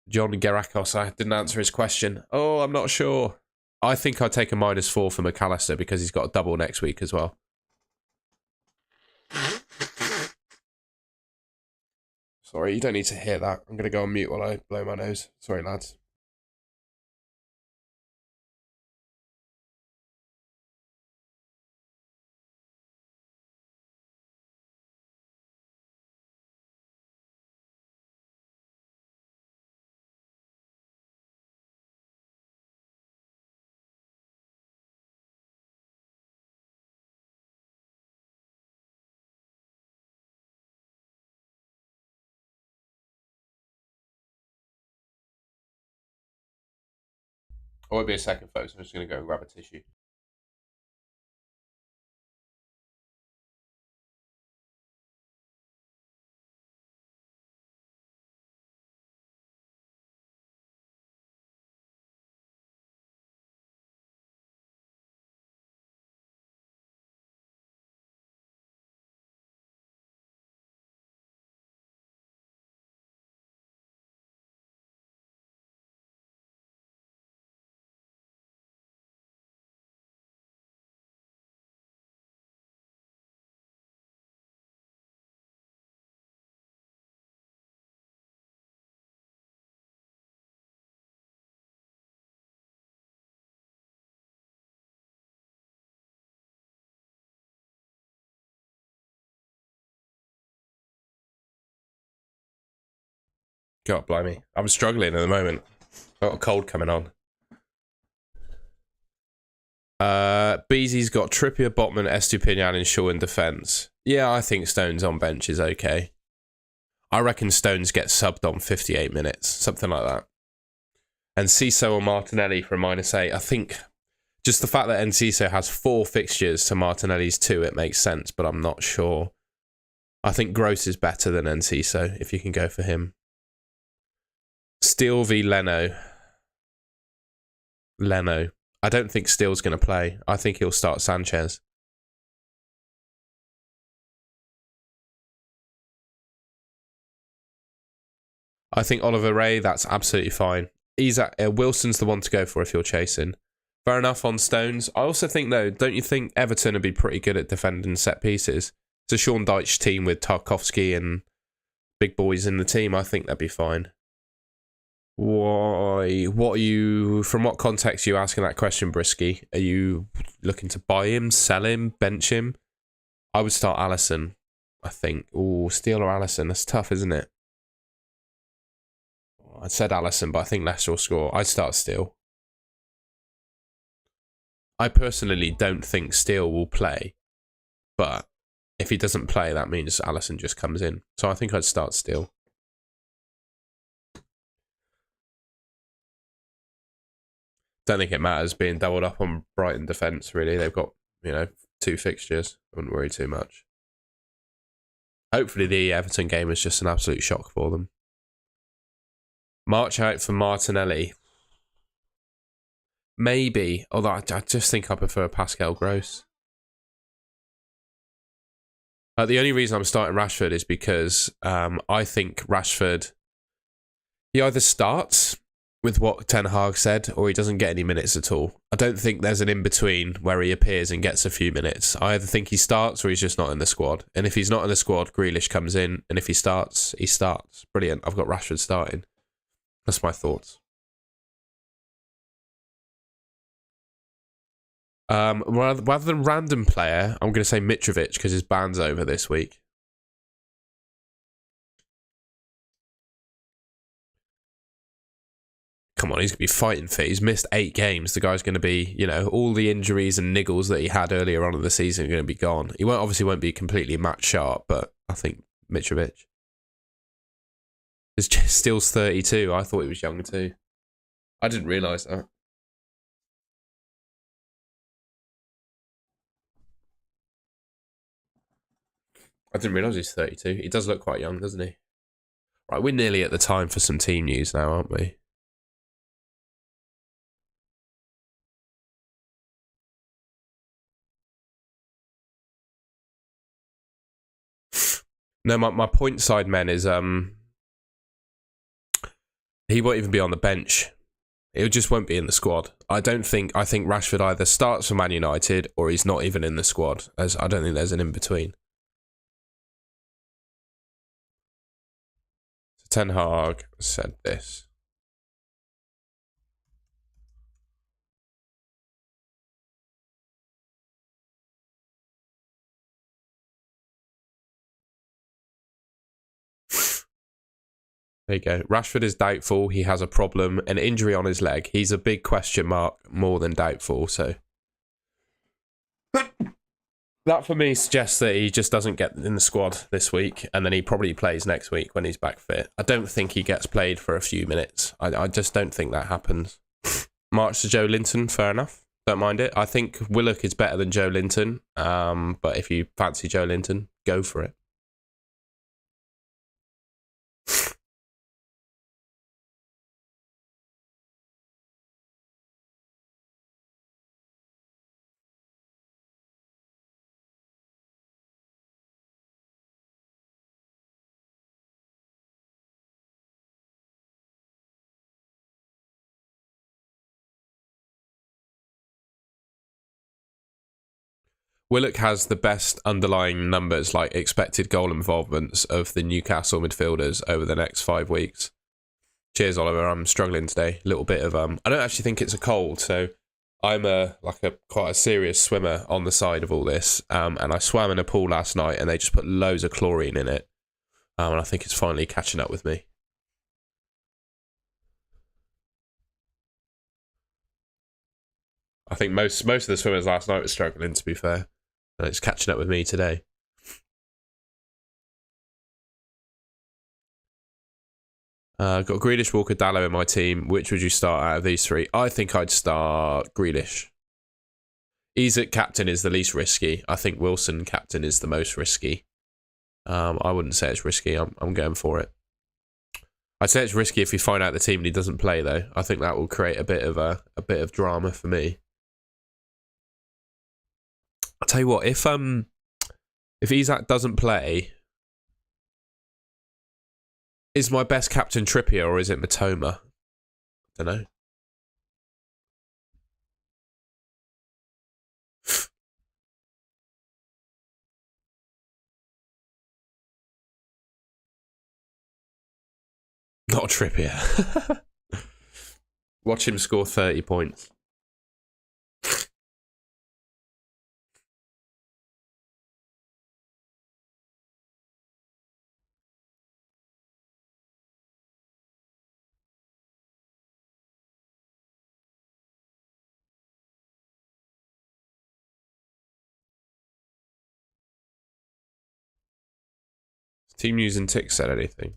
John Gerakos, I didn't answer his question. Oh, I'm not sure. I think I'd take a -4 for McAllister because he's got a double next week as well. Sorry, you don't need to hear that. I'm going to go on mute while I blow my nose. Sorry, lads. I won't be a second, folks. I'm just going to go and grab a tissue. God, blimey. I'm struggling at the moment. I've got a cold coming on. Beezy's got Trippier, Botman, Estupinian, and Shaw in defence. Yeah, I think Stones on bench is okay. I reckon Stones get subbed on 58 minutes, something like that. And Ciso or Martinelli for a -8. I think just the fact that Enciso has 4 fixtures to Martinelli's 2, it makes sense, but I'm not sure. I think Gross is better than Enciso, if you can go for him. Steele v Leno. I don't think Steele's going to play. I think he'll start Sanchez. I think Oliver Ray, that's absolutely fine. Wilson's the one to go for if you're chasing. Fair enough on Stones. I also think, though, don't you think Everton would be pretty good at defending set pieces? It's a Sean Dyche team with Tarkovsky and big boys in the team. I think they'd be fine. Why? From what context are you asking that question, Brisky? Are you looking to buy him, sell him, bench him? I would start Alisson, I think. Ooh, Steele or Alisson. That's tough, isn't it? I said Alisson, but I think Leicester will score. I'd start Steele. I personally don't think Steele will play, but if he doesn't play, that means Alisson just comes in. So I think I'd start Steele. Don't think it matters being doubled up on Brighton defence, really. They've got, 2 fixtures. I wouldn't worry too much. Hopefully the Everton game is just an absolute shock for them. March out for Martinelli. Maybe, although I just think I prefer Pascal Gross. The only reason I'm starting Rashford is because I think Rashford, he either starts with what Ten Hag said, or he doesn't get any minutes at all. I don't think there's an in-between where he appears and gets a few minutes. I either think he starts or he's just not in the squad. And if he's not in the squad, Grealish comes in. And if he starts, he starts. Brilliant. I've got Rashford starting. That's my thoughts. Rather than random player, I'm going to say Mitrovic because his ban's over this week. Come on, he's going to be fighting fit. He's missed 8 games. The guy's going to be, you know, all the injuries and niggles that he had earlier on in the season are going to be gone. He won't be completely match sharp, but I think Mitrovic is still 32. I thought he was young too. I didn't realise that. I didn't realise he's 32. He does look quite young, doesn't he? Right, we're nearly at the time for some team news now, aren't we? No, my point side men is he won't even be on the bench. It just won't be in the squad. I think Rashford either starts for Man United or he's not even in the squad, as I don't think there's an in-between. So Ten Hag said this. There you go. Rashford is doubtful. He has a problem, an injury on his leg. He's a big question mark, more than doubtful. So that for me suggests that he just doesn't get in the squad this week, and then he probably plays next week when he's back fit. I don't think he gets played for a few minutes. I just don't think that happens. March to Joe Linton, fair enough. Don't mind it. I think Willock is better than Joe Linton, but if you fancy Joe Linton, go for it. Willock has the best underlying numbers, like expected goal involvements, of the Newcastle midfielders over the next 5 weeks. Cheers, Oliver. I'm struggling today. A little bit of I don't actually think it's a cold, so I'm quite a serious swimmer on the side of all this. And I swam in a pool last night, and they just put loads of chlorine in it. And I think it's finally catching up with me. I think most of the swimmers last night were struggling, to be fair. And it's catching up with me today. Got Grealish, Walker, Dallo in my team. Which would you start out of these 3? I think I'd start Grealish. Isak captain is the least risky. I think Wilson captain is the most risky. I wouldn't say it's risky. I'm going for it. I'd say it's risky if you find out the team and he doesn't play, though. I think that will create a bit of drama for me. I'll tell you what, if Isak doesn't play, is my best captain Trippier or is it Matoma? I don't know. Not Trippier. Watch him score 30 points. Team news and Tick said anything?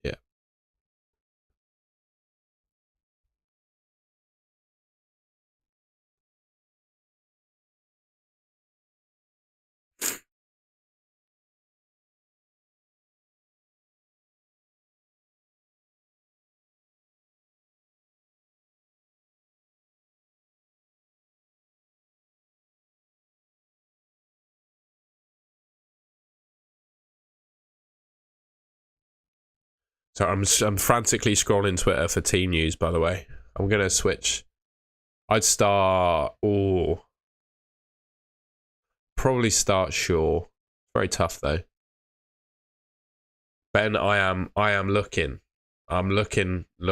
Yeah. So I'm frantically scrolling Twitter for team news, by the way. I'm going to switch. I'd start... Oh. Probably start Shaw. Very tough, though. Ben, I am looking. I'm looking. I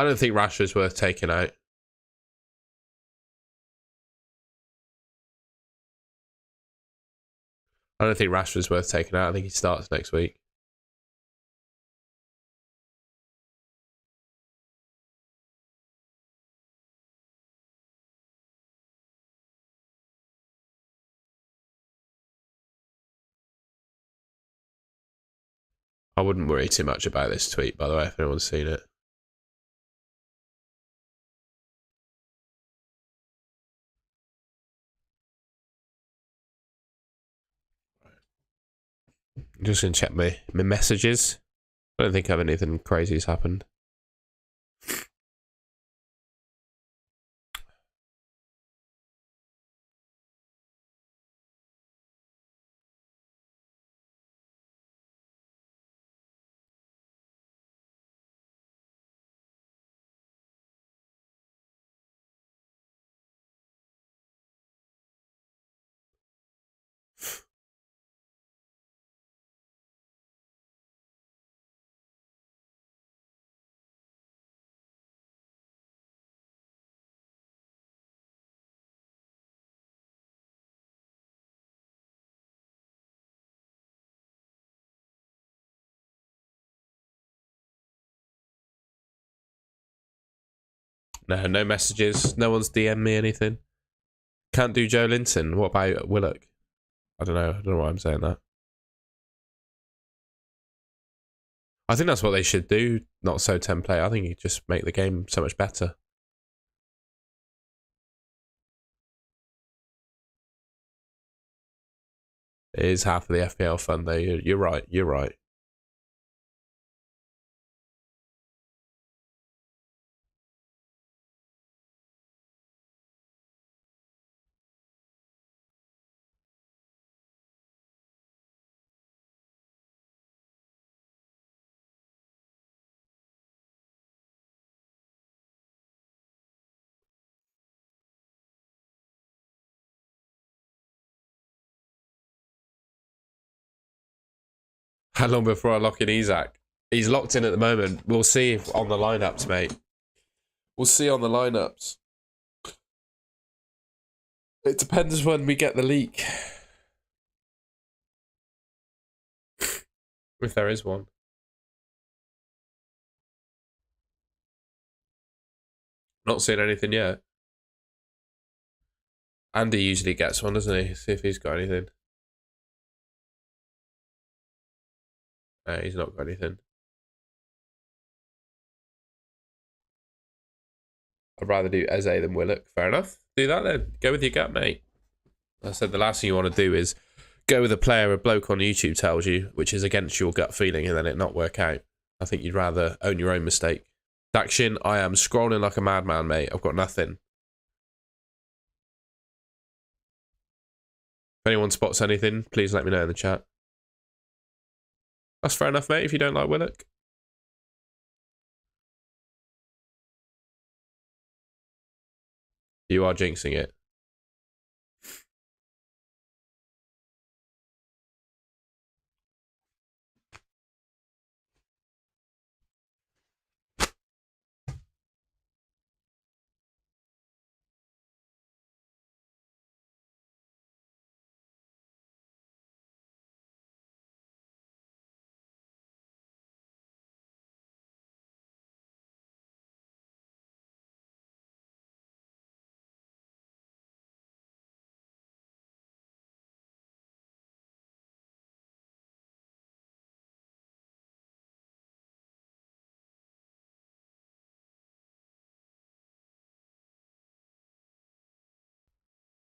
don't think Rashford's worth taking out. I don't think Rashford's worth taking out. I think he starts next week. I wouldn't worry too much about this tweet, by the way, if anyone's seen it. I'm just going to check my messages. I don't think anything crazy's happened. No messages. No one's DM me anything. Can't do Joe Linton. What about Willock? I don't know why I'm saying that. I think that's what they should do. Not so template. I think you just make the game so much better. It is half of the FPL fun, though. You're right. You're right. How long before I lock in Isaac? He's locked in at the moment. We'll see on the lineups, mate. We'll see on the lineups. It depends when we get the leak. If there is one. Not seen anything yet. Andy usually gets one, doesn't he? See if he's got anything. No, he's not got anything. I'd rather do Eze than Willock. Fair enough. Do that then. Go with your gut, mate. I said the last thing you want to do is go with a player a bloke on YouTube tells you, which is against your gut feeling, and then it not work out. I think you'd rather own your own mistake. Dakshin, I am scrolling like a madman, mate. I've got nothing. If anyone spots anything, please let me know in the chat. That's fair enough, mate, if you don't like Willock. You are jinxing it.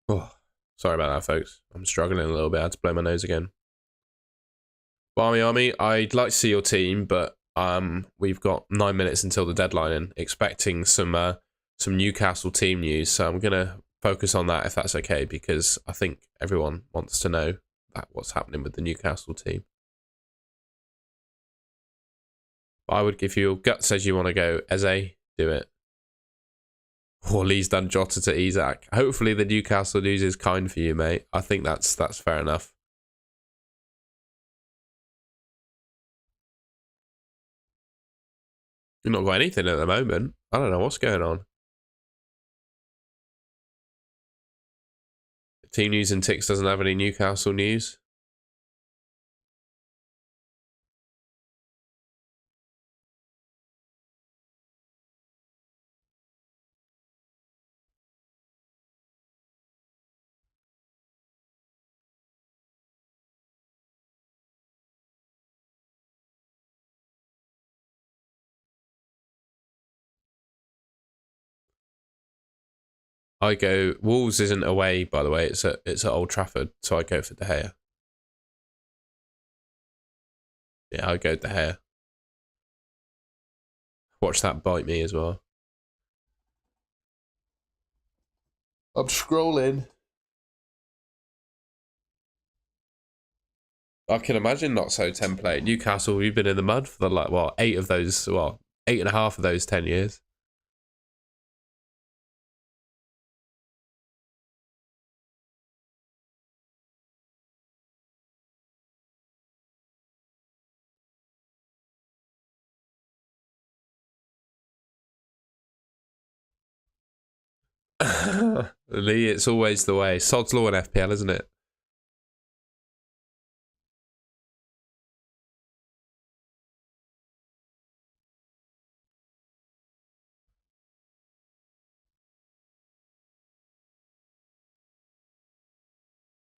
Oh, sorry about that, folks. I'm struggling a little bit. I had to blow my nose again. Barmy Army, I'd like to see your team, but we've got 9 minutes until the deadline and expecting some Newcastle team news. So I'm gonna focus on that if that's okay, because I think everyone wants to know what's happening with the Newcastle team. I would, if your gut says you want to go Eze, do it. Or Lee's done Jota to Isak. Hopefully the Newcastle news is kind for you, mate. I think that's fair enough. You've not got anything at the moment. I don't know what's going on. Team News and Ticks doesn't have any Newcastle news. I go Wolves isn't away, by the way. It's at Old Trafford, so I go for De Gea. Yeah, I go De Gea. Watch that bite me as well. I'm scrolling. I can imagine not so template. Newcastle, we've been in the mud for the 8 of those, 8.5 of those 10 years. Lee, it's always the way. Sod's law in FPL, isn't it?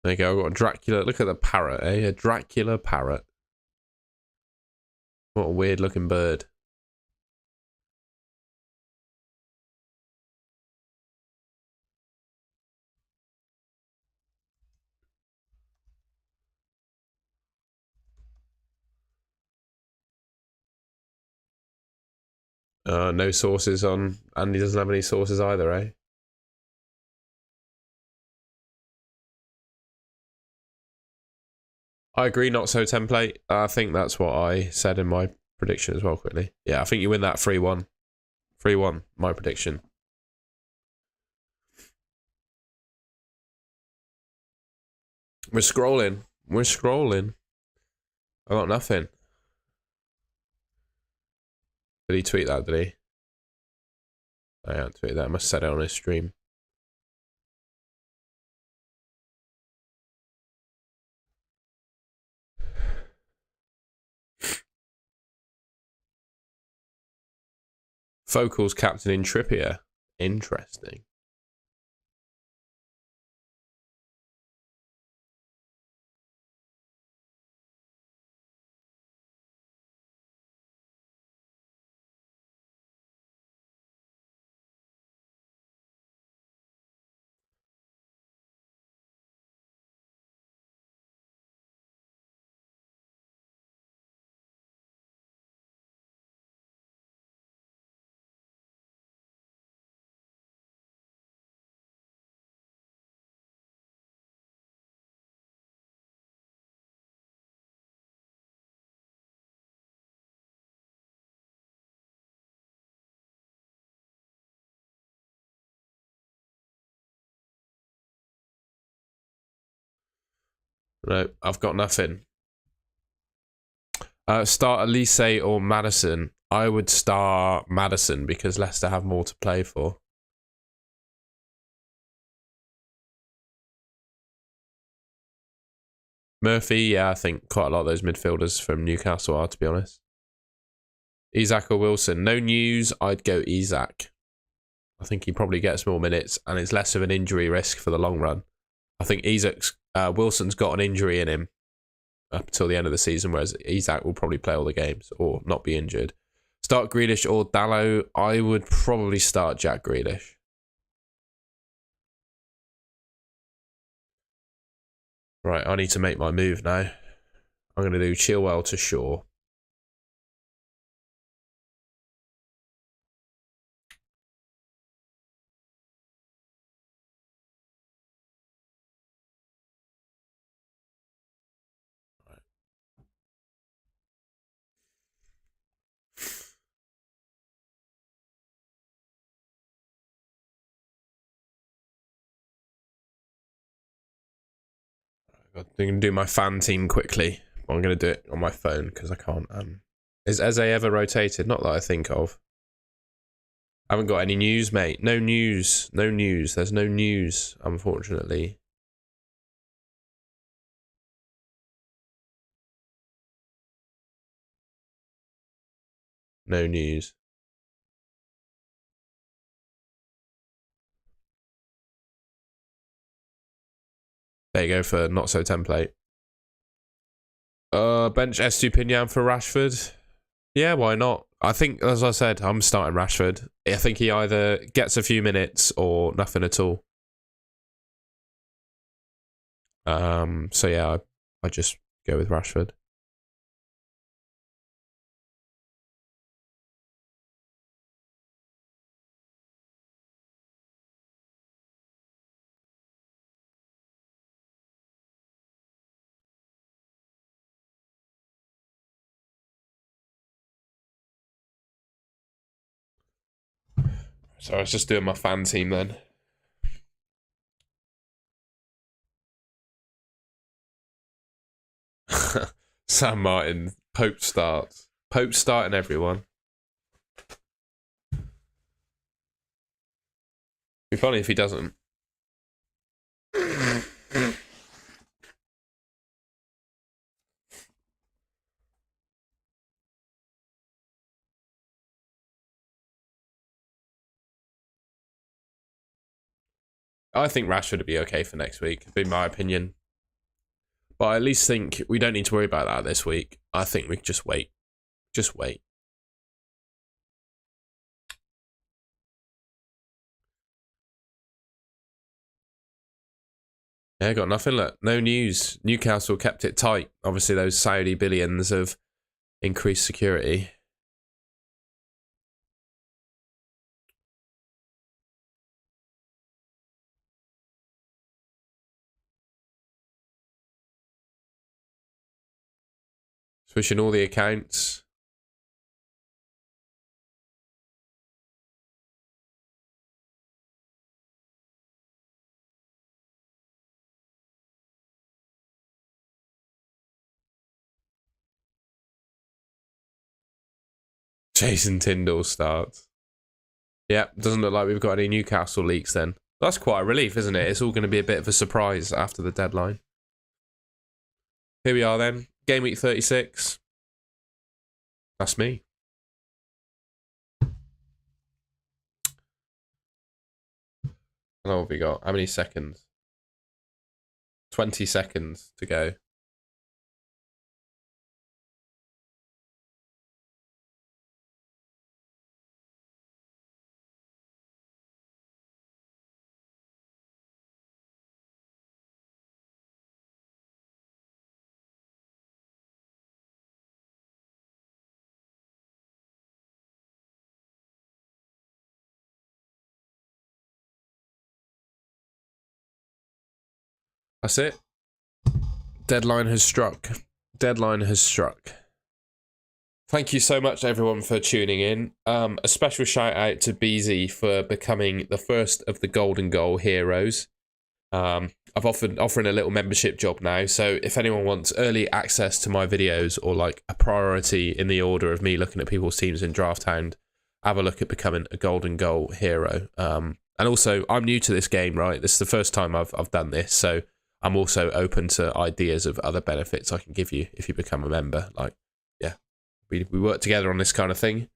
There you go. I've got a Dracula. Look at the parrot, eh? A Dracula parrot. What a weird looking bird. No sources on. Andy doesn't have any sources either, eh? I agree, not so template. I think that's what I said in my prediction as well, quickly. Yeah, I think you win that 3-1. 3-1, my prediction. We're scrolling. We're scrolling. I got nothing. Did he tweet that, did he? I haven't tweeted that. I must have said it on his stream. Focal's captain in Trippier. Interesting. No, I've got nothing. Start Elise or Madison. I would start Madison because Leicester have more to play for. Murphy, yeah, I think quite a lot of those midfielders from Newcastle are, to be honest. Isak or Wilson. No news, I'd go Isak. I think he probably gets more minutes and it's less of an injury risk for the long run. I think Wilson's got an injury in him up until the end of the season, whereas Isak will probably play all the games or not be injured. Start Grealish or Dalot. I would probably start Jack Grealish. Right, I need to make my move now. I'm going to do Chilwell to Shaw. I'm going to do my fan team quickly. I'm going to do it on my phone because I can't. Is Eze ever rotated? Not that I think of. I haven't got any news, mate. No news. No news. There's no news, unfortunately. No news. There you go for not so template. Bench Estupinian for Rashford. Yeah, why not? I think, as I said, I'm starting Rashford. I think he either gets a few minutes or nothing at all. So yeah, I just go with Rashford. So I was just doing my fan team then. Sam Martin, Pope starts. Pope starting everyone. Be funny if he doesn't. I think Rashford would be okay for next week, would be my opinion. But I at least think we don't need to worry about that this week. I think we can just wait. Just wait. Yeah, got nothing. Look, no news. Newcastle kept it tight. Obviously, those Saudi billions have increased security. Switching all the accounts. Jason Tyndall starts. Yeah, doesn't look like we've got any Newcastle leaks then. That's quite a relief, isn't it? It's all going to be a bit of a surprise after the deadline. Here we are then. Game week 36. That's me. How long have we got? How many seconds? 20 seconds to go. That's it. Deadline has struck. Deadline has struck. Thank you so much, everyone, for tuning in. A special shout out to BZ for becoming the first of the Golden Goal heroes. I've offering a little membership job now, so if anyone wants early access to my videos or like a priority in the order of me looking at people's teams in Draft Hound, have a look at becoming a Golden Goal hero. And also, I'm new to this game, right? This is the first time I've done this, so I'm also open to ideas of other benefits I can give you if you become a member. Like, yeah, we work together on this kind of thing.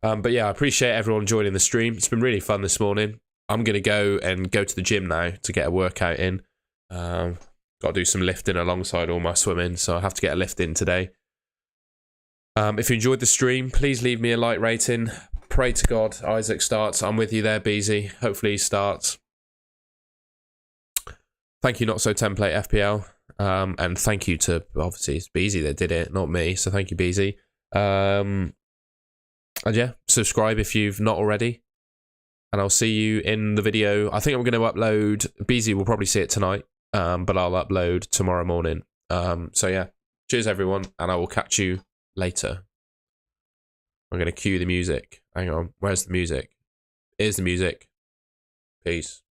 But yeah, I appreciate everyone joining the stream. It's been really fun this morning. I'm going to go to the gym now to get a workout in. Got to do some lifting alongside all my swimming, so I have to get a lift in today. If you enjoyed the stream, please leave me a like rating. Pray to God Isaac starts. I'm with you there, Beezy. Hopefully he starts. Thank you, Not So Template FPL. And thank you to, obviously, it's Beezy that did it, not me. So thank you, Beezy. And yeah, subscribe if you've not already. And I'll see you in the video. I think I'm going to upload. Beezy will probably see it tonight, but I'll upload tomorrow morning. So yeah, cheers everyone, and I will catch you later. I'm going to cue the music. Hang on, where's the music? Here's the music. Peace.